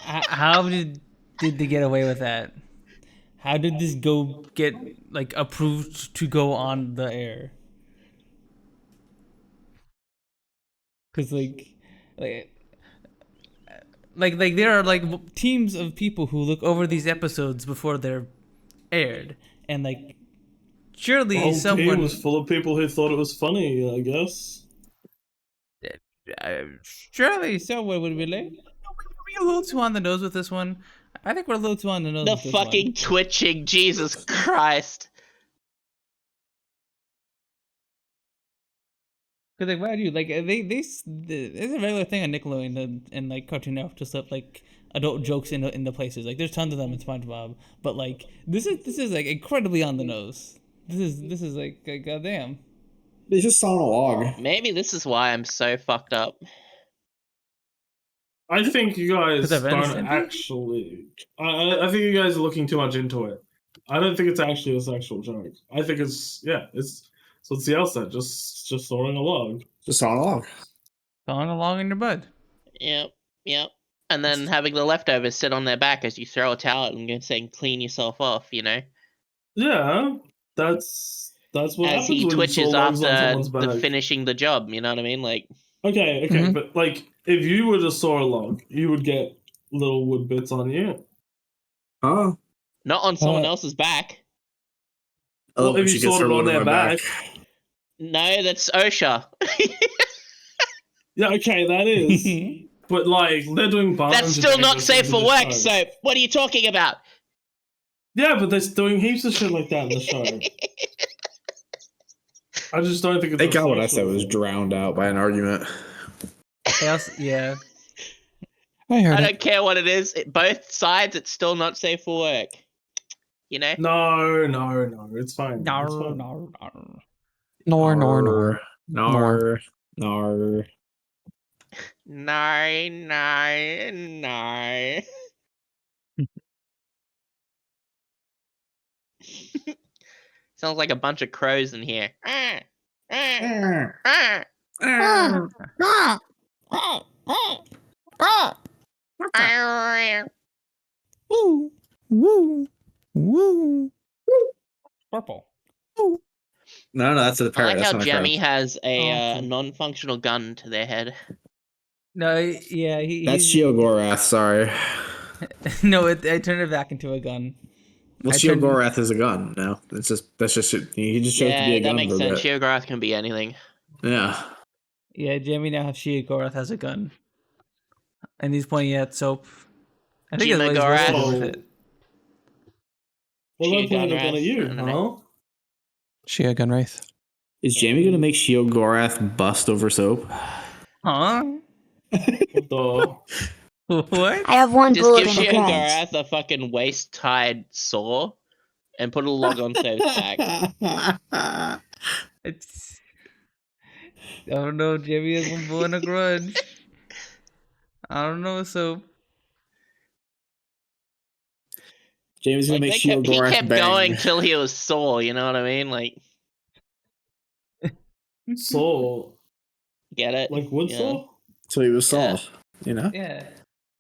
B: How did they get away with that? How did this get like approved to go on the air? Because like there are like teams of people who look over these episodes before they're aired, and like surely
D: The whole
B: someone
D: team was full of people who thought it was funny, I guess.
B: surely someone would be like, "Are we a little too on the nose with this one?" I think we're a little too on the nose.
G: The
B: with this
G: fucking
B: one.
G: twitching, Jesus Christ.
B: Cause like, why do you like it's a regular thing on Nickelodeon and like Cartoon Network to slip like adult jokes in the places. Like there's tons of them in SpongeBob, but like this is like incredibly on the nose. This is like goddamn.
C: They just saw a log.
G: Maybe this is why I'm so fucked up.
D: I think you guys
B: 'Cause I've
D: don't
B: innocent?
D: actually. I think you guys are looking too much into it. I don't think it's actually a sexual joke. I think it's so it's the outside, just throwing a log.
C: Just saw a log.
B: Falling along in your bud.
G: Yep. And then having the leftovers sit on their back as you throw a towel at them and saying clean yourself off, you know?
D: Yeah, that's what
G: As
D: happens
G: he
D: when
G: twitches
D: you throw logs on
G: after
D: someone's
G: the
D: back.
G: finishing the job, you know what I mean? Like,
D: Okay,
A: Mhm.
D: but like if you were to saw a log, you would get little wood bits on you.
C: Huh?
G: not on someone else's back.
C: Oh,
D: Well, if
C: but
D: you
C: she gets
D: sawed
C: her
D: it on
C: load
D: their
C: on my
D: back.
G: No, that's OSHA.
D: Yeah, okay, that is. But like they're doing
G: That's
D: bunch of
G: still not
D: dangerous
G: safe
D: things
G: for
D: in the
G: work,
D: show.
G: so what are you talking about?
D: Yeah, but they're doing heaps of shit like that in the show. I just don't think it's.
C: Thank
D: a
C: God what I
D: sexual
C: said was
D: thing.
C: drowned out by an argument.
B: Yeah.
A: I heard
G: I
A: it.
G: don't care what it is. Both sides, it's still not safe for work. You know?
D: No, it's fine. It's
B: No.
D: fine.
A: Nor.
C: Nar.
G: No. Sounds like a bunch of crows in here.
A: Woo, woo, woo.
B: Purple.
C: No, that's a
G: I
C: parrot.
G: like
C: That's
G: how
C: not a
G: Jamie
C: crow.
G: has a
B: Okay.
G: non-functional gun to their head.
B: No, yeah,
C: That's Sheogorath, sorry.
B: No, I turned it back into a gun.
C: Well,
B: I turned-
C: Sheogorath is a gun now. That's just he just chose to be
G: Yeah,
C: a
G: that
C: gun
G: makes
C: for a
G: sense.
C: bit.
G: Sheogorath can be anything.
C: Yeah.
B: Yeah, Jamie now has Sheogorath has a gun. And he's pointing at Soap. I think it's what he's supposed to do with it.
D: Well, they're pointing a gun at
G: I
D: you,
G: don't know.
D: huh?
A: She a gun wraith.
C: Is Jamie gonna make Sheogorath bust over Soap?
B: Huh?
D: What
B: What?
E: I have one
G: Just
E: bullet
G: give
E: in the gun.
G: Sheogorath a fucking waist-tied saw and put a log on Soap's back.
B: It's. I don't know. Jamie has one bull and a grudge. I don't know. So
C: Jamie's gonna
G: Like,
C: make
G: he
C: Sheogorath
G: kept
C: bang.
G: going till he was sore, you know what I mean? Like,
D: Saw,
G: get it?
D: like wood
G: Yeah.
D: saw?
C: So he was
G: Yeah.
C: Saul, you know?
B: yeah,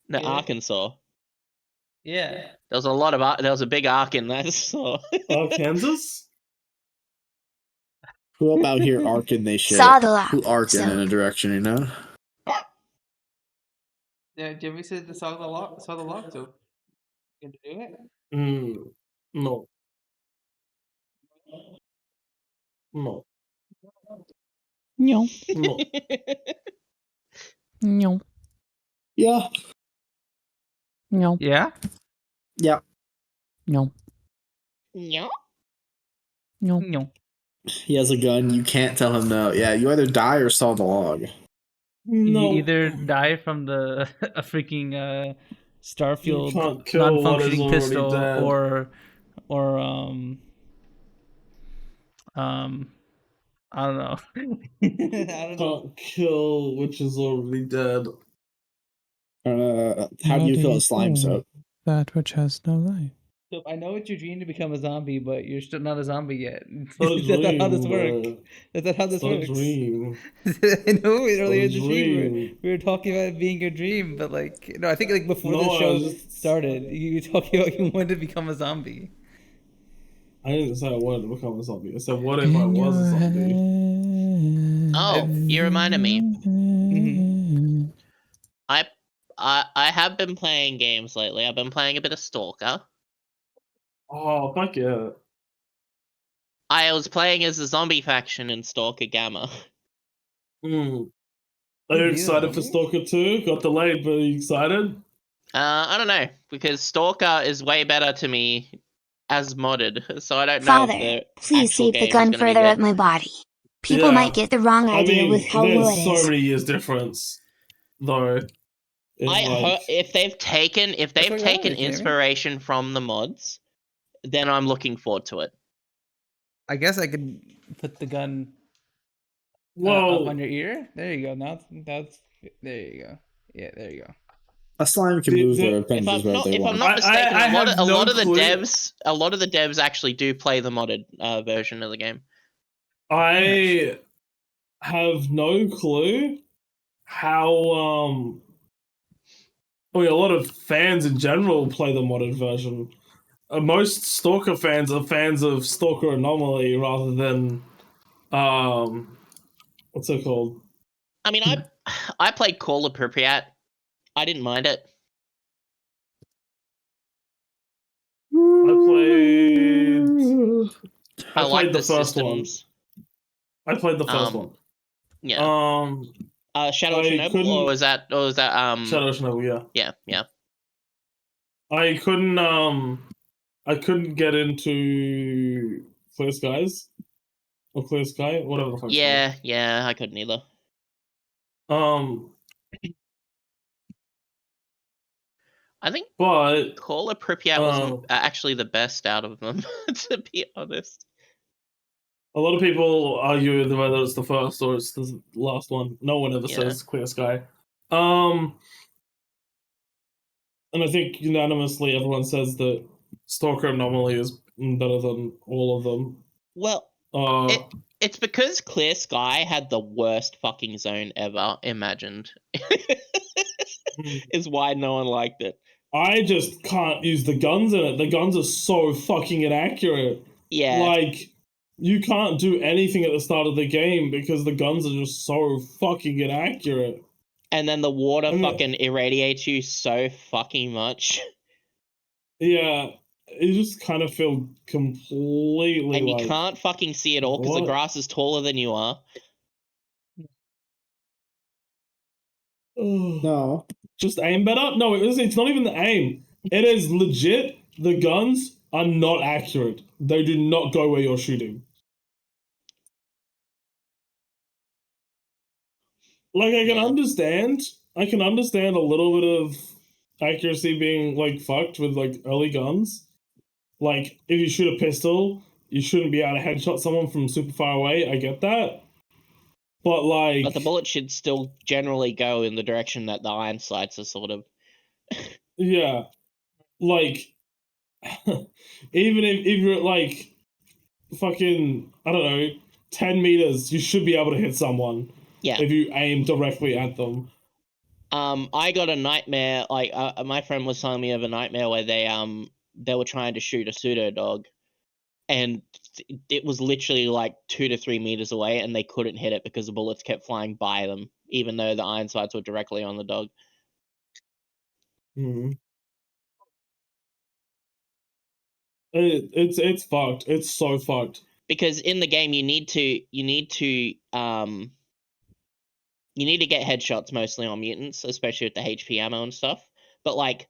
G: No,
B: Yeah.
G: Arkansas.
B: yeah.
G: There was a lot of there was a big arc in that saw.
D: Kansas?
C: Who up out here arcing they shit?
E: Saw the lock.
C: Who arcing
E: So-
C: in a direction, you know?
B: Yeah, Jamie said the saw the lock. So you can do it.
D: No. No.
A: No,
D: No.
A: no,
C: Yeah.
A: no,
B: Yeah.
C: Yeah.
A: no,
G: Yeah.
A: no.
B: No.
C: He has a gun. You can't tell him no. Yeah, you either die or saw the log.
D: No.
B: You either die from the a freaking Starfield
D: can't kill what is
B: non-functioning
D: already
B: pistol
D: dead.
B: or I don't know. I don't know.
D: Can't kill which is already dead.
C: How do you feel a slime soap?
A: That which has no life.
B: So I know it's your dream to become a zombie, but you're still not a zombie yet.
D: It's not a
B: That's not how this
D: dream,
B: works.
D: bro.
B: That's not how this
D: It's not a
B: works.
D: dream.
B: I know earlier in
D: It's
B: the
D: a
B: stream
D: dream.
B: we were talking about it being your dream, but like no, I think like before the
D: No, I
B: show
D: just-
B: started, you were talking about you wanted to become a zombie.
D: I didn't say I wanted to become a zombie. I said, what if I was a zombie?
G: Oh, you reminded me.
B: Mhm.
G: I have been playing games lately. I've been playing a bit of Stalker.
D: Oh, fuck yeah.
G: I was playing as the zombie faction in Stalker Gamma.
D: Mm. Are you
B: Be a
D: excited for
B: zombie?
D: Stalker 2? Got delayed, but are you excited?
G: I don't know, because Stalker is way better to me as modded, so I don't know
E: Father,
G: if the
E: please
G: actual
E: save the
G: game is
E: gun
G: going to be
E: further up
G: good.
E: my body. People
D: Yeah.
E: might get the wrong
D: I
E: idea
D: mean,
E: with how low
D: there's
E: it
D: so
E: is.
D: many years difference, though.
G: If they've taken
B: That's what I like, Jamie.
G: inspiration from the mods, then I'm looking forward to it.
B: I guess I could put the gun
D: Whoa.
B: up on your ear. There you go. Now that's there you go. Yeah, there you go.
C: A slime can
D: The-
C: move
D: the-
C: their
G: If
C: appendage
G: I'm
C: where
G: not,
C: they
G: if I'm
C: want.
G: not mistaken,
D: I
G: a lot
D: have
G: of
D: no clue.
G: a lot of the devs actually do play the modded version of the game.
D: I have no clue how a lot of fans in general play the modded version. Most Stalker fans are fans of Stalker Anomaly rather than what's it called?
G: I mean, I played Call Appropriate. I didn't mind it.
D: I
G: I like
D: played
G: the
D: the first
G: systems.
D: one. I played the first one.
G: Yeah. Shadow
D: I
G: Chernobyl,
D: couldn't-
G: or was that
D: Shadow Chernobyl, yeah.
G: yeah.
D: I couldn't get into Clear Skies or Clear Sky, whatever the fuck. it's
G: Yeah, I couldn't either.
D: called.
G: I think
D: But
G: Call Appropriate was actually the best out of them, to be honest.
D: a lot of people argue whether it's the first or it's the last one. No one ever says Clear Sky. And I think unanimously everyone says that Stalker Anomaly is better than all of them.
G: Well, it's because Clear Sky had the worst fucking zone ever imagined. Is why no one liked it.
D: I just can't use the guns in it. The guns are so fucking inaccurate.
G: Yeah.
D: Like, you can't do anything at the start of the game because the guns are just so fucking inaccurate.
G: And then the water fucking irradiates you so fucking much.
D: Yeah, you just kind of feel completely
G: and you
D: like,
G: can't fucking see it all because the
D: what?
G: grass is taller than you are.
C: No.
D: Just aim better? No, it's not even the aim. It is legit. The guns are not accurate. They do not go where you're shooting. Like, I can understand a little bit of accuracy being like fucked with like early guns. Like, if you shoot a pistol, you shouldn't be able to headshot someone from super far away. I get that. But like,
G: But the bullet should still generally go in the direction that the iron sights are sort of.
D: yeah, like even if you're at like fucking, I don't know, 10 meters, you should be able to hit someone.
G: Yeah.
D: If you aim directly at them.
G: I got a nightmare. Like my friend was telling me of a nightmare where they were trying to shoot a pseudo dog, and it was literally like 2 to 3 meters away, and they couldn't hit it because the bullets kept flying by them, even though the iron sights were directly on the dog.
D: Mm-hmm. It's fucked. It's so fucked.
G: Because in the game you need to get headshots mostly on mutants, especially with the HP ammo and stuff. But like,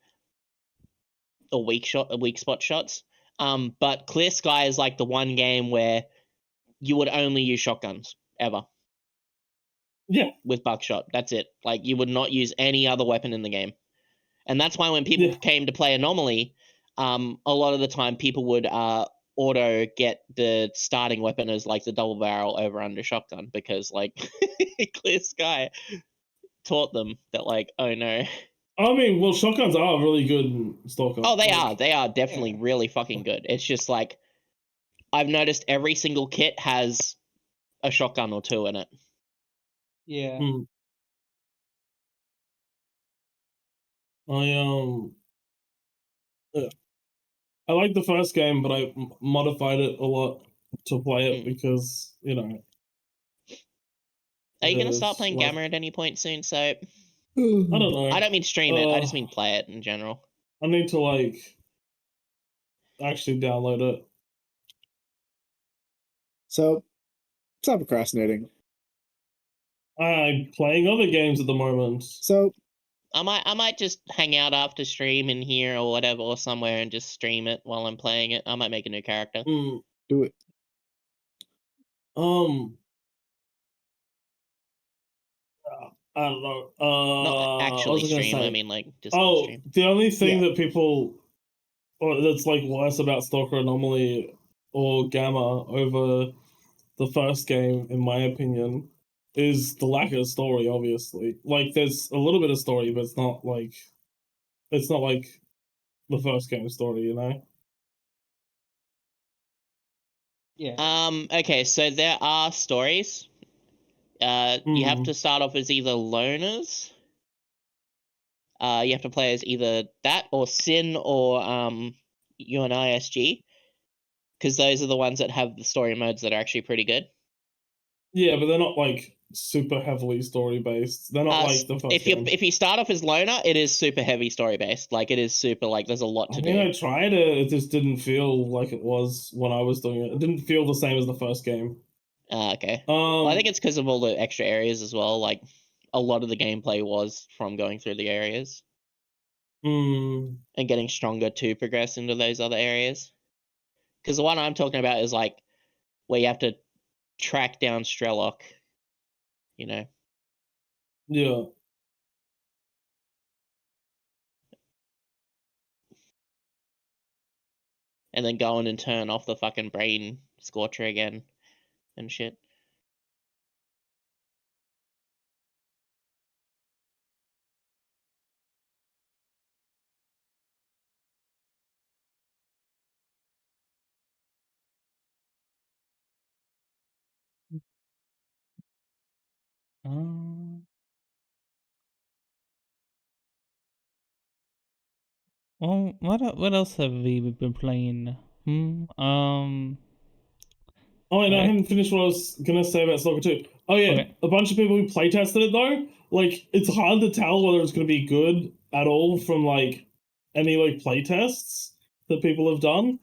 G: or weak spot shots. But Clear Sky is like the one game where you would only use shotguns ever.
D: Yeah.
G: With buckshot, that's it. Like, you would not use any other weapon in the game. And that's why when people
D: Yeah.
G: came to play Anomaly, a lot of the time people would auto get the starting weapon as like the double barrel over under shotgun, because like Clear Sky taught them that, like, oh no.
D: I mean, well, shotguns are really good in Stalker.
G: Oh, they are. They are definitely really fucking good. It's just like I've noticed every single kit has a shotgun or two in it.
B: Yeah.
D: I like the first game, but I modified it a lot to play it because, you know.
G: Are you going to start playing
D: like,
G: Gamma at any point soon? So
D: I don't know.
G: I don't mean stream it. I just mean play it in general.
D: I need to like actually download it.
C: So, stop procrastinating.
D: I'm playing other games at the moment.
C: So,
G: I might just hang out after stream in here or whatever, or somewhere, and just stream it while I'm playing it. I might make a new character.
C: do it.
D: I don't know.
G: Not actually stream. I mean, like, Discord stream.
D: The only thing that people, or that's like worse about Stalker Anomaly or Gamma over the first game, in my opinion, is the lack of story. Obviously, like there's a little bit of story, but it's not like the first game story, you know.
B: Yeah.
G: Okay, so there are stories. You have to start off as either loners. You have to play as either that or Sin or UNISG, because those are the ones that have the story modes that are actually pretty good.
D: Yeah, but they're not like super heavily story based. They're not like the first games.
G: If you start off as loner, it is super heavy story based. Like it is super, like there's a lot to do.
D: I tried it. It just didn't feel like it was when I was doing it. It didn't feel the same as the first game.
G: Okay. Well, I think it's because of all the extra areas as well. Like a lot of the gameplay was from going through the areas and getting stronger to progress into those other areas. Because the one I'm talking about is like where you have to track down Strelok, you know.
D: Yeah.
G: And then go in and turn off the fucking brain scorcher again and shit.
B: Well, what else have we been playing?
D: Oh, and I haven't finished what I was gonna say about Stalker 2. Oh yeah,
B: Okay.
D: a bunch of people who playtested it though, like it's hard to tell whether it's gonna be good at all from like any like playtests that people have done,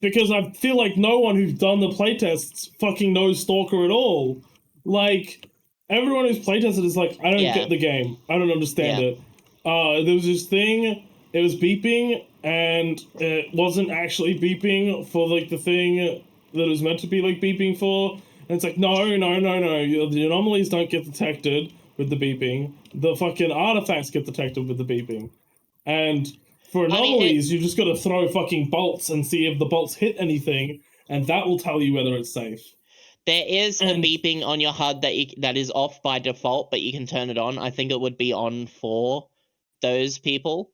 D: because I feel like no one who's done the playtests fucking knows Stalker at all. Like everyone who's playtested is like, I don't get the game, I don't understand it. There was this thing, it was beeping, and it wasn't actually beeping for like the thing that it was meant to be like beeping for. And it's like, no. The anomalies don't get detected with the beeping. The fucking artifacts get detected with the beeping. And for anomalies, you just gotta throw fucking bolts and see if the bolts hit anything, and that will tell you whether it's safe.
G: There is a beeping on your HUD that is off by default, but you can turn it on. I think it would be on for those people.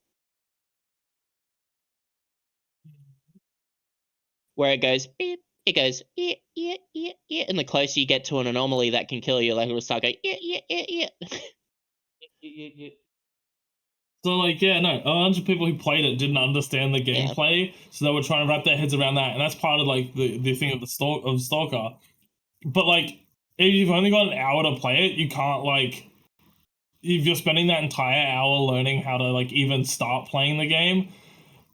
G: Where it goes beep, it goes and the closer you get to an anomaly that can kill you, like it'll start going
D: So like, yeah, no, a bunch of people who played it didn't understand the gameplay, so they were trying to wrap their heads around that, and that's part of like the thing of the Stalker. But like, if you've only got an hour to play it, you can't like, if you're spending that entire hour learning how to like even start playing the game,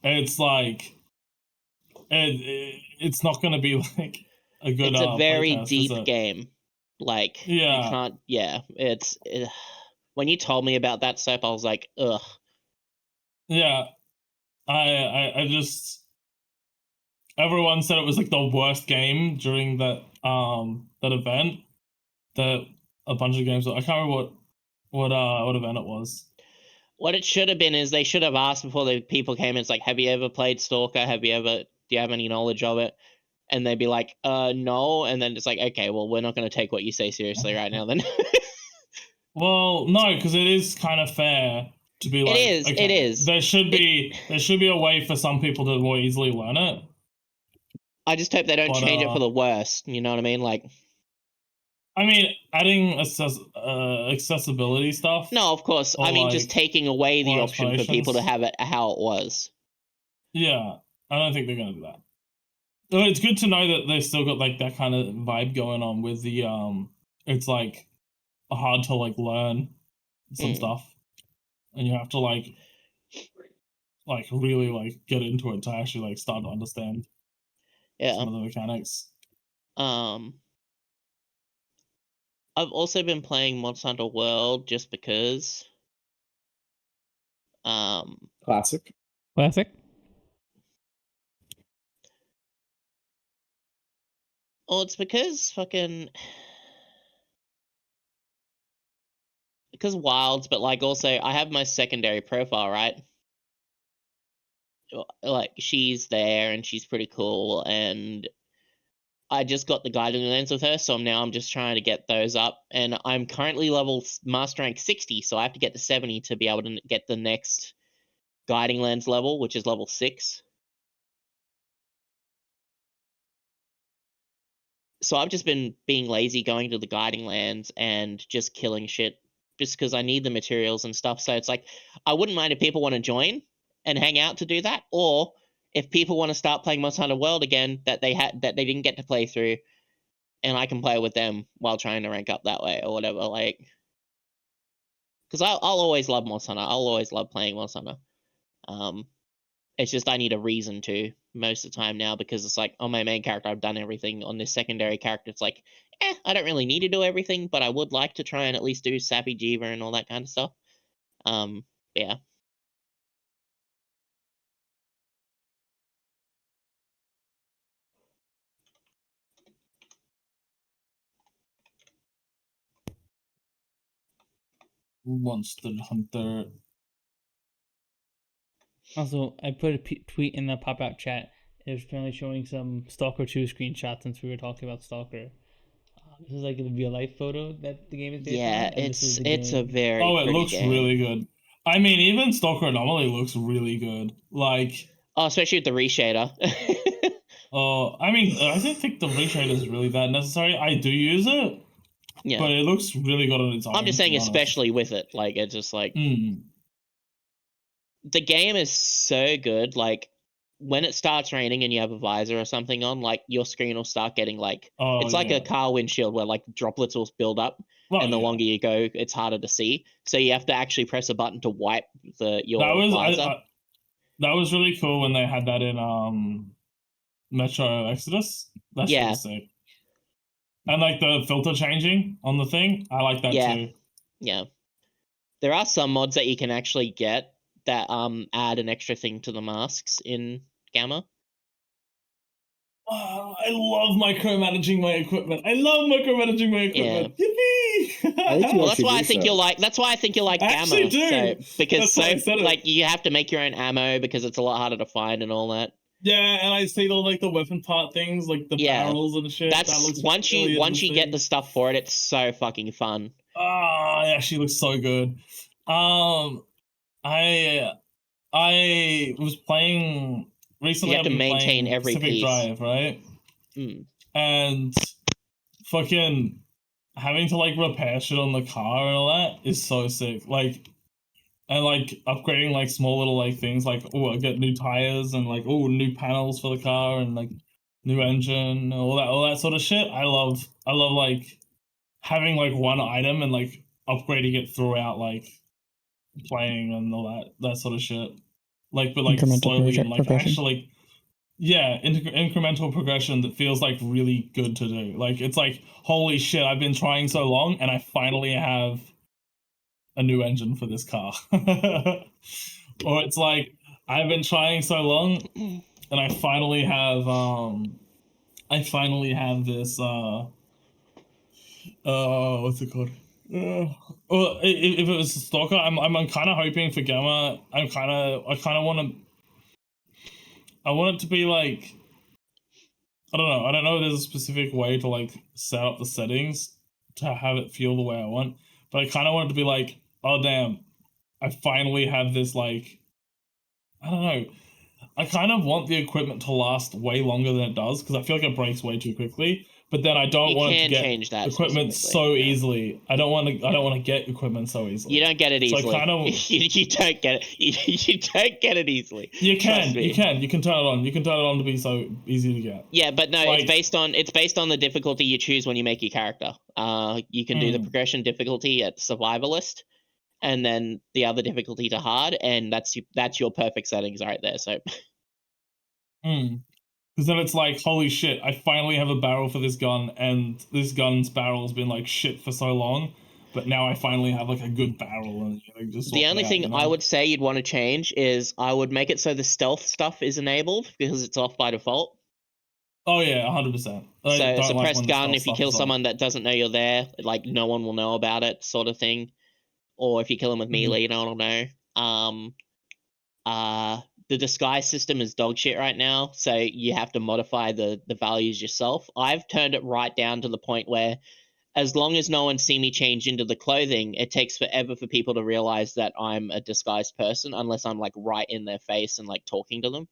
D: it's like it's not going to be like a good.
G: It's a very
D: playtest,
G: deep game. Like you can't. Yeah, it's when you told me about that soap, I was like, ugh.
D: Yeah, I just, everyone said it was like the worst game during that event. That a bunch of games. I can't remember what event it was.
G: What it should have been is they should have asked before the people came in. It's like, have you ever played Stalker? Do you have any knowledge of it? And they'd be like, no. And then it's like, okay, well, we're not going to take what you say seriously right now then.
H: Well, no, because it is kind of fair to be like,
G: it is.
H: There should be a way for some people to more easily learn it.
G: I just hope they don't change it for the worst. You know what I mean? Like,
H: I mean, adding accessibility stuff.
G: no, of course. I mean, just taking away the option for people to have it how it was.
H: Yeah, I don't think they're gonna do that. But it's good to know that they've still got like that kind of vibe going on with the it's like hard to like learn some stuff, and you have to like really like get into it to actually like start to understand some of the mechanics.
G: I've also been playing Monster Hunter World just because.
C: Classic.
B: Classic.
G: Well, it's because because Wilds, but like also I have my secondary profile, right? Like she's there and she's pretty cool, and I just got the guiding lens with her, so I'm just trying to get those up, and I'm currently level master rank 60, so I have to get to 70 to be able to get the next guiding lens level, which is level 6. So I've just been being lazy, going to the guiding lands and just killing shit, just because I need the materials and stuff. So it's like, I wouldn't mind if people want to join and hang out to do that, or if people want to start playing Monster Hunter World again that they didn't get to play through, and I can play with them while trying to rank up that way or whatever. Like, because I'll always love Monster Hunter. I'll always love playing Monster Hunter. It's just I need a reason to most of the time now, because it's like, on my main character I've done everything. On this secondary character it's like, I don't really need to do everything, but I would like to try and at least do Sappy Jiva and all that kind of stuff. Yeah.
H: Monster Hunter.
B: Also, I put a tweet in the pop-out chat. It was apparently showing some Stalker 2 screenshots since we were talking about Stalker. This is like the real-life photo that the game is based on.
G: Yeah, it's a very
H: it looks
G: game.
H: really good. I mean, even Stalker Anomaly looks really good. Like,
G: especially with the reshader.
H: I mean, I don't think the reshader is really that necessary. I do use it, but it looks really good on its own.
G: I'm just saying, especially with it, like, it's just like the game is so good. Like, when it starts raining and you have a visor or something on, like, your screen will start getting like, it's like a car windshield where like droplets will build up, and the longer you go, it's harder to see. So you have to actually press a button to wipe your visor.
H: That was really cool when they had that in Metro Exodus. That's really sick. And like the filter changing on the thing, I like that too.
G: Yeah. There are some mods that you can actually get that add an extra thing to the masks in Gamma.
H: Oh, I love micromanaging my equipment. Yeah. Yippee!
G: Well, that's why I think you'll like. That's why I think you'll like Gamma.
H: I do.
G: Because like you have to make your own ammo because it's a lot harder to find and all that.
H: Yeah, and I see all like the weapon part things, like the barrels and shit.
G: That's
H: that looks
G: once you get the stuff for it, it's so fucking fun.
H: Oh, it actually looks so good. I was playing recently.
G: You have to maintain every
H: Pacific
G: piece.
H: Drive, right? And fucking having to like repair shit on the car and all that is so sick. Like, and like upgrading like small little like things like, oh, I get new tires and like, oh, new panels for the car and like new engine and all that sort of shit. I love like having like one item and like upgrading it throughout like playing and all that sort of shit. Like, but like slowly and like actually, incremental progression that feels like really good to do. Like, it's like, holy shit, I've been trying so long and I finally have a new engine for this car. Or it's like, I've been trying so long and I finally have this what's it called? Well, if it was a stalker, I'm kind of hoping for Gamma. I kind of want to. I want it to be like, I don't know. I don't know if there's a specific way to like set up the settings to have it feel the way I want, but I kind of want it to be like, oh damn, I finally have this like, I don't know. I kind of want the equipment to last way longer than it does because I feel like it breaks way too quickly. But then I don't
G: You
H: want it to
G: can
H: get
G: change that
H: equipment
G: specifically,
H: so
G: yeah.
H: easily. I don't want to get equipment so easily.
G: You don't get it
H: So I
G: easily.
H: kinda-
G: you don't get it. You don't get it easily.
H: You can
G: Trust me.
H: you can turn it on. You can turn it on to be so easy to get.
G: Yeah, but no,
H: Like-
G: it's based on the difficulty you choose when you make your character. You can do the progression difficulty at survivalist, and then the other difficulty to hard, and that's your perfect settings right there. So.
H: Because then it's like, holy shit, I finally have a barrel for this gun, and this gun's barrel has been like shit for so long, but now I finally have like a good barrel, and just swap
G: The
H: it
G: only
H: out,
G: thing
H: you know?
G: I would say you'd want to change is I would make it so the stealth stuff is enabled because it's off by default.
H: Oh yeah, 100%.
G: So suppressed gun, if you kill someone that doesn't know you're there, like no one will know about it, sort of thing. Or if you kill them with melee, no one will know. The disguise system is dog shit right now, so you have to modify the values yourself. I've turned it right down to the point where as long as no one see me change into the clothing, it takes forever for people to realize that I'm a disguised person unless I'm like right in their face and like talking to them.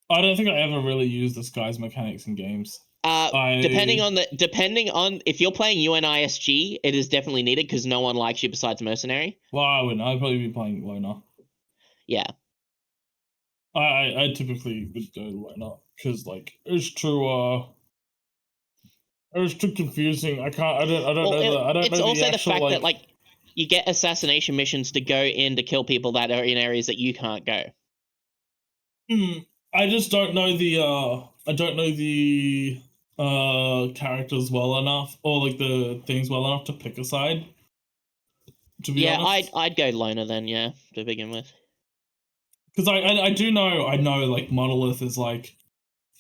H: I don't think I ever really used disguise mechanics in games.
G: Depending on if you're playing UNISG, it is definitely needed because no one likes you besides mercenary.
H: Well, I wouldn't. I'd probably be playing loner.
G: Yeah.
H: I typically would go loner because like it's too confusing. I don't know.
G: It's also the
H: actual,
G: fact that like you get assassination missions to go in to kill people that are in areas that you can't go.
H: I just don't know the characters well enough, or like the things well enough to pick a side. To be honest.
G: I'd go loner then, yeah, to begin with.
H: Because I know like Monolith is like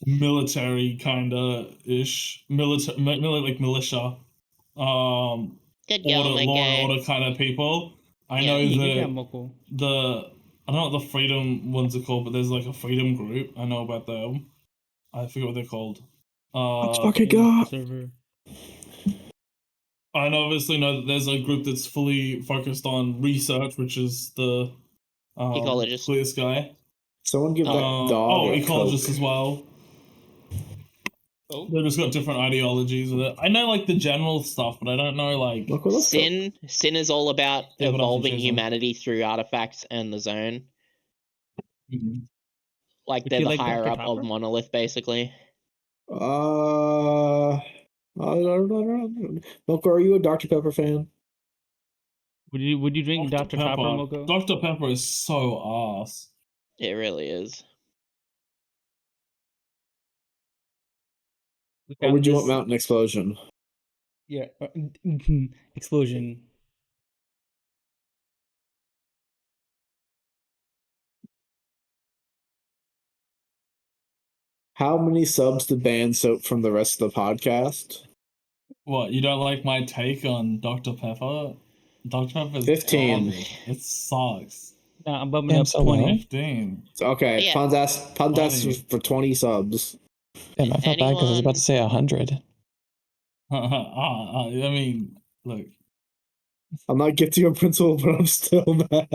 H: military kinda ish, like militia,
G: Good
H: law and order kind of people. I know the I don't know what the freedom ones are called, but there's like a freedom group. I know about them. I forget what they're called.
A: Let's fucking go.
H: I obviously know that there's a group that's fully focused on research, which is the
G: Ecologist.
H: Clear Sky.
C: Someone give that dog a
H: ecologists
C: Coke.
H: as well. They've just got different ideologies with it. I know like the general stuff, but I don't know like
G: Sin is all about
H: Yeah, but
G: evolving
H: obviously-
G: humanity through artifacts and the zone. Like
B: Would
G: they're
B: you
G: the
B: like
G: higher
B: Dr.
G: up of
B: Pepper?
G: Monolith, basically.
C: Milko, are you a Dr. Pepper fan?
B: Would you drink Dr. Pepper, Moko?
H: Dr. Pepper is so ass.
G: It really is.
C: Or would you want Mountain Explosion?
B: Yeah, explosion.
C: How many subs did ban soap from the rest of the podcast?
H: What, you don't like my take on Dr. Pepper? Dr. Pepper is
C: 15.
H: garbage. It sucks.
B: Nah, I'm bumping
A: Damn,
B: up
A: so
B: 20.
A: low.
H: 15.
C: Okay,
G: Yeah.
C: Punz asked for 20 subs.
A: Damn, I felt bad because I was about to say 100.
H: I mean, look.
C: I'm not getting a principal, but I'm still mad.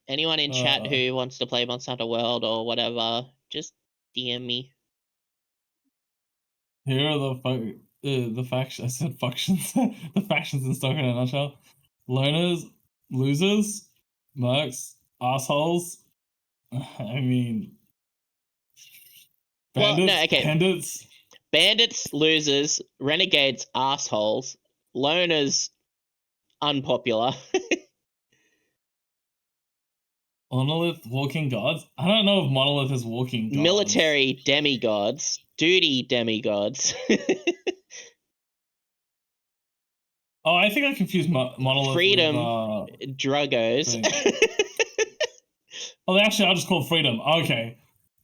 G: Anyone in chat who wants to play Monster Hunter World or whatever, just DM me.
H: Here are the factions. I said factions. The factions in stock in a nutshell: loners, losers, mercs, assholes. I mean,
G: Well,
H: bandits,
G: no, okay.
H: bandits.
G: Bandits, losers, renegades, assholes, loners, unpopular.
H: Monolith, walking gods. I don't know if Monolith is walking gods.
G: Military demigods, duty demigods.
H: Oh, I think I confused Monolith
G: Freedom,
H: with,
G: druggos.
H: Oh, actually, I'll just call Freedom. Okay.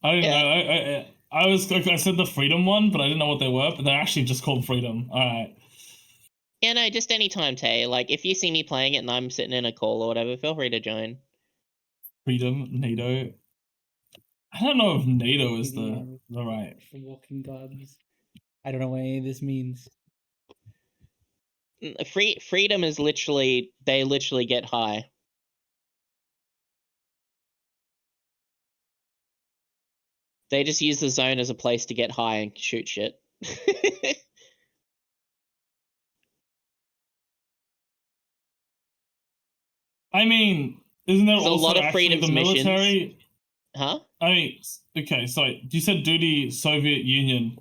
H: I didn't know. I said the freedom one, but I didn't know what they were. But they're actually just called freedom. All right.
G: Yeah, no, just anytime, Tay. Like, if you see me playing it and I'm sitting in a call or whatever, feel free to join.
H: Freedom, NATO. I don't know if NATO is the right.
B: Walking gods. I don't know what any of this means.
G: Freedom is literally, they literally get high. They just use the zone as a place to get high and shoot shit.
H: I mean, isn't there
G: There's a
H: also
G: lot of
H: actually
G: freedoms
H: the military?
G: missions. Huh?
H: I mean, okay, sorry. You said duty Soviet Union.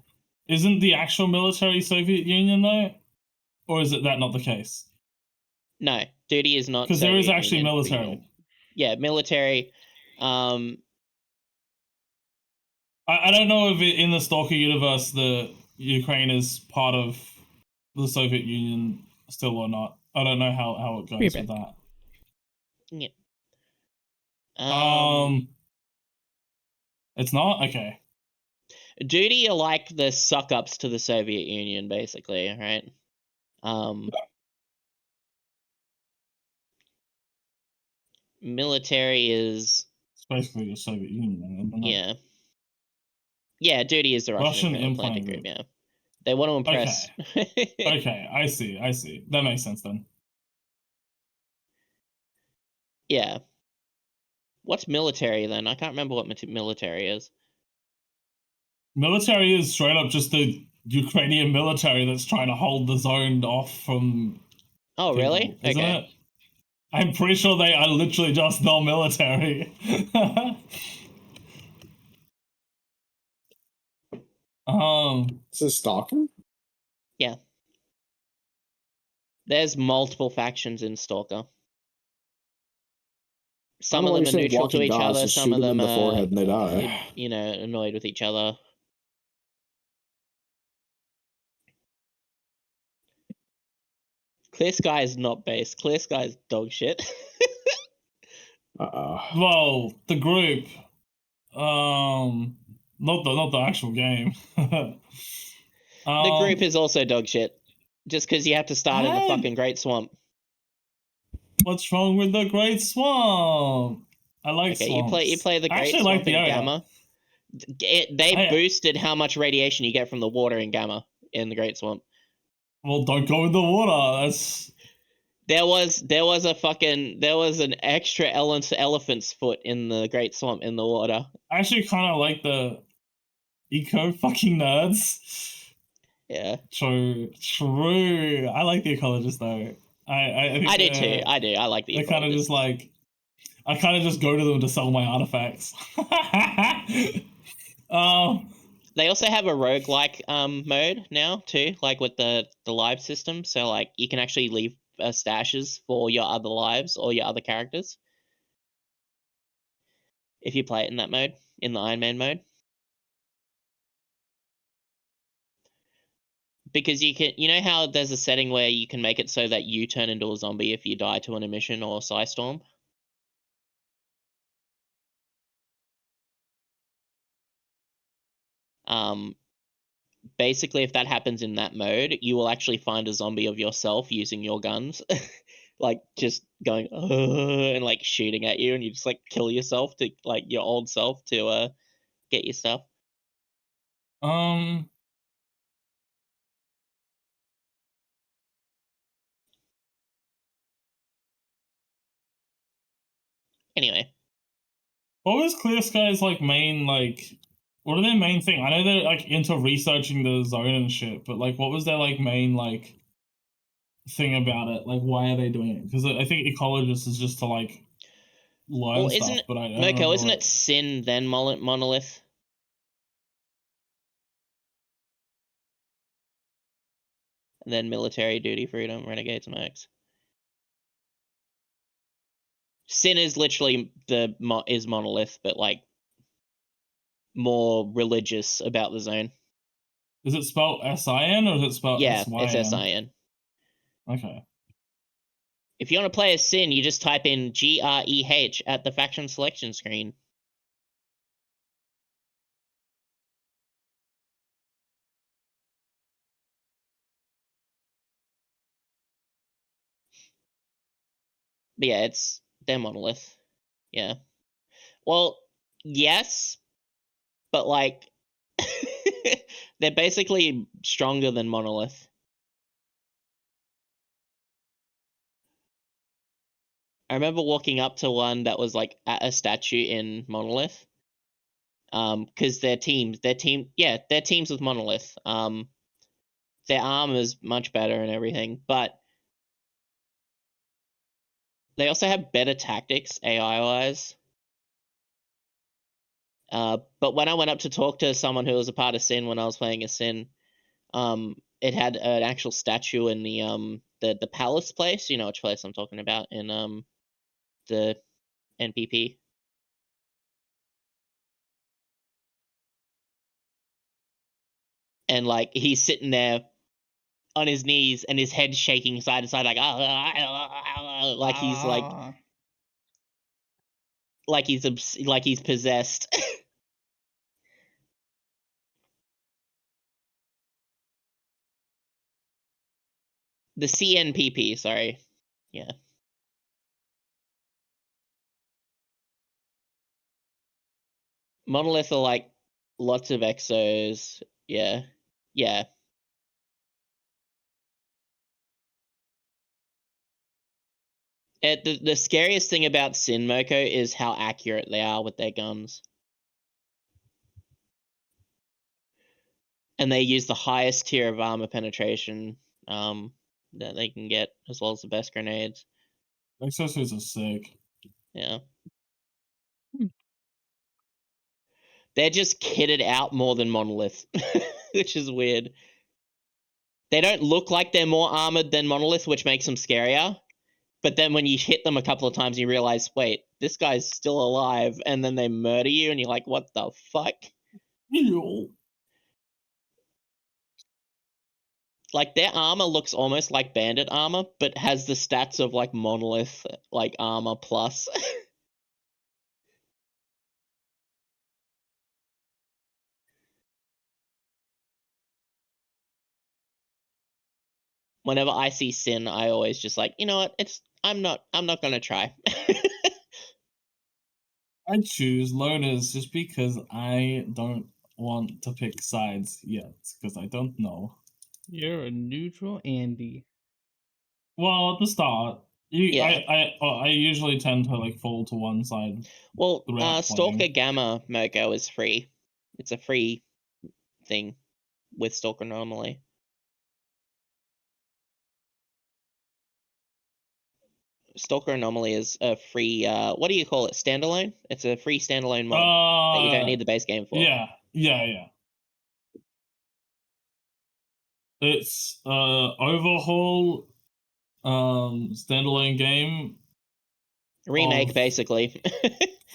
H: Isn't the actual military Soviet Union though? Or is it that not the case?
G: No, duty is not.
H: Because there is
G: Soviet
H: actually
G: Union
H: military.
G: freedom. Yeah, military.
H: I don't know if in the Stalker universe the Ukraine is part of the Soviet Union still or not. I don't know how it goes with that.
G: Yeah.
H: It's not? Okay.
G: Duty are like the suck ups to the Soviet Union, basically, right? Military is.
H: It's basically the Soviet Union.
G: Yeah. Yeah, duty is the Russian implanted group, yeah. They want to impress.
H: Okay. Okay, I see. That makes sense then.
G: Yeah. What's military then? I can't remember what military is.
H: Military is straight up just the Ukrainian military that's trying to hold the zone off from.
G: Oh,
H: people,
G: really?
H: isn't
G: Okay.
H: it? I'm pretty sure they are literally just non-military.
C: Is this Stalker?
G: Yeah. There's multiple factions in Stalker. Some of them are neutral to each other. Some of them are,
C: and they die.
G: you know, annoyed with each other. Clear Sky is not base. Clear Sky is dog shit.
H: Well, the group, not the actual game.
G: The group is also dog shit. Just because you have to start in the fucking Great Swamp.
H: What's wrong with the Great Swamp? I like swamps.
G: You play the Great Swamp in Gamma. They boosted how much radiation you get from the water in Gamma in the Great Swamp.
H: Well, don't go in the water. That's.
G: There was an extra elephant's foot in the Great Swamp in the water.
H: I actually kind of like the eco fucking nerds.
G: Yeah.
H: True. I like the ecologists though.
G: I do too. I do. I like the.
H: They kind of just like. I kind of just go to them to sell my artifacts.
G: They also have a roguelike mode now too, like with the live system. So like you can actually leave stashes for your other lives or your other characters if you play it in that mode, in the Iron Man mode. Because you can, you know how there's a setting where you can make it so that you turn into a zombie if you die to an emission or Psystorm? Basically, if that happens in that mode, you will actually find a zombie of yourself using your guns. Like, just going, and, like, shooting at you, and you just, like, kill yourself to, like, your old self to, get your stuff. Anyway.
H: What was Clear Sky's, like, main, like... What are their main thing? I know they're, like, into researching the zone and shit, but, like, what was their, like, main, like, thing about it? Like, why are they doing it? Because I think ecologist is just to, like, learn stuff, but I don't know.
G: Moko, isn't it Sin, then Monolith? And then Military, Duty, Freedom, Renegades, Mercs. Sin is literally is Monolith, but, like, more religious about the zone.
H: Is it spelled S-I-N or is it spelled S-Y-N?
G: Yeah, it's S-I-N.
H: Okay.
G: If you want to play as Sin, you just type in GREH at the faction selection screen. But yeah, they're Monolith. Yeah. Well, yes, but like they're basically stronger than Monolith. I remember walking up to one that was like at a statue in Monolith. Because they're teams with Monolith. Their armor's much better and everything, but they also have better tactics AI wise. But when I went up to talk to someone who was a part of Sin when I was playing a Sin, it had an actual statue in the palace place. You know which place I'm talking about in the NPP. And like he's sitting there on his knees and his head shaking side to side, like like he's like he's possessed. The CNPP, sorry. Yeah. Monolith are like lots of exos. Yeah. Yeah. The scariest thing about Sin Moko is how accurate they are with their guns. And they use the highest tier of armor penetration that they can get, as well as the best grenades.
H: Accessories are sick.
G: Yeah. They're just kitted out more than Monolith, which is weird. They don't look like they're more armored than Monolith, which makes them scarier. But then when you hit them a couple of times, you realize, wait, this guy's still alive, and then they murder you, and you're like, what the fuck?
H: Ew.
G: Like, their armor looks almost like bandit armor, but has the stats of, like, Monolith, like, armor plus. Whenever I see Sin, I always just like, you know what? I'm not gonna try.
H: I choose loners just because I don't want to pick sides yet, because I don't know.
B: You're a neutral Andy.
H: Well, at the start, I usually tend to like fall to one side.
G: Well,
H: throughout
G: Stalker
H: playing.
G: Gamma Moko is free. It's a free thing with Stalker normally. Stalker Anomaly is a free, what do you call it? Standalone? It's a free standalone mod that you don't need the base game for.
H: Yeah. It's overhaul standalone game.
G: Remake, basically.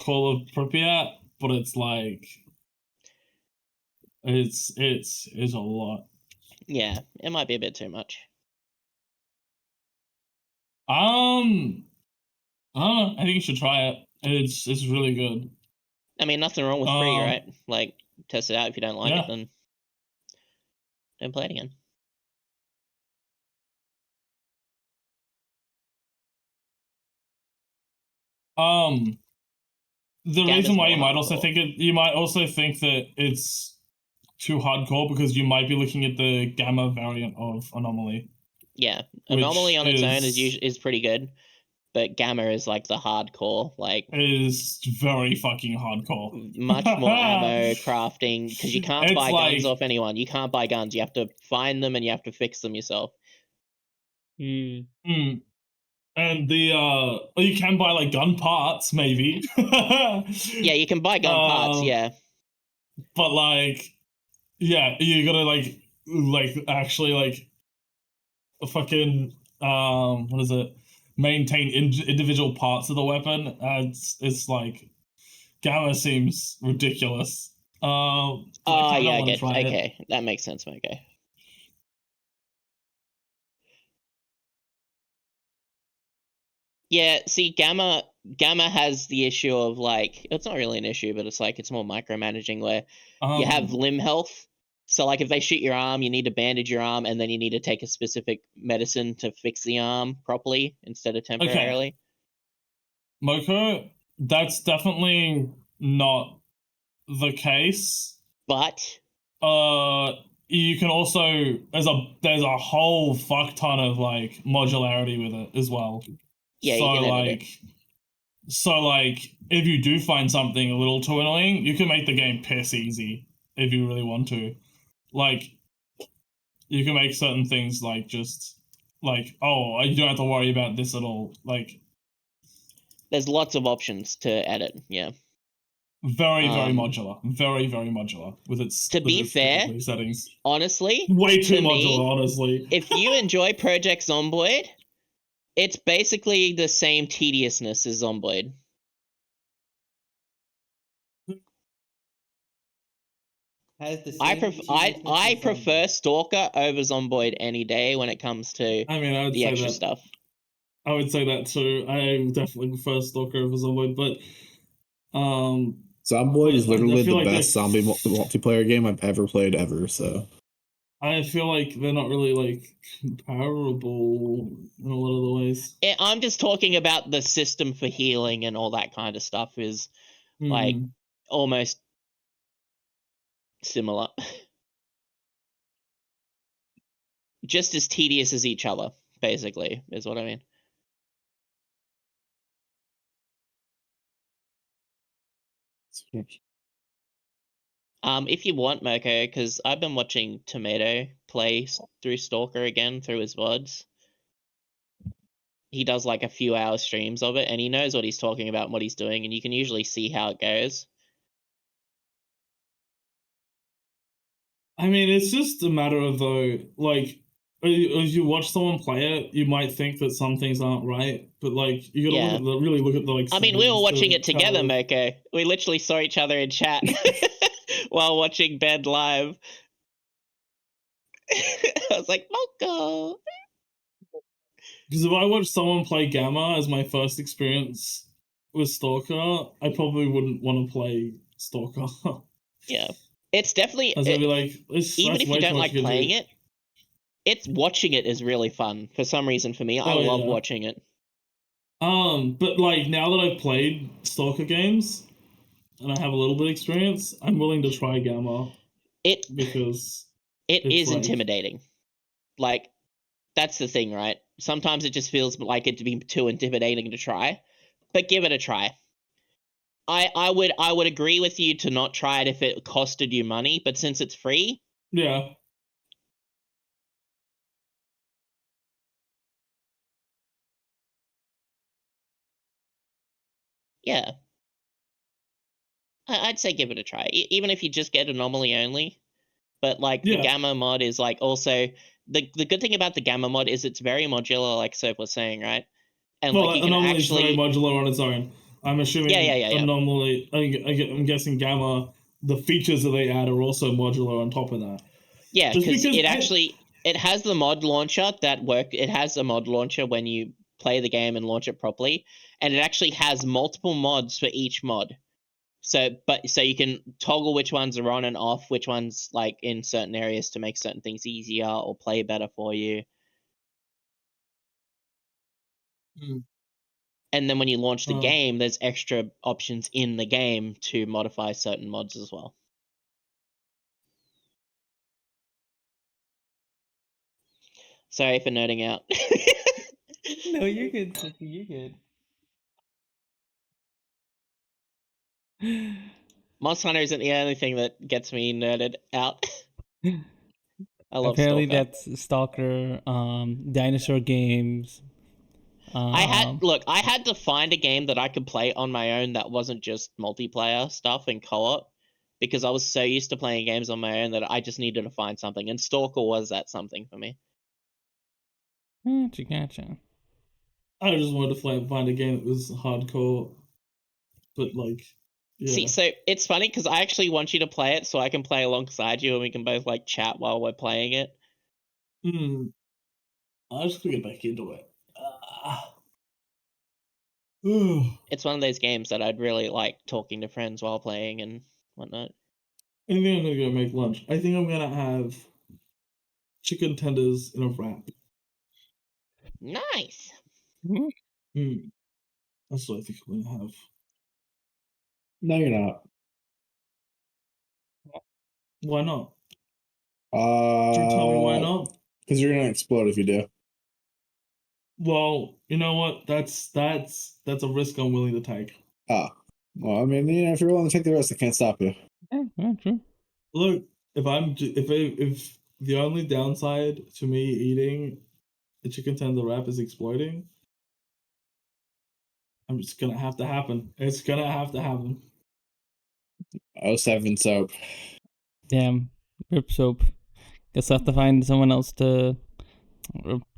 H: Call of Pripyat, but it's like it's a lot.
G: Yeah, it might be a bit too much.
H: I don't know. I think you should try it. It's really good.
G: I mean, nothing wrong with free, right? Like, test it out. If you don't like it, then don't play it again.
H: The reason why you might also think that it's too hardcore because you might be looking at the Gamma variant of Anomaly.
G: Yeah, Anomaly on its own is pretty good, but Gamma is like the hardcore, like
H: is very fucking hardcore.
G: Much more ammo crafting because you can't buy guns off anyone. You can't buy guns. You have to find them and you have to fix them yourself.
H: And you can buy like gun parts, maybe.
G: Yeah, you can buy gun parts. Yeah,
H: but like, yeah, you gotta like actually like fucking what is it? Maintain individual parts of the weapon. It's like Gamma seems ridiculous.
G: Oh yeah, I get. Okay, that makes sense. Okay. Yeah, see, Gamma has the issue of like, it's not really an issue, but it's like it's more micromanaging where you have limb health. So like if they shoot your arm, you need to bandage your arm, and then you need to take a specific medicine to fix the arm properly instead of temporarily.
H: Moko, that's definitely not the case.
G: But
H: You can also there's a whole fuck ton of like modularity with it as well.
G: yeah,
H: So
G: you can edit
H: like if you do find something a little too annoying, you can make the game piss easy if you really want to. Like you can make certain things like just like, oh, you don't have to worry about this at all. Like
G: there's lots of options to edit. Yeah.
H: very modular. Very modular with its
G: To be fair,
H: settings.
G: Honestly,
H: Way too
G: to
H: modular,
G: me,
H: honestly.
G: If you enjoy Project Zomboid, it's basically the same tediousness as Zomboid. I prefer Stalker over Zomboid any day when it comes to
H: I mean, I would
G: the
H: say
G: extra
H: that.
G: stuff.
H: I would say that too. I definitely prefer Stalker over Zomboid, but
C: Zomboid is literally the
H: like
C: best zombie multiplayer game I've ever played ever. So
H: I feel like they're not really like comparable in a lot of the ways.
G: I'm just talking about the system for healing and all that kind of stuff is like almost similar. Just as tedious as each other, basically, is what I mean. If you want, Moko, because I've been watching Tomato play through Stalker again through his VODs. He does like a few hour streams of it, and he knows what he's talking about and what he's doing, and you can usually see how it goes.
H: I mean, it's just a matter of though, like, as you watch someone play it, you might think that some things aren't right, but like, you gotta really look at the like.
G: I mean, we were watching it together, Moko. We literally saw each other in chat while watching Ben live. I was like, Moko.
H: Because if I watched someone play Gamma as my first experience with Stalker, I probably wouldn't want to play Stalker.
G: Yeah. It's definitely
H: I'd be like,
G: even if you don't like playing it, it's watching it is really fun for some reason. For me, I love watching it.
H: But like now that I've played Stalker games and I have a little bit of experience, I'm willing to try Gamma. Because
G: it is like, intimidating. Like that's the thing, right? Sometimes it just feels like it'd be too intimidating to try, but give it a try. I would agree with you to not try it if it costed you money, but since it's free,
H: yeah.
G: Yeah. I'd say give it a try, even if you just get Anomaly only. But like the Gamma mod is like also the good thing about the Gamma mod is it's very modular, like Soap was saying, right? And
H: well,
G: like you can
H: Anomaly
G: actually
H: is very modular on its own. I'm assuming Anomaly. I'm guessing Gamma. The features that they add are also modular on top of that.
G: Yeah, because it has the mod launcher that it has a mod launcher when you play the game and launch it properly, and it actually has multiple mods for each mod. So you can toggle which ones are on and off, which ones like in certain areas to make certain things easier or play better for you. And then when you launch the game, there's extra options in the game to modify certain mods as well. Sorry for nerding out.
B: No, you're good, Sooky. You're good.
G: Monster Hunter isn't the only thing that gets me nerded out. I love
B: Apparently
G: Stalker.
B: that's Stalker, dinosaur games.
G: I had to find a game that I could play on my own that wasn't just multiplayer stuff and co-op, because I was so used to playing games on my own that I just needed to find something, and Stalker was that something for me.
B: Gotcha.
H: I just wanted to find a game that was hardcore, but like. Yeah.
G: See, so it's funny because I actually want you to play it so I can play alongside you and we can both like chat while we're playing it.
H: I'll just get back into it.
G: It's one of those games that I'd really like talking to friends while playing and whatnot.
H: I think I'm gonna go make lunch. I think I'm gonna have chicken tenders in a wrap.
G: Nice.
H: That's what I think I'm gonna have.
C: No, you're not.
H: Why not? Can you tell me why not?
C: Because you're gonna explode if you do.
H: Well, you know what? That's a risk I'm willing to take.
C: Oh. Well, I mean, if you're willing to take the risk, I can't stop you.
B: Yeah, true.
H: Look, if the only downside to me eating a chicken tender wrap is exploding, I'm just gonna have to happen. It's gonna have to happen.
C: 07 soap.
B: Damn. Rip soap. Guess I'll have to find someone else to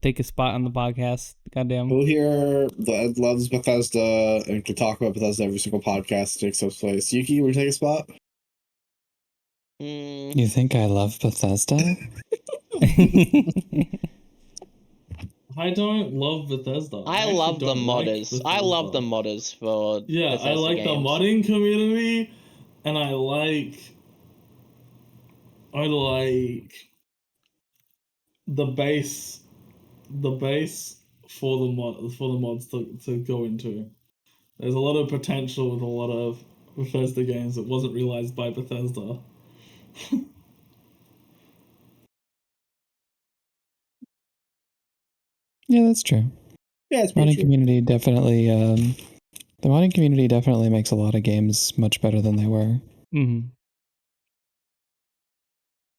B: take a spot on the podcast. Goddamn.
C: We'll hear that loves Bethesda and can talk about Bethesda every single podcast that takes place. Yuki, will you take a spot?
A: You think I love Bethesda?
H: I don't love Bethesda.
G: I
H: actually
G: love the
H: don't like
G: modders. I love the
H: Bethesda.
G: modders for
H: Yeah, I
G: Bethesda
H: like
G: games.
H: the modding community, and I like the base for the mods to go into. There's a lot of potential with a lot of Bethesda games that wasn't realized by Bethesda.
A: Yeah, that's true.
C: Yeah, it's
A: Modding
C: pretty true.
A: community definitely. The modding community definitely makes a lot of games much better than they were.
B: Mm-hmm.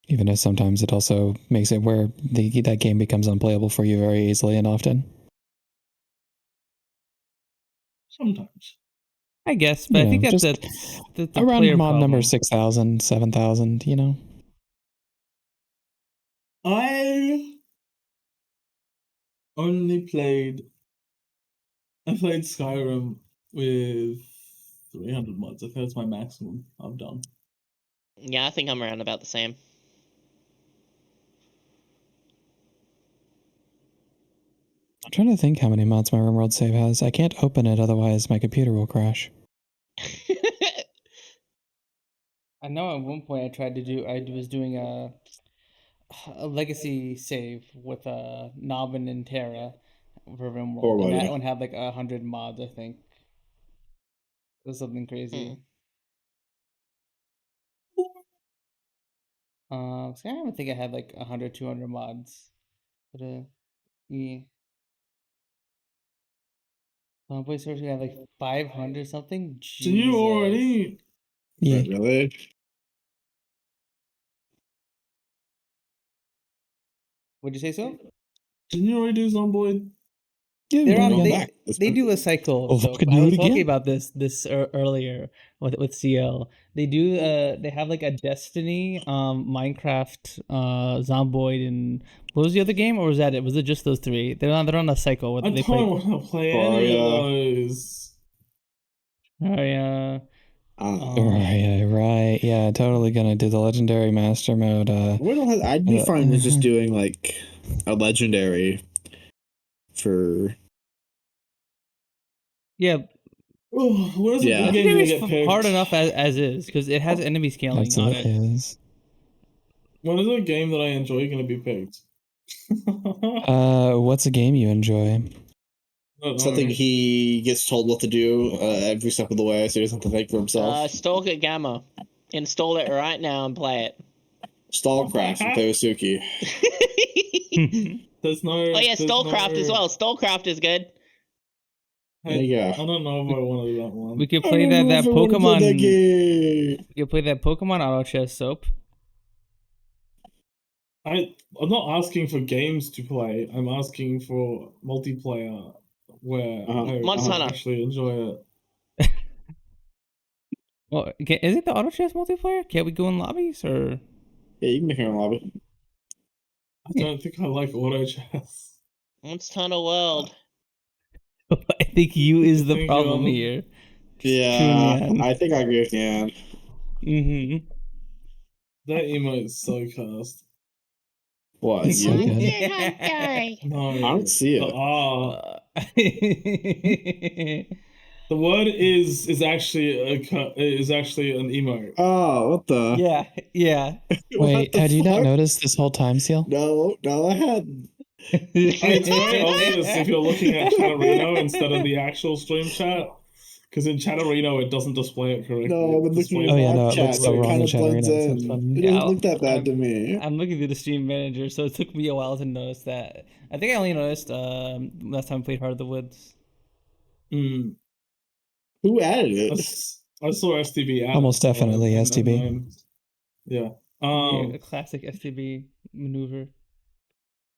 A: Even if sometimes it also makes it where that game becomes unplayable for you very easily and often.
H: Sometimes.
B: I guess, but I think that's the
A: around
B: player
A: mod number
B: problem.
A: 6,000, 7,000, you know?
H: I played Skyrim with 300 mods. I think that's my maximum I've done.
G: Yeah, I think I'm around about the same.
A: I'm trying to think how many mods my RimWorld save has. I can't open it, otherwise my computer will crash.
B: I know at one point I was doing a legacy save with Nobbin and Terra for RimWorld, and that one had like 100 mods, I think. It was something crazy. So I don't think I had like 100, 200 mods. But yeah. Boy Source we had like 500 something.
H: Did you already?
A: Yeah.
C: Really?
B: Would you say so?
H: Didn't you already do Zomboid?
A: Yeah,
B: They're on.
A: back.
B: They do a cycle.
A: Oh,
B: So
A: fucking
B: I
A: do
B: was
A: it
B: talking
A: again?
B: about this earlier with Ciel. They do. They have like a Destiny, Minecraft, Zomboid, and what was the other game? Or was that it? Was it just those three? They're on a cycle.
H: I don't want to play any of those.
B: Oh yeah.
A: Right. Yeah, totally gonna do the legendary master mode.
C: I'd be fine with just doing like a legendary for.
B: Yeah.
H: Oh, what is a good game to get picked?
B: Hard enough as is because it has enemy scaling on it.
A: Is.
H: What is a game that I enjoy going to be picked?
A: What's a game you enjoy?
C: Something he gets told what to do every step of the way, so he doesn't have to think for himself.
G: Stalker Gamma. Install it right now and play it.
C: Stallcraft and play with Sooky.
H: There's no.
G: Oh yeah, Stallcraft as well. Stallcraft is good.
C: There you go.
H: I don't know if I want to do that one.
B: We could play that Pokemon. We could play that Pokemon Auto Chess Soap.
H: I'm not asking for games to play. I'm asking for multiplayer where I actually enjoy it.
B: Well, is it the Auto Chess multiplayer? Can't we go in lobbies or?
C: Yeah, you can make your own lobby.
H: I don't think I like auto chess.
G: Let's turn a world.
B: I think you is the problem here.
C: Yeah, I think I agree with Yan.
B: Mm-hmm.
H: That emote is so cast.
C: What?
A: It's so
C: You?
A: good.
H: No,
C: I don't see it.
H: The word is actually an emote.
C: Oh, what the?
B: Yeah.
A: Wait, had you not noticed this whole time, Seal?
C: No, I hadn't.
D: It's very obvious if you're looking at Chatterino instead of the actual stream chat, because in Chatterino it doesn't display it correctly.
C: No, I've been looking
A: Oh
C: at
A: yeah,
C: live
A: no, it
C: chat,
A: looks
C: so
A: so
C: it
A: wrong
C: kind
A: in
C: of blends
A: Chatterino. It's
C: in.
A: funny.
C: It doesn't look that bad to me.
B: I'm looking through the stream manager, so it took me a while to notice that. I think I only noticed last time I played Heart of the Woods.
C: Mm. Who added it?
D: I saw STB add
A: Almost
D: it, so
A: definitely
D: and
A: STB.
D: then- yeah.
B: A classic STB maneuver.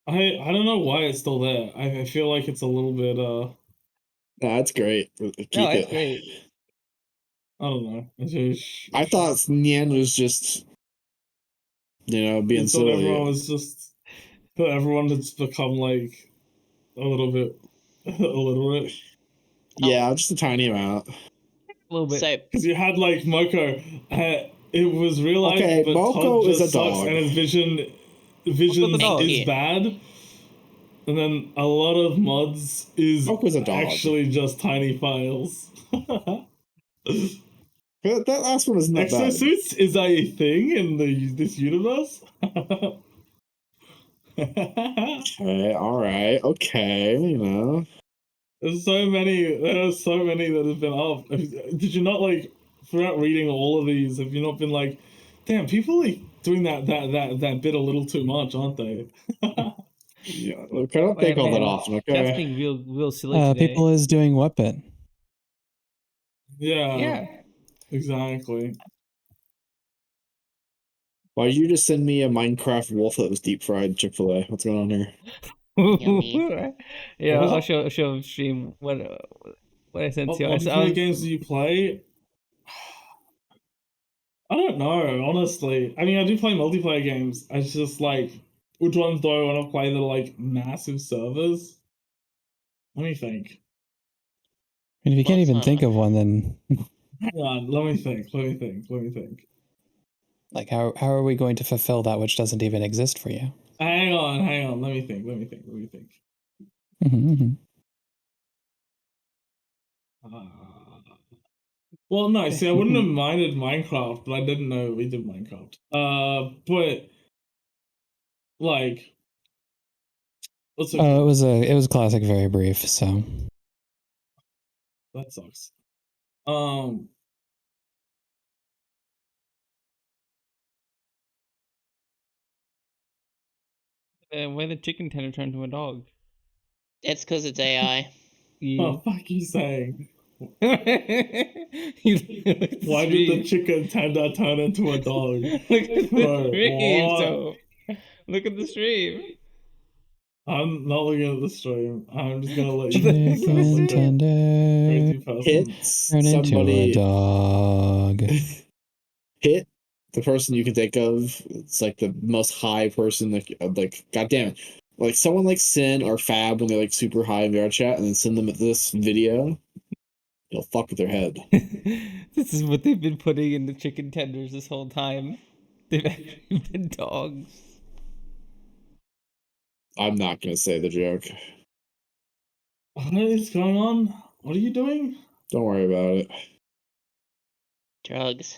D: I don't know why it's still there. I feel like it's a little bit
C: Nah, it's great. Keep
B: No, it's
C: it.
B: great.
D: I don't know. It's just,
C: I thought Nyan was just, being
D: I thought everyone
C: silly.
D: was just that everyone has become like a little bit illiterate.
C: Yeah, just a tiny amount.
B: A little bit.
G: So
D: Because you had like Moko, it was real life,
C: Okay,
D: but
C: Moko
D: Todd
C: is
D: just
C: a
D: sucks
C: dog.
D: and his vision
B: Moko's a dog.
D: is
G: Yeah.
D: bad. And then a lot of mods is
C: Moko's a dog.
D: actually just tiny files.
C: That last one isn't that bad.
D: Exosuits is a thing in this universe.
C: Okay, alright, okay,
D: There are so many that have been up. Did you not like throughout reading all of these? Have you not been like, damn, people are doing that bit a little too much, aren't they?
C: Yeah, look, I don't think all that often,
B: Chat's
C: okay?
B: being real silly today.
A: People is doing what bit?
D: Yeah, exactly.
C: Why did you just send me a Minecraft wolf that was deep fried Chick-fil-A? What's going on here?
G: Yummy.
B: Yeah,
D: What?
B: I'll show stream what I sent
D: What
B: you.
D: multiplayer games do you play? I don't know, honestly. I mean, I do play multiplayer games. It's just like, which ones do I want to play that are like massive servers? Let me think.
A: And if you can't
G: What's
A: even
G: that?
A: think of one, then
D: Hang on, let me think.
A: like how are we going to fulfill that which doesn't even exist for you?
D: Hang on. Let me think.
A: Mhm.
D: Well, no, see, I wouldn't have minded Minecraft, but I didn't know we did Minecraft. But like, what's it
A: Oh,
D: called?
A: it was classic, very brief. So
D: That sucks.
B: Why the chicken tender turned to a dog?
G: It's because it's AI.
D: Oh, fuck you saying?
B: Why
D: Why did the chicken tender turn into a dog?
B: Look at the
D: Bro,
B: stream,
D: what?
B: so look at the stream.
D: I'm not looking at the stream. I'm just gonna let you discuss
A: chicken
D: like a
A: tender
D: crazy person.
C: Hits
A: turn into a
C: somebody.
A: dog.
C: Hit the person you can think of. It's like the most high person. Like God damn it. Like someone like Sin or Fab when they're like super high in VR chat, and then send them this video. You'll fuck with their head.
B: This is what they've been putting in the chicken tenders this whole time. They've actually been dogs.
C: I'm not gonna say the joke.
D: What is going on? What are you doing?
C: Don't worry about it.
G: Drugs.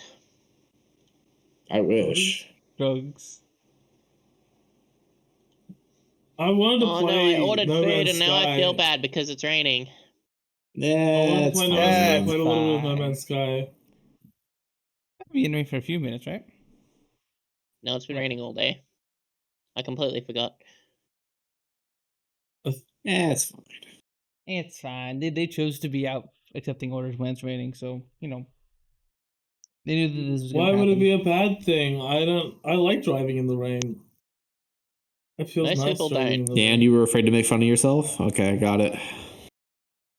C: I wish.
B: Drugs.
D: I wanted to
G: Oh no,
D: play
G: I ordered
D: No
G: food
D: Man's
G: and now I feel
D: Sky.
G: bad because it's raining.
D: I
C: Yeah,
D: wanted to
C: it's
D: play No Man's Sky. I
C: fine.
D: played a little bit of No
B: fine.
D: Man's Sky.
B: I'll be in rain for a few minutes, right?
G: No, it's been raining all day. I completely forgot.
C: Yeah, it's fine.
B: It's fine. They chose to be out accepting orders when it's raining, so they knew that this was
D: Why
B: gonna
D: would
B: happen.
D: it be a bad thing? I like driving in the rain. It feels
G: Most
D: nice
G: people
D: driving
G: don't.
D: in the rain.
C: And you were afraid to make fun of yourself? Okay, got it.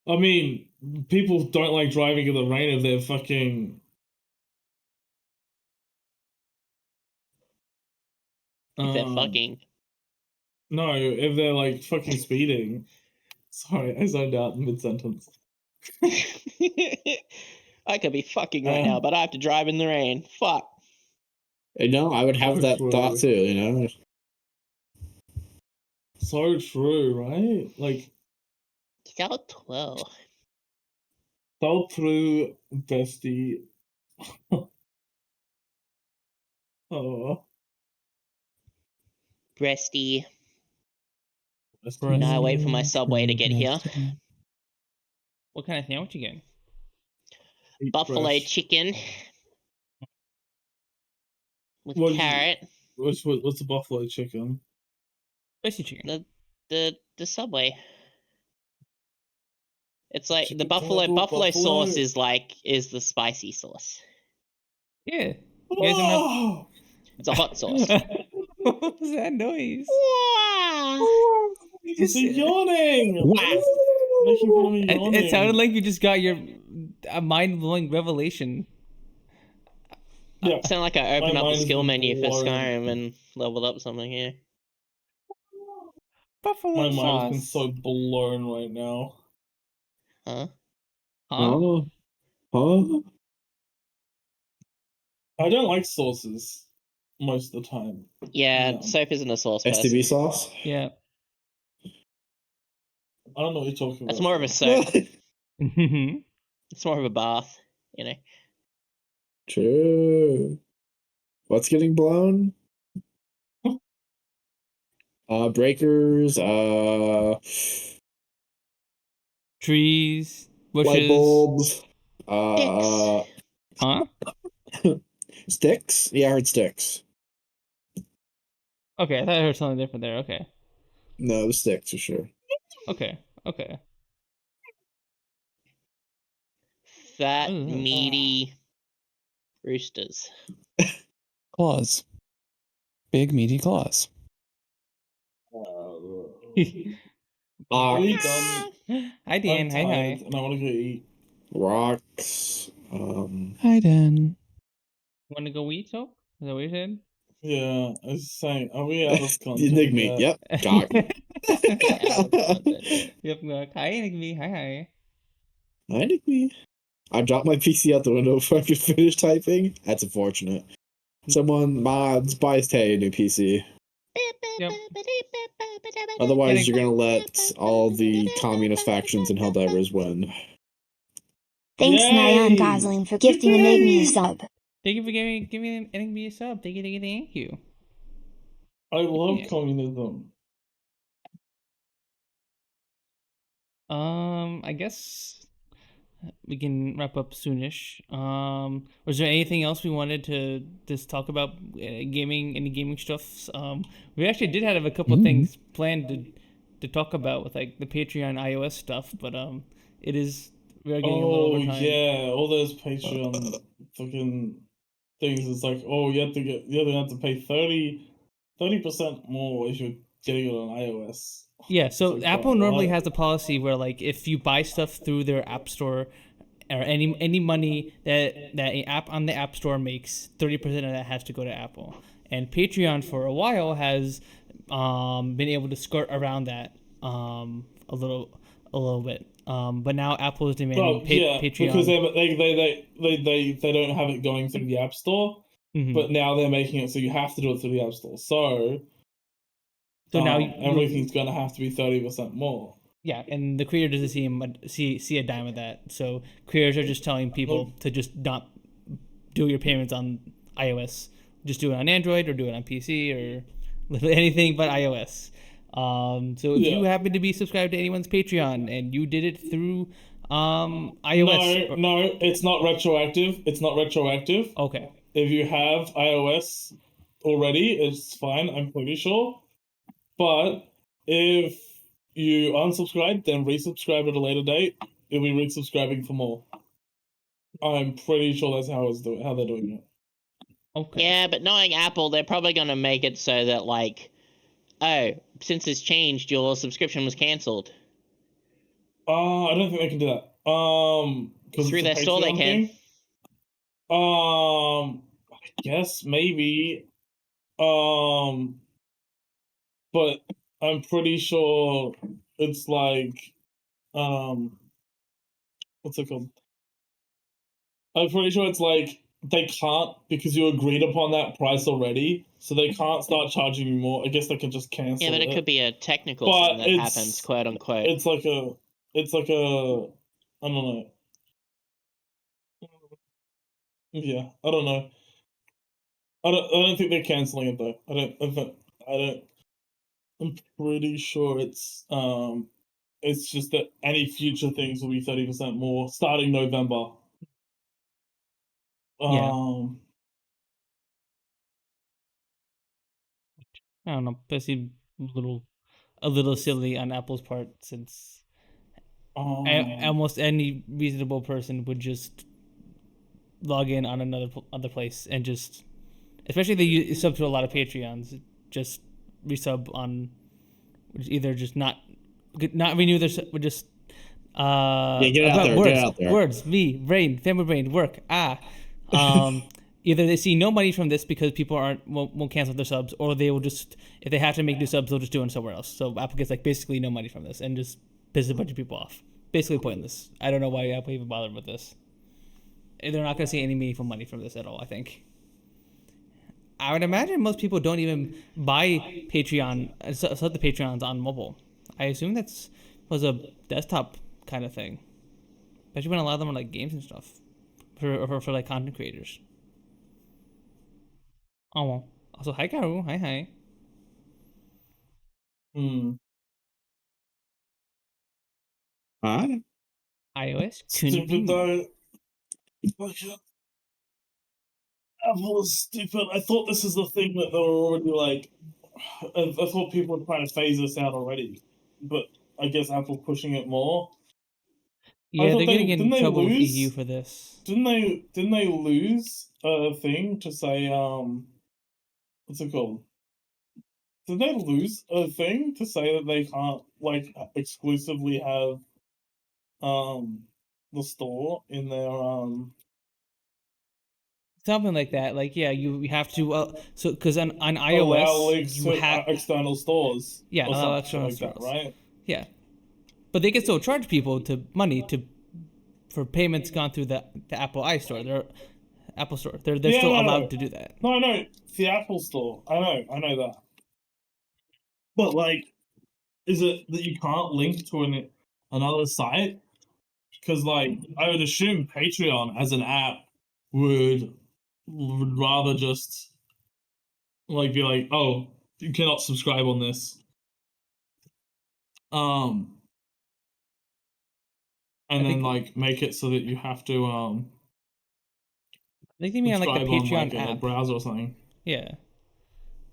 D: I mean, people don't like driving in the rain if they're fucking.
G: If they're fucking.
D: No, if they're like fucking speeding. Sorry, I zoned out in mid sentence.
G: I could be fucking right now, but I have to drive in the rain. Fuck.
C: No, I would have that thought too,
D: So true, right? Like,
G: So 12.
D: so true, bestie. Oh,
G: Breasty.
B: Breast.
G: Now I wait for my Subway to get here.
B: What kind of sandwich you getting?
H: Eat
G: Buffalo
H: breast.
G: chicken with
H: What did you-
G: carrot.
H: What's the buffalo chicken?
B: Spicy chicken.
G: The Subway. It's like the
H: Chicken
G: buffalo
H: buffalo.
G: sauce is the spicy sauce.
B: Yeah. You guys don't know.
H: Oh!
G: It's a hot sauce.
B: What was that noise?
H: It's a yawning.
C: Wow.
H: Making fun of me
B: It
H: yawning.
B: sounded like you just got your a mind-blowing revelation.
H: Yeah.
G: Sound like I opened
H: My
G: up the
H: mind
G: skill
H: is
G: menu for
H: blown.
G: Skyrim and leveled up something here.
B: Buffalo
H: My
B: sauce.
H: mind's been so blown right now.
G: Huh?
B: Huh?
C: Huh?
H: I don't like sauces most of the time.
G: Yeah,
H: Yeah.
G: Soap isn't a sauce person.
C: STB sauce?
B: Yeah.
H: I don't know what you're talking about.
G: That's more of a soap.
B: Mhm.
G: It's more of a bath, you know.
C: True. What's getting blown? Breakers,
B: Trees, bushes.
C: light bulbs, uh,
B: Huh?
C: sticks? Yeah, I heard sticks.
B: Okay, I thought I heard something different there. Okay.
C: No, the sticks for sure.
B: Okay. Okay.
G: Fat,
B: Ooh.
G: meaty roosters.
A: Claws. Big meaty claws.
H: Are we done?
B: Hi, Dan.
H: I'm
B: Hi,
H: tired
B: hi.
H: and I want to go eat.
C: Rocks.
A: Hi, Dan.
B: Want to go eat, Soap? Is that what you said?
H: Yeah, I was saying, are we out of content?
C: Enigme.
H: yet?
C: Yep. Cock.
B: Yep. Hi, Enigme. Hi, hi.
C: Hi, Enigme. I dropped my PC out the window before I could finish typing. That's unfortunate. Someone mods buys Tay a new PC.
B: Yep.
C: Otherwise, you're gonna let all the communist factions and Helldivers win.
E: Thanks,
H: Yay!
E: Marianne Gosling, for gifting and made me a sub.
B: Thank you for giving Enigme a sub. Thank you.
H: I love
B: Yeah.
H: communism.
B: I guess we can wrap up soonish. Was there anything else we wanted to just talk about gaming, any gaming stuff? We actually did have a couple of things planned to talk about with like the Patreon iOS stuff, but we are getting a little
H: Oh
B: over time.
H: yeah, all those Patreon fucking things. It's like, oh, you have to pay 30% more if you're getting it on iOS.
B: Yeah, so
H: It's like,
B: Apple
H: what?
B: normally has a policy where like if you buy stuff through their app store or any money that an app on the app store makes, 30% of that has to go to Apple. And Patreon for a while has been able to skirt around that a little bit. But now Apple is demanding
H: Well, yeah,
B: Patreon.
H: because they don't have it going through the App Store,
B: Mhm.
H: but now they're making it so you have to do it through the App Store. So
B: now
H: everything's gonna have to be 30% more.
B: yeah, and the creator doesn't see a dime of that. So creators are just telling people to just not do your payments on iOS. Just do it on Android or do it on PC or literally anything but iOS. So if you happen to be subscribed to anyone's Patreon and you did it through iOS,
H: No, it's not retroactive. It's not retroactive.
B: Okay.
H: If you have iOS already, it's fine. I'm pretty sure. But if you unsubscribe, then resubscribe at a later date. You'll be resubscribing for more. I'm pretty sure that's how they're doing it.
B: Okay.
G: Yeah, but knowing Apple, they're probably gonna make it so that like, oh, since it's changed, your subscription was cancelled.
H: I don't think they can do that. Because
G: Through their store they can.
H: I guess maybe. But I'm pretty sure it's like, what's it called? I'm pretty sure it's like they can't, because you agreed upon that price already, so they can't start charging you more. I guess they can just cancel it.
G: Yeah, but it could be a technical
H: But
G: thing that
H: it's-
G: happens, quote unquote.
H: It's like a, I don't know. Yeah, I don't know. I don't think they're canceling it though. I don't. I'm pretty sure it's just that any future things will be 30% more starting November.
B: Yeah.
H: Um,
B: I don't know. That seemed a little silly on Apple's part, since almost any reasonable person would just log in on another other place and just, especially if they sub to a lot of Patreons, just resub on, either just not renew their would just
C: Yeah, get it out there.
B: words,
C: Get it out there.
B: words, me, brain, family brain, work. Either they see no money from this because people won't cancel their subs, or they will just, if they have to make new subs, they'll just do it somewhere else. So Apple gets like basically no money from this and just pisses a bunch of people off. Basically pointless. I don't know why Apple even bothered with this. They're not going to see any meaningful money from this at all, I think. I would imagine most people don't even buy Patreon, sub the Patreons on mobile. I assume was a desktop kind of thing. But you wouldn't allow them on like games and stuff for like content creators. Oh well. Also, hi Karu. Hi.
C: Hi.
B: iOS.
H: stupid though. Apple is stupid. I thought this is the thing that they were already like. I thought people were trying to phase this out already, but I guess Apple's pushing it more.
B: Yeah, they're gonna get in
H: didn't they
B: trouble with
H: lose?
B: EU for this.
H: Didn't they lose a thing to say what's it called? Did they lose a thing to say that they can't like exclusively have the store in their
B: Something like that. Like, yeah, you have to. So, because on
H: allow
B: iOS,
H: links
B: you
H: to
B: have
H: external stores?
B: Yeah,
H: or
B: allow
H: something
B: external
H: like that,
B: stores.
H: right?
B: Yeah, but they can still charge people money for payments gone through the Apple iStore, their Apple Store. They're still allowed to do that.
H: No, it's the Apple Store. I know that. But like, is it that you can't link to another site? Because like, I would assume Patreon as an app would rather just like be like, oh, you cannot subscribe on this. And then like make it so that you have to
B: I think they mean on like the
H: subscribe
B: Patreon
H: on like a
B: app.
H: browser or something.
B: Yeah.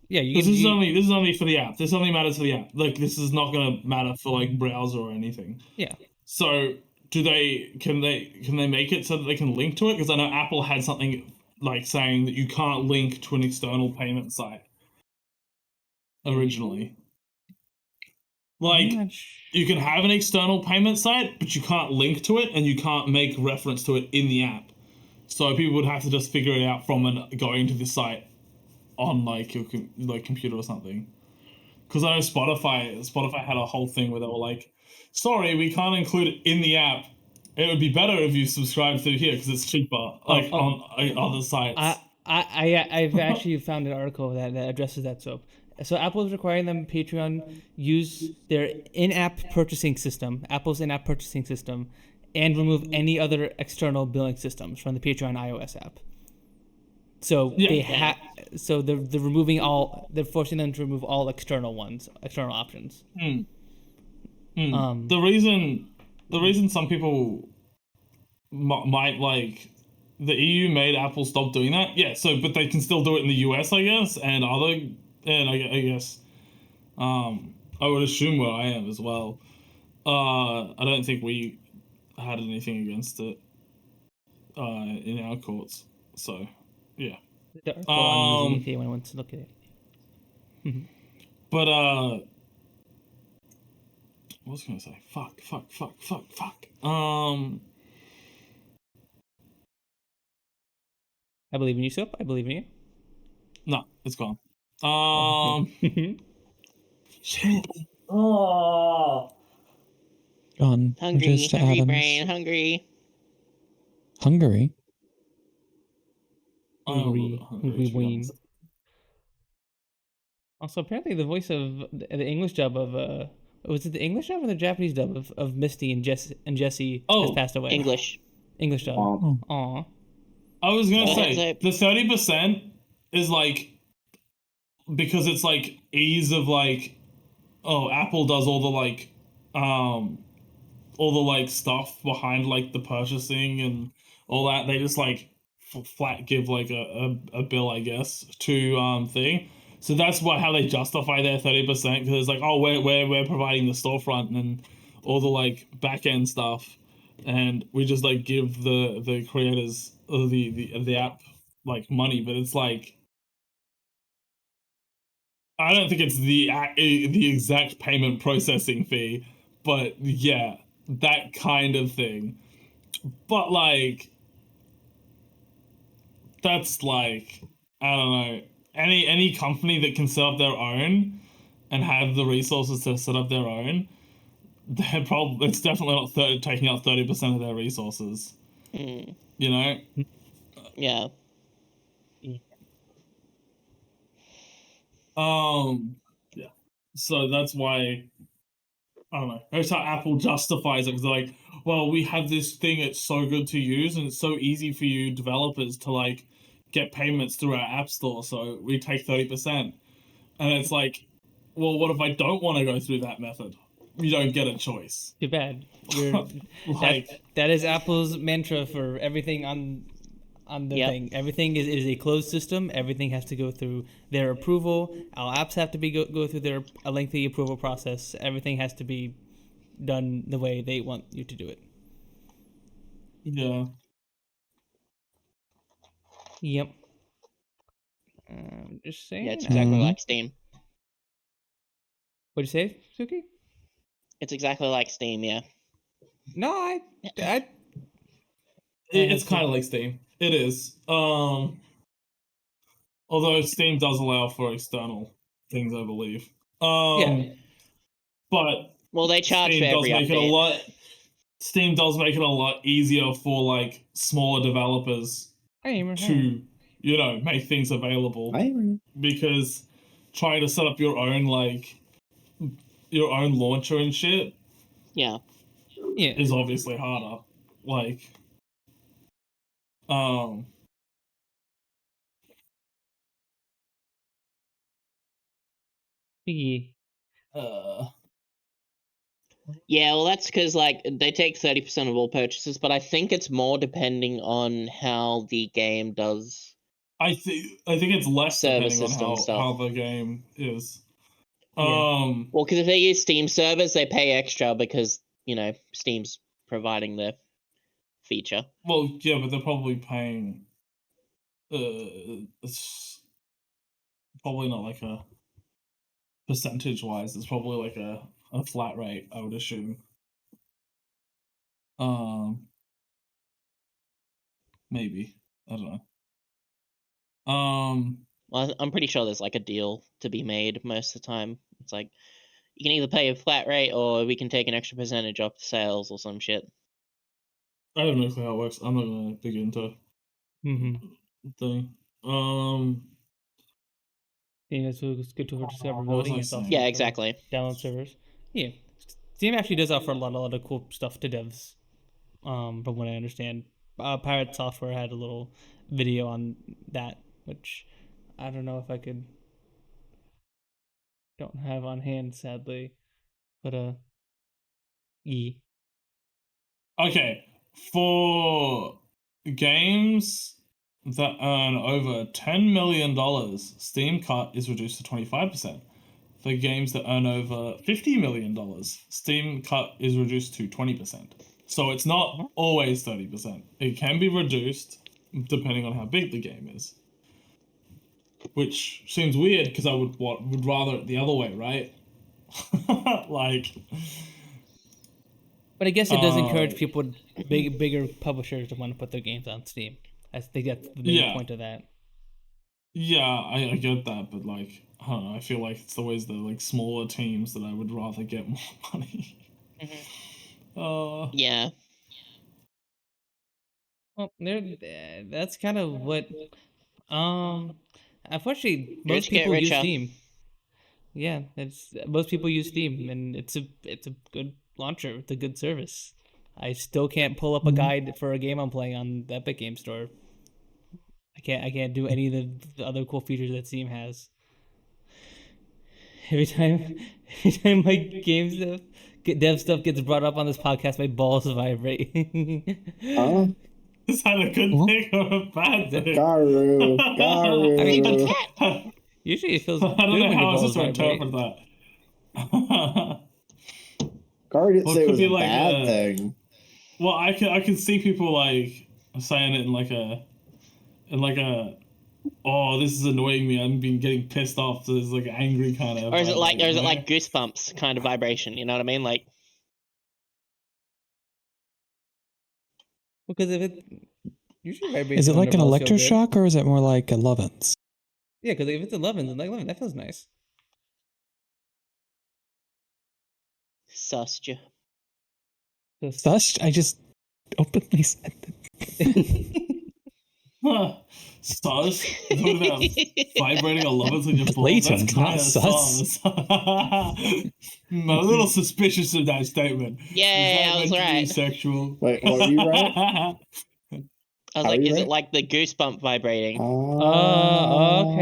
B: Yeah,
H: This is only for the app. This only matters for the app. Like this is not gonna matter for like browser or anything.
B: Yeah.
H: So can they make it so that they can link to it? Because I know Apple had something like saying that you can't link to an external payment site originally. Like you can have an external payment site, but you can't link to it and you can't make reference to it in the app. So people would have to just figure it out from going to the site on like your computer or something. Because I know Spotify had a whole thing where they were like, sorry, we can't include it in the app. It would be better if you subscribe through here because it's cheaper, on other sites.
B: I've actually found an article that addresses that. So Apple is requiring them Patreon use their in-app purchasing system, Apple's in-app purchasing system, and remove any other external billing systems from the Patreon iOS app. So they're removing all. They're forcing them to remove all external options.
H: The reason some people might like the EU made Apple stop doing that. Yeah. So, but they can still do it in the US, I guess, and I guess, I would assume where I am as well. I don't think we had anything against it in our courts. So, yeah.
B: The article on the UK when I went to look at it.
H: But what was I gonna say? Fuck.
B: I believe in you, Soap. I believe in you.
H: No, it's gone. Shit. Oh.
A: Gone.
G: Hungry
A: Adams.
G: brain, hungry.
A: Hungary?
B: Hungry brain. Also, apparently the voice of the English dub of was it the English dub or the Japanese dub of Misty and Jesse has passed away?
G: English
B: dub. Aw.
H: I was gonna say the 30% is like because it's like ease of like Apple does all the like stuff behind like the purchasing and all that. They just like flat give like a bill, I guess, to thing. So that's how they justify their 30%, because it's like, oh, we're providing the storefront and all the like back end stuff, and we just like give the creators of the app like money. But it's like, I don't think it's the exact payment processing fee, but yeah, that kind of thing. But like, that's like, I don't know, any company that can set up their own and have the resources to set up their own, it's definitely not taking up 30% of their resources.
G: Mm.
H: You know?
G: Yeah.
H: Yeah. So that's why, I don't know. That's how Apple justifies it, because they're like, well, we have this thing, it's so good to use, and it's so easy for you developers to like get payments through our app store, so we take 30%. And it's like, well, what if I don't want to go through that method? You don't get a choice.
B: Too bad. You're,
H: Like,
B: that is Apple's mantra for everything on the
G: Yep.
B: thing. Everything is a closed system. Everything has to go through their approval. Our apps have to be go through a lengthy approval process. Everything has to be done the way they want you to do it.
H: yeah.
B: Yep. Just saying.
G: Yeah, it's exactly
A: Mhm.
G: like Steam.
B: What'd you say, Sooky?
G: It's exactly like Steam, yeah.
B: No, I
H: It's kind of like Steam. It is. Although Steam does allow for external things, I believe.
B: Yeah.
H: But
G: Well, they charge for every update.
H: Steam does make it a lot easier for like smaller developers to, you know, make things available. Because trying to set up your own launcher and shit
G: Yeah.
H: is obviously harder. Like,
G: Yeah, well, that's because like they take 30% of all purchases, but I think it's more depending on how the game does.
H: I think it's less
G: Server
H: depending on
G: system stuff.
H: how the game is.
G: Well, because if they use Steam servers, they pay extra because, you know, Steam's providing the feature.
H: Well, yeah, but they're probably paying. It's probably not like a percentage wise. It's probably like a flat rate, I would assume. Maybe, I don't know.
G: Well, I'm pretty sure there's like a deal to be made most of the time. It's like you can either pay a flat rate or we can take an extra percentage off sales or some shit.
H: I have no clue how it works. I'm not gonna dig into the thing.
B: Yeah, so it's good to
H: what was
B: discoverability
H: I
B: and stuff.
H: saying?
G: Yeah, exactly.
B: Download servers. Yeah, Steam actually does offer a lot of cool stuff to devs. From what I understand, Pirate Software had a little video on that, which I don't know if I don't have on hand, sadly, but
H: Okay, for games that earn over $10 million, Steam cut is reduced to 25%. For games that earn over $50 million, Steam cut is reduced to 20%. So it's not always 30%. It can be reduced depending on how big the game is. Which seems weird because I would rather it the other way, right? Like,
B: but I guess it does encourage people, bigger publishers, to want to put their games on Steam. I think that's the main point of that.
H: Yeah, I get that, but like, I don't know. I feel like it's always the like smaller teams that I would rather get more money.
G: Yeah.
B: Well, that's kind of what. Unfortunately, most people use Steam. Yeah, most people use Steam, and it's a good launcher. It's a good service. I still can't pull up a guide for a game I'm playing on the Epic Game Store. I can't do any of the other cool features that Steam has. every time my game stuff, dev stuff gets brought up on this podcast, my balls vibrate.
C: Huh?
H: Is that a good
A: Huh?
H: thing or a bad thing?
C: Garu. Garu.
B: I mean, usually it feels
H: I
B: good
H: don't know
B: when your
H: how else
B: balls
H: to
B: vibrate.
H: interpret that.
C: Garu didn't
H: Well,
C: say
H: it
C: it
H: could
C: was
H: be
C: a
H: like
C: bad
H: a-
C: thing.
H: Well, I can see people like saying it in like a, oh, this is annoying me. I'm being getting pissed off. So it's like angry kind of.
G: Or is it like
H: you know?
G: goosebumps kind of vibration? You know what I mean? Like,
B: Because if it usually vibrates.
A: Is it
B: when
A: like
B: their
A: an
B: balls feel good.
A: electroshock or is it more like a Lovins?
B: Yeah, because if it's 11, then like 11, that feels nice.
G: sussed you.
A: Such? I just openly said that.
H: Huh. Sus? What about vibrating a lovers in your balls?
A: Blatant,
H: That's
A: not
H: kind of
A: sus.
H: I'm a little suspicious of that statement.
G: Yeah, I was
H: Is that meant to be
G: right.
H: sexual?
C: Wait, what were you right?
G: I was
C: How
G: like,
C: are you
G: is it
C: right?
G: like the goosebump vibrating?
B: Oh,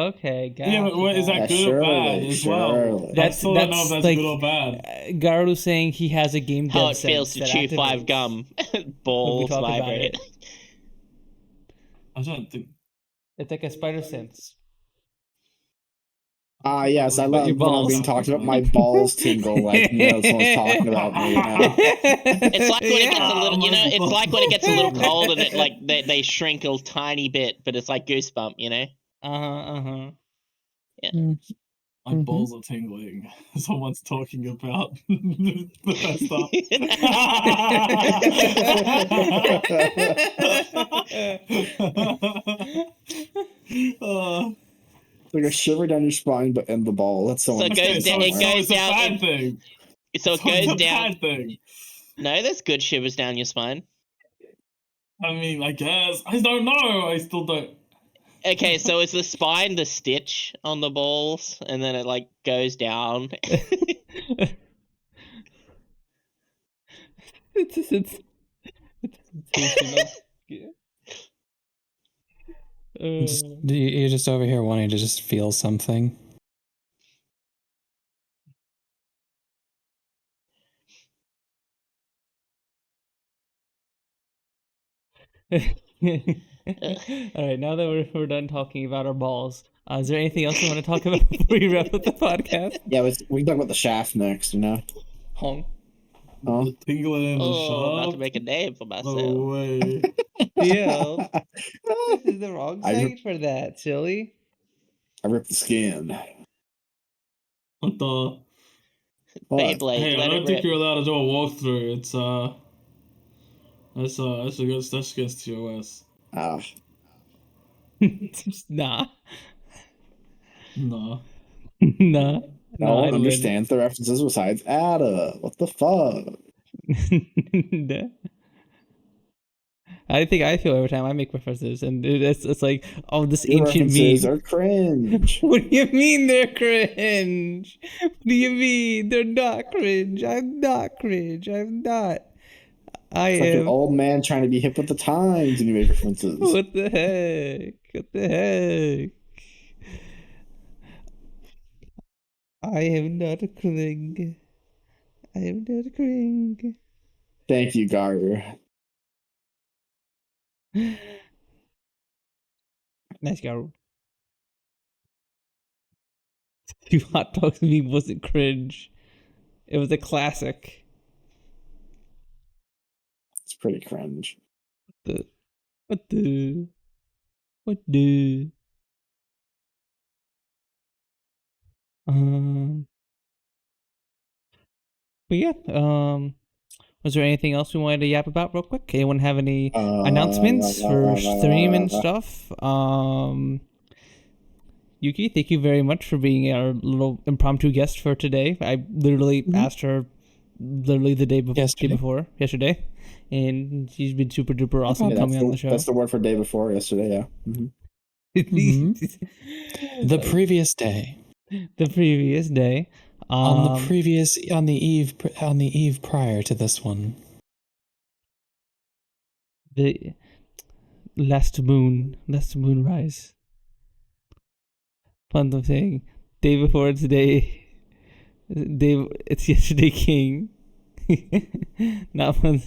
B: okay, gotcha.
H: Yeah, but what, is that
C: Yeah,
H: good or bad
C: surely,
H: as well?
C: surely.
H: I
B: That's
H: still don't know if that's
B: like
H: good or bad.
B: Garu's saying he has a game
G: How
B: dev
G: it feels
B: sense
G: to
B: that
G: chew 5
B: activates
G: gum,
B: when we
G: balls
B: talk about
G: vibrate.
B: it.
H: I don't think.
B: It's like a spider sense.
C: Ah, yes, I
B: But
C: love
B: your
C: when I'm
B: balls.
C: being talked about. My balls tingle like someone's talking about me. You know?
G: It's like when it gets a
H: Yeah,
G: little, you know,
H: my
G: it's
H: balls.
G: like when it gets a little cold and it like they shrink a tiny bit, but it's like goosebump, you know?
B: Uh-huh.
H: My balls are tingling. Someone's talking about the stuff.
C: It's like a shiver down your spine, but in the ball. That's so
G: So it
H: Okay,
G: goes
H: so
G: down. It
H: it's
G: goes
H: a
G: down.
H: bad thing.
G: So it
H: So
G: goes
H: it's a
G: down.
H: bad thing.
G: No, there's good shivers down your spine.
H: I mean, I guess. I don't know. I still don't.
G: Okay, so is the spine the stitch on the balls, and then it like goes down?
B: It's a sensation of...
A: You're just over here wanting to just feel something.
B: All right, now that we're done talking about our balls, is there anything else you want to talk about before we wrap up the podcast?
C: Yeah, we can talk about the shaft next. You know?
B: Hong.
C: Huh?
H: The tingling in the
G: Oh, about to
H: shaft.
G: make a name for myself.
H: No way.
B: Theo, this is the wrong
C: I
B: site for that, silly.
C: I ripped the skin.
H: What the?
C: What?
G: Beyblade,
H: Hey, I
G: let
H: don't
G: it
H: think
G: rip.
H: you're allowed to do a walkthrough. It's that's against TOS.
C: Ah,
B: Nah.
H: No.
B: Nah.
C: no one
B: I'd win.
C: understands the references besides Ada. What the fuck?
B: Nah. I think I feel every time I make references, and it's like, oh, this
C: Your
B: ancient
C: references
B: meme.
C: are cringe.
B: What do you mean they're cringe? What do you mean they're not cringe? I'm not cringe. I'm not. I
C: It's like an
B: am.
C: old man trying to be hip with the times, and you make references.
B: What the heck? What the heck? I am not a cring. I am not a cring.
C: Thank you, Gar.
B: Nice girl. Two hot dogs meme wasn't cringe. It was a classic.
C: It's pretty cringe.
B: What the? But yeah, was there anything else we wanted to yap about real quick? Anyone have any announcements for stream and stuff? Yuki, thank you very much for being our little impromptu guest for today. I literally asked her literally the day yesterday, and she's been super duper awesome coming on the show.
C: That's the word for day before yesterday, yeah.
A: The previous day.
B: The previous day.
A: On the eve prior to this one.
B: The last moon rise. Fun thing. Day before today. It's yesterday king. Not one.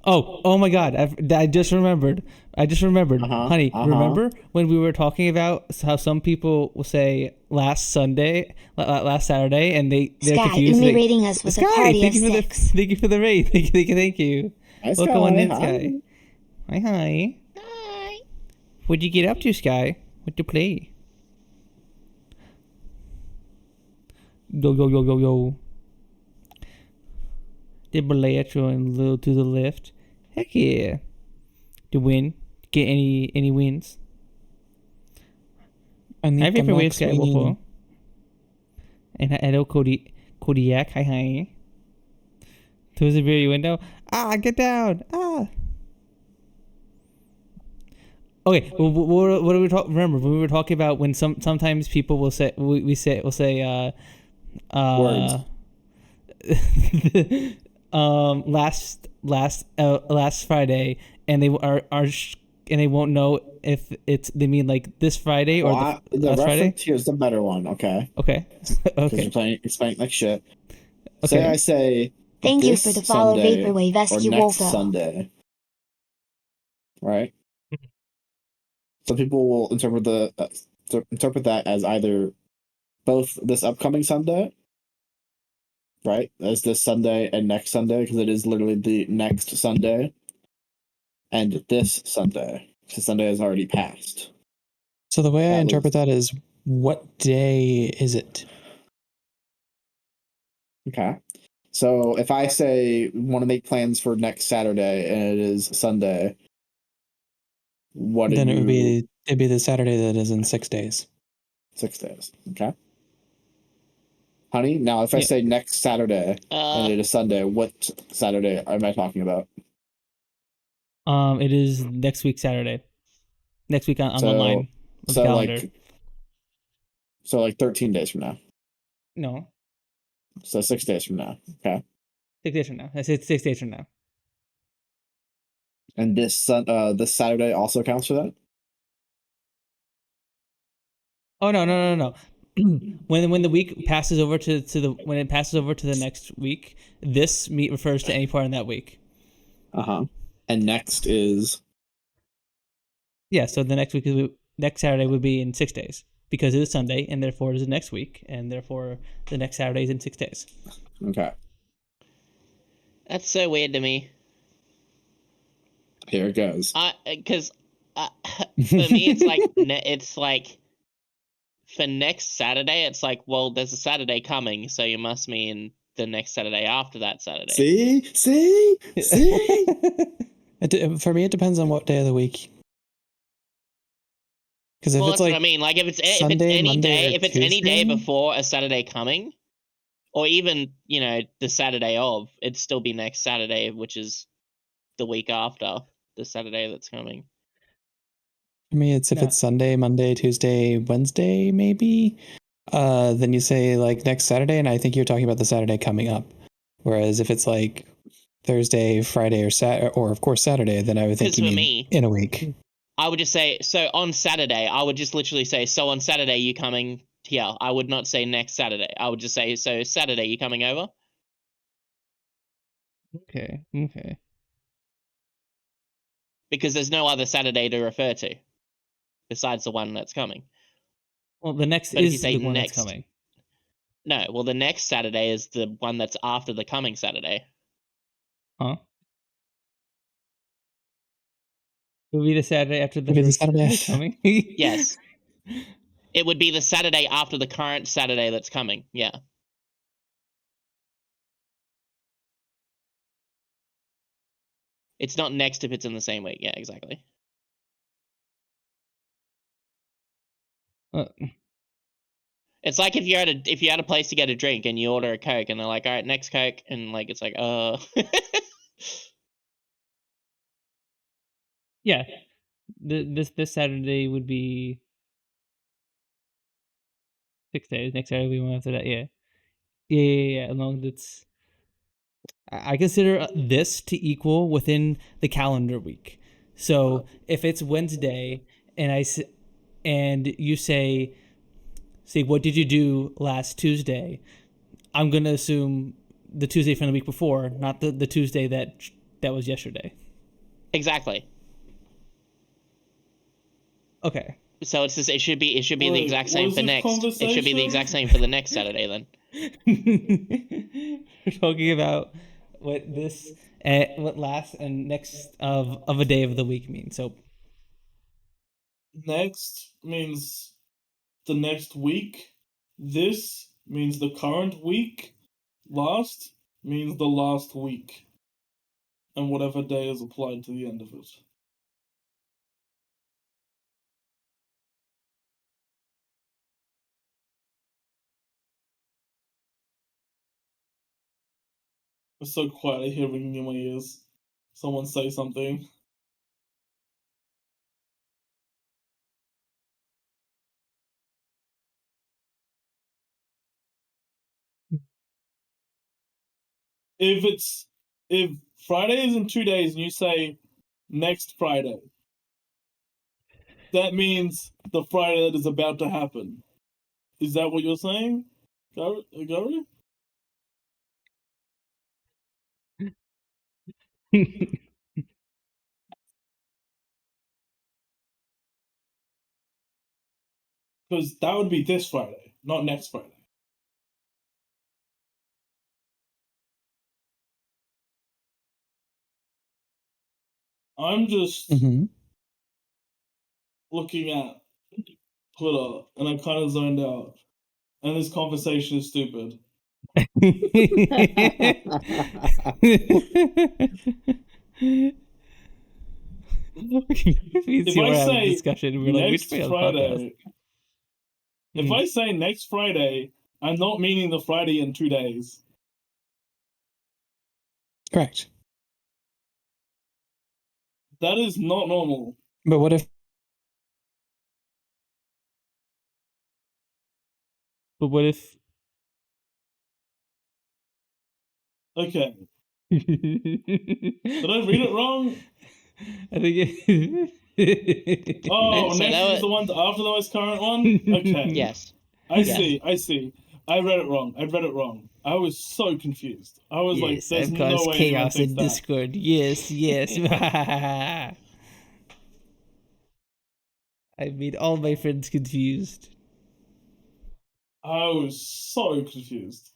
B: Oh my God! I just remembered. Honey, remember when we were talking about how some people will say last Saturday, and they're
E: Sky
B: confused.
E: only rating us with a party
B: thank
E: of
B: you for
E: 6.
B: thank you for the rate. Thank you.
C: Hi,
B: Welcome on in,
C: Hi.
B: Sky. Hi.
G: Hi.
B: What'd you get up to, Sky? What'd you play? Yo. Did Bellatrix and little to the left? Heck yeah. To win. Get any wins?
A: I need
B: Have you
A: the
B: ever win
A: max
B: Sky
A: win.
B: before? And hello, Kodiak. Hi. Towards the very window. Get down. Okay. What are we talking? Remember when we were talking about when sometimes people will say we'll say
C: Words.
B: last Friday, and they and they won't know if they mean like this Friday or
C: The
B: last Friday.
C: reference here's the better one. Okay.
B: Okay.
C: Because
B: Okay.
C: you're playing like shit.
B: Okay.
C: Say I say.
E: Thank you
C: this
E: for the follow,
C: Sunday
E: Vaporwave
C: or
E: SQ
C: next
E: Wolfo.
C: Sunday. Right. Some people will interpret that as either both this upcoming Sunday, right, as this Sunday and next Sunday, because it is literally the next Sunday, and this Sunday. The Sunday has already passed.
A: So the way I
C: That
A: interpret that is, what day is it?
C: Okay. So if I say want to make plans for next Saturday and it is Sunday,
A: Then it'd be the Saturday that is in 6 days.
C: 6 days. Okay. Honey, now if I say next Saturday and it is Sunday, what Saturday am I talking about?
B: It is next week Saturday. Next week I'm online with the
C: So
B: calendar.
C: like 13 days from now.
B: No,
C: So 6 days from now. Okay.
B: 6 days from now. I said 6 days from now.
C: And this Saturday also counts for that?
B: Oh no. When the week passes over to the next week, this meet refers to any part in that week.
C: And next is
B: Yeah, so the next Saturday would be in 6 days because it is Sunday, and therefore it is the next week, and therefore the next Saturday is in 6 days.
C: okay.
G: That's so weird to me.
C: Here it goes.
G: Because for me, it's like for next Saturday, it's like, well, there's a Saturday coming, so you must mean the next Saturday after that Saturday.
C: See?
A: For me, it depends on what day of the week. Because if
G: Well,
A: it's
G: that's
A: like
G: what I mean. Like if it's
A: Sunday,
G: any
A: Monday,
G: day,
A: or
G: if it's any day
A: Tuesday?
G: before a Saturday coming, or even the Saturday of, it'd still be next Saturday, which is the week after the Saturday that's coming.
A: For me, it's if it's Sunday, Monday, Tuesday, Wednesday, maybe. Then you say like next Saturday, and I think you're talking about the Saturday coming up. Whereas if it's like Thursday, Friday, or of course Saturday, then I would think you mean in a week.
G: I would just say, so on Saturday, I would just literally say, so on Saturday, you coming here. I would not say next Saturday. I would just say, so Saturday, you coming over?
B: Okay.
G: Because there's no other Saturday to refer to besides the one that's coming.
B: Well, the next
G: But if you
B: is
G: say
B: the one
G: next,
B: that's coming.
G: No, well, the next Saturday is the one that's after the coming Saturday.
B: Huh? It would be the Saturday after the
A: It'd be the
B: first
A: Saturday
B: Saturday coming.
G: Yes. It would be the Saturday after the current Saturday that's coming. Yeah. It's not next if it's in the same week. Yeah, exactly. It's like if you're at a place to get a drink and you order a Coke and they're like, all right, next Coke, and like it's like,
B: Yeah. This Saturday would be 6 days. Next Saturday will be one after that. Yeah. Yeah. Along that's. I consider this to equal within the calendar week. So if it's Wednesday and you say, what did you do last Tuesday? I'm gonna assume the Tuesday from the week before, not the Tuesday that was yesterday.
G: Exactly.
B: Okay.
G: So it should be the
H: Wait,
G: exact
H: what
G: same
H: was
G: for
H: this
G: next. It should be the
H: conversation?
G: exact same for the next Saturday then.
B: We're talking about what last and next of a day of the week means. So
H: Next means the next week. This means the current week. Last means the last week. And whatever day is applied to the end of it. It's so quiet, I hear ringing in my ears. Someone say something. If Friday is in 2 days and you say next Friday, that means the Friday that is about to happen. Is that what you're saying, Gary? Because that would be this Friday, not next Friday. I'm just looking at Twitter and I kind of zoned out. And this conversation is stupid.
B: if
H: I say
B: discussion, we're like,
H: next Friday, if I say next Friday, I'm not meaning the Friday in 2 days.
A: Correct.
H: That is not normal.
A: But what if
H: Okay. Did I read it wrong?
B: I think
H: Oh,
G: So
H: next
G: that
H: is the one after the most current one? Okay.
G: Yes.
H: I see. I read it wrong. I was so confused. I was like,
B: yes,
H: there's
B: I've
H: no
B: caused
H: way anyone
B: chaos
H: thinks
B: in
H: that.
B: Discord. Yes. I made all my friends confused.
H: I was so confused.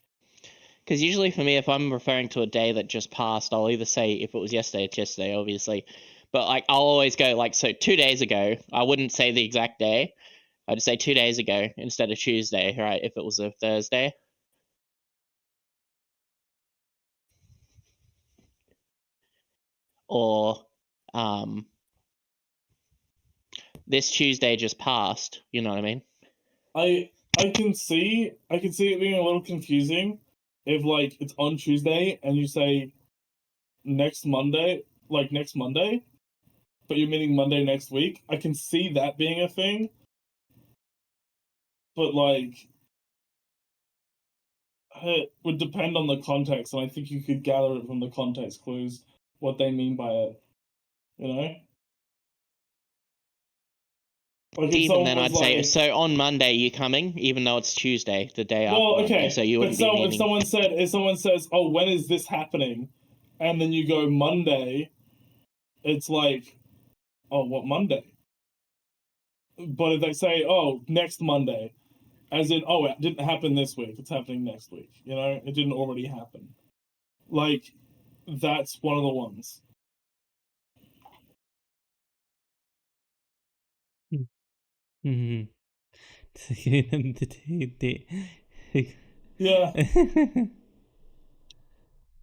G: Because usually for me, if I'm referring to a day that just passed, I'll either say if it was yesterday, it's yesterday, obviously. But like I'll always go like, so 2 days ago. I wouldn't say the exact day. I'd say 2 days ago instead of Tuesday, right? If it was a Thursday. Or this Tuesday just passed. You know what I mean?
H: I can see it being a little confusing if like it's on Tuesday and you say next Monday, but you're meaning Monday next week. I can see that being a thing. But like it would depend on the context, and I think you could gather it from the context clues what they mean by it. You know? Like
G: Even then, I'd say so. On Monday, you coming, even though it's Tuesday, the day after.
H: Well, okay,
G: Monday, so you wouldn't be meaning.
H: If someone says, "Oh, when is this happening?" and then you go Monday, it's like, "Oh, what Monday?" But if they say, "Oh, next Monday," as in, "Oh, it didn't happen this week; it's happening next week," you know, it didn't already happen. Like, that's one of the ones. Yeah.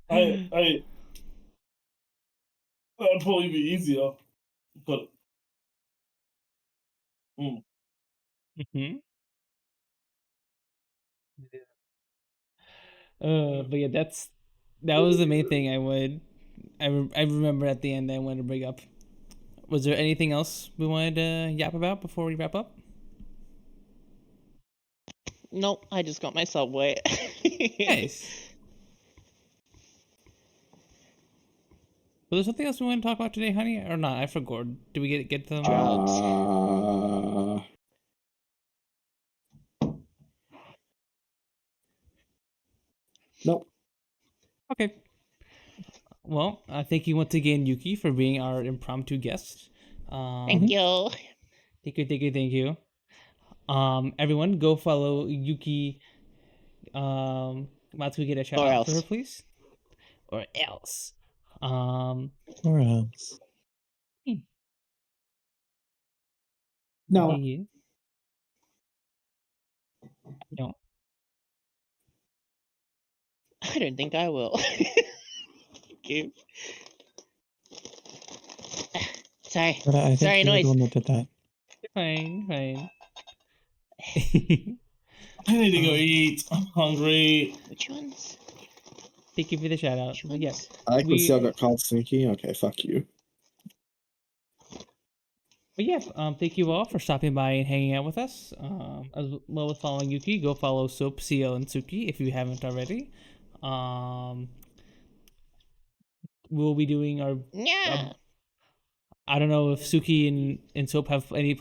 H: That'd probably be easier, but.
B: But yeah, that was the main thing I remember at the end I wanted to bring up. Was there anything else we wanted to yap about before we wrap up?
G: Nope, I just got my Subway.
B: Nice. Was there something else we want to talk about today, honey, or not? I forgot. Did we get to them?
G: Drugs.
C: Nope.
B: Okay. Well, thank you once again, Yuki, for being our impromptu guest.
G: Thank you.
B: Thank you. Everyone, go follow Yuki. Let's get a shout
G: Or
B: out for her,
G: else.
B: please. Or else.
A: Or else.
C: No.
B: Yeah. No.
G: I don't think I will. Thank you. Sorry.
A: But I think
G: Sorry,
A: you were the
G: noise.
A: one that did that.
B: Fine.
H: I need to go eat. I'm hungry.
G: Which ones?
B: Thank you for the shout out.
G: Which
B: But yeah,
G: ones?
C: I like when
B: We-
C: Siel got called Sooky. Okay, fuck you.
B: But yeah, thank you all for stopping by and hanging out with us. As well as following Yuki, go follow Soap, Siel, and Sooky if you haven't already. We'll be doing our.
G: Yeah.
B: I don't know if Sooky and Soap have any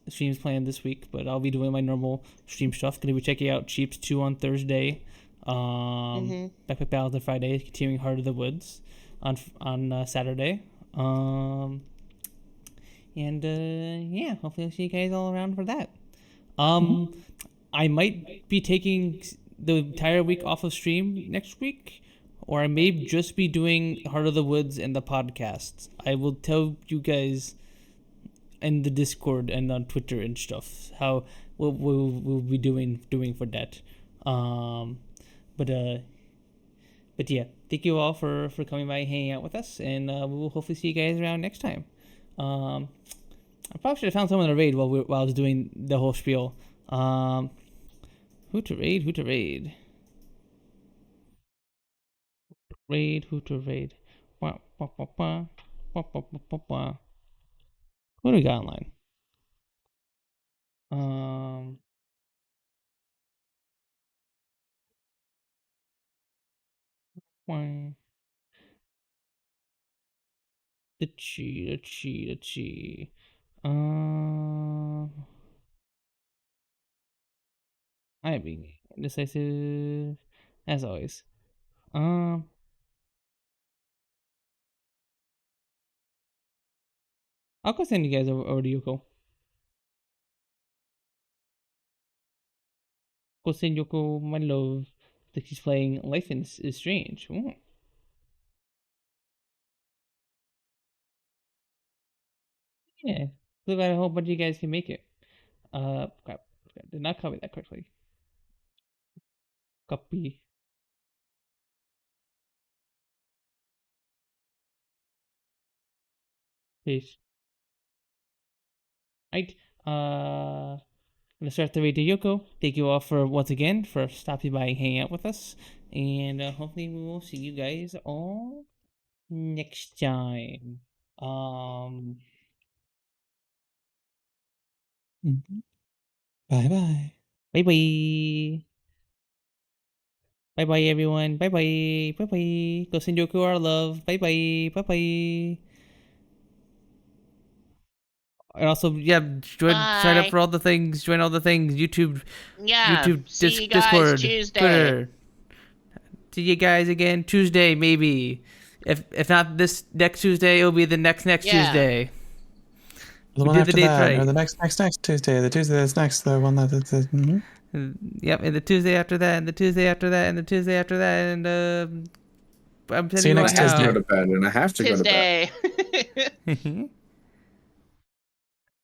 B: streams planned this week, but I'll be doing my normal stream stuff. Gonna be checking out Cheeps 2 on Thursday. Backpack Battles on Friday, continuing Heart of the Woods on Saturday. Yeah, hopefully I'll see you guys all around for that. I might be taking the entire week off of stream next week, or I may just be doing Heart of the Woods and the podcasts. I will tell you guys in the Discord and on Twitter and stuff how we'll be doing for that. But yeah, thank you all for coming by and hanging out with us, and we will hopefully see you guys around next time. I probably should have found someone to raid while I was doing the whole spiel. Who to raid? Who to raid? Who to raid? Wah, wah, wah, wah. Wah, wah, wah, wah, wah. Who do we got online? Wah. Let's see. I am being indecisive as always. I'll go send you guys over to Yoko. Go send Yoko my love that she's playing Life is Strange. Ooh. Yeah. Look at a whole bunch of you guys can make it. Crap. Did not copy that correctly. Copy. Paste. Right. Let's start the radio, Yoko. Thank you all for once again for stopping by and hanging out with us, and hopefully we will see you guys all next time.
A: Bye bye.
B: Bye bye. Bye bye everyone. Bye bye. Bye bye. Go send Yoko our love. Bye bye. Bye bye. And also, yeah, sign up
G: Bye.
B: for all the things. Join all the things. YouTube,
G: Yeah. See you guys
B: Discord,
G: Tuesday.
B: Twitter. See you guys again Tuesday, maybe. If not this next Tuesday, it'll be the next
G: Yeah.
B: Tuesday.
A: The
B: We
A: one
B: did
A: after
B: the dates
A: that,
B: right.
A: or the next Tuesday, the Tuesday that's next, the one that's
B: Yep, and the Tuesday after that, and the Tuesday after that, and the Tuesday after that, and I'm
A: See you
B: telling
A: next
B: right
C: I have to
A: Tuesday.
C: go to bed, and I have to go to bed.
G: Tuesday.
B: now.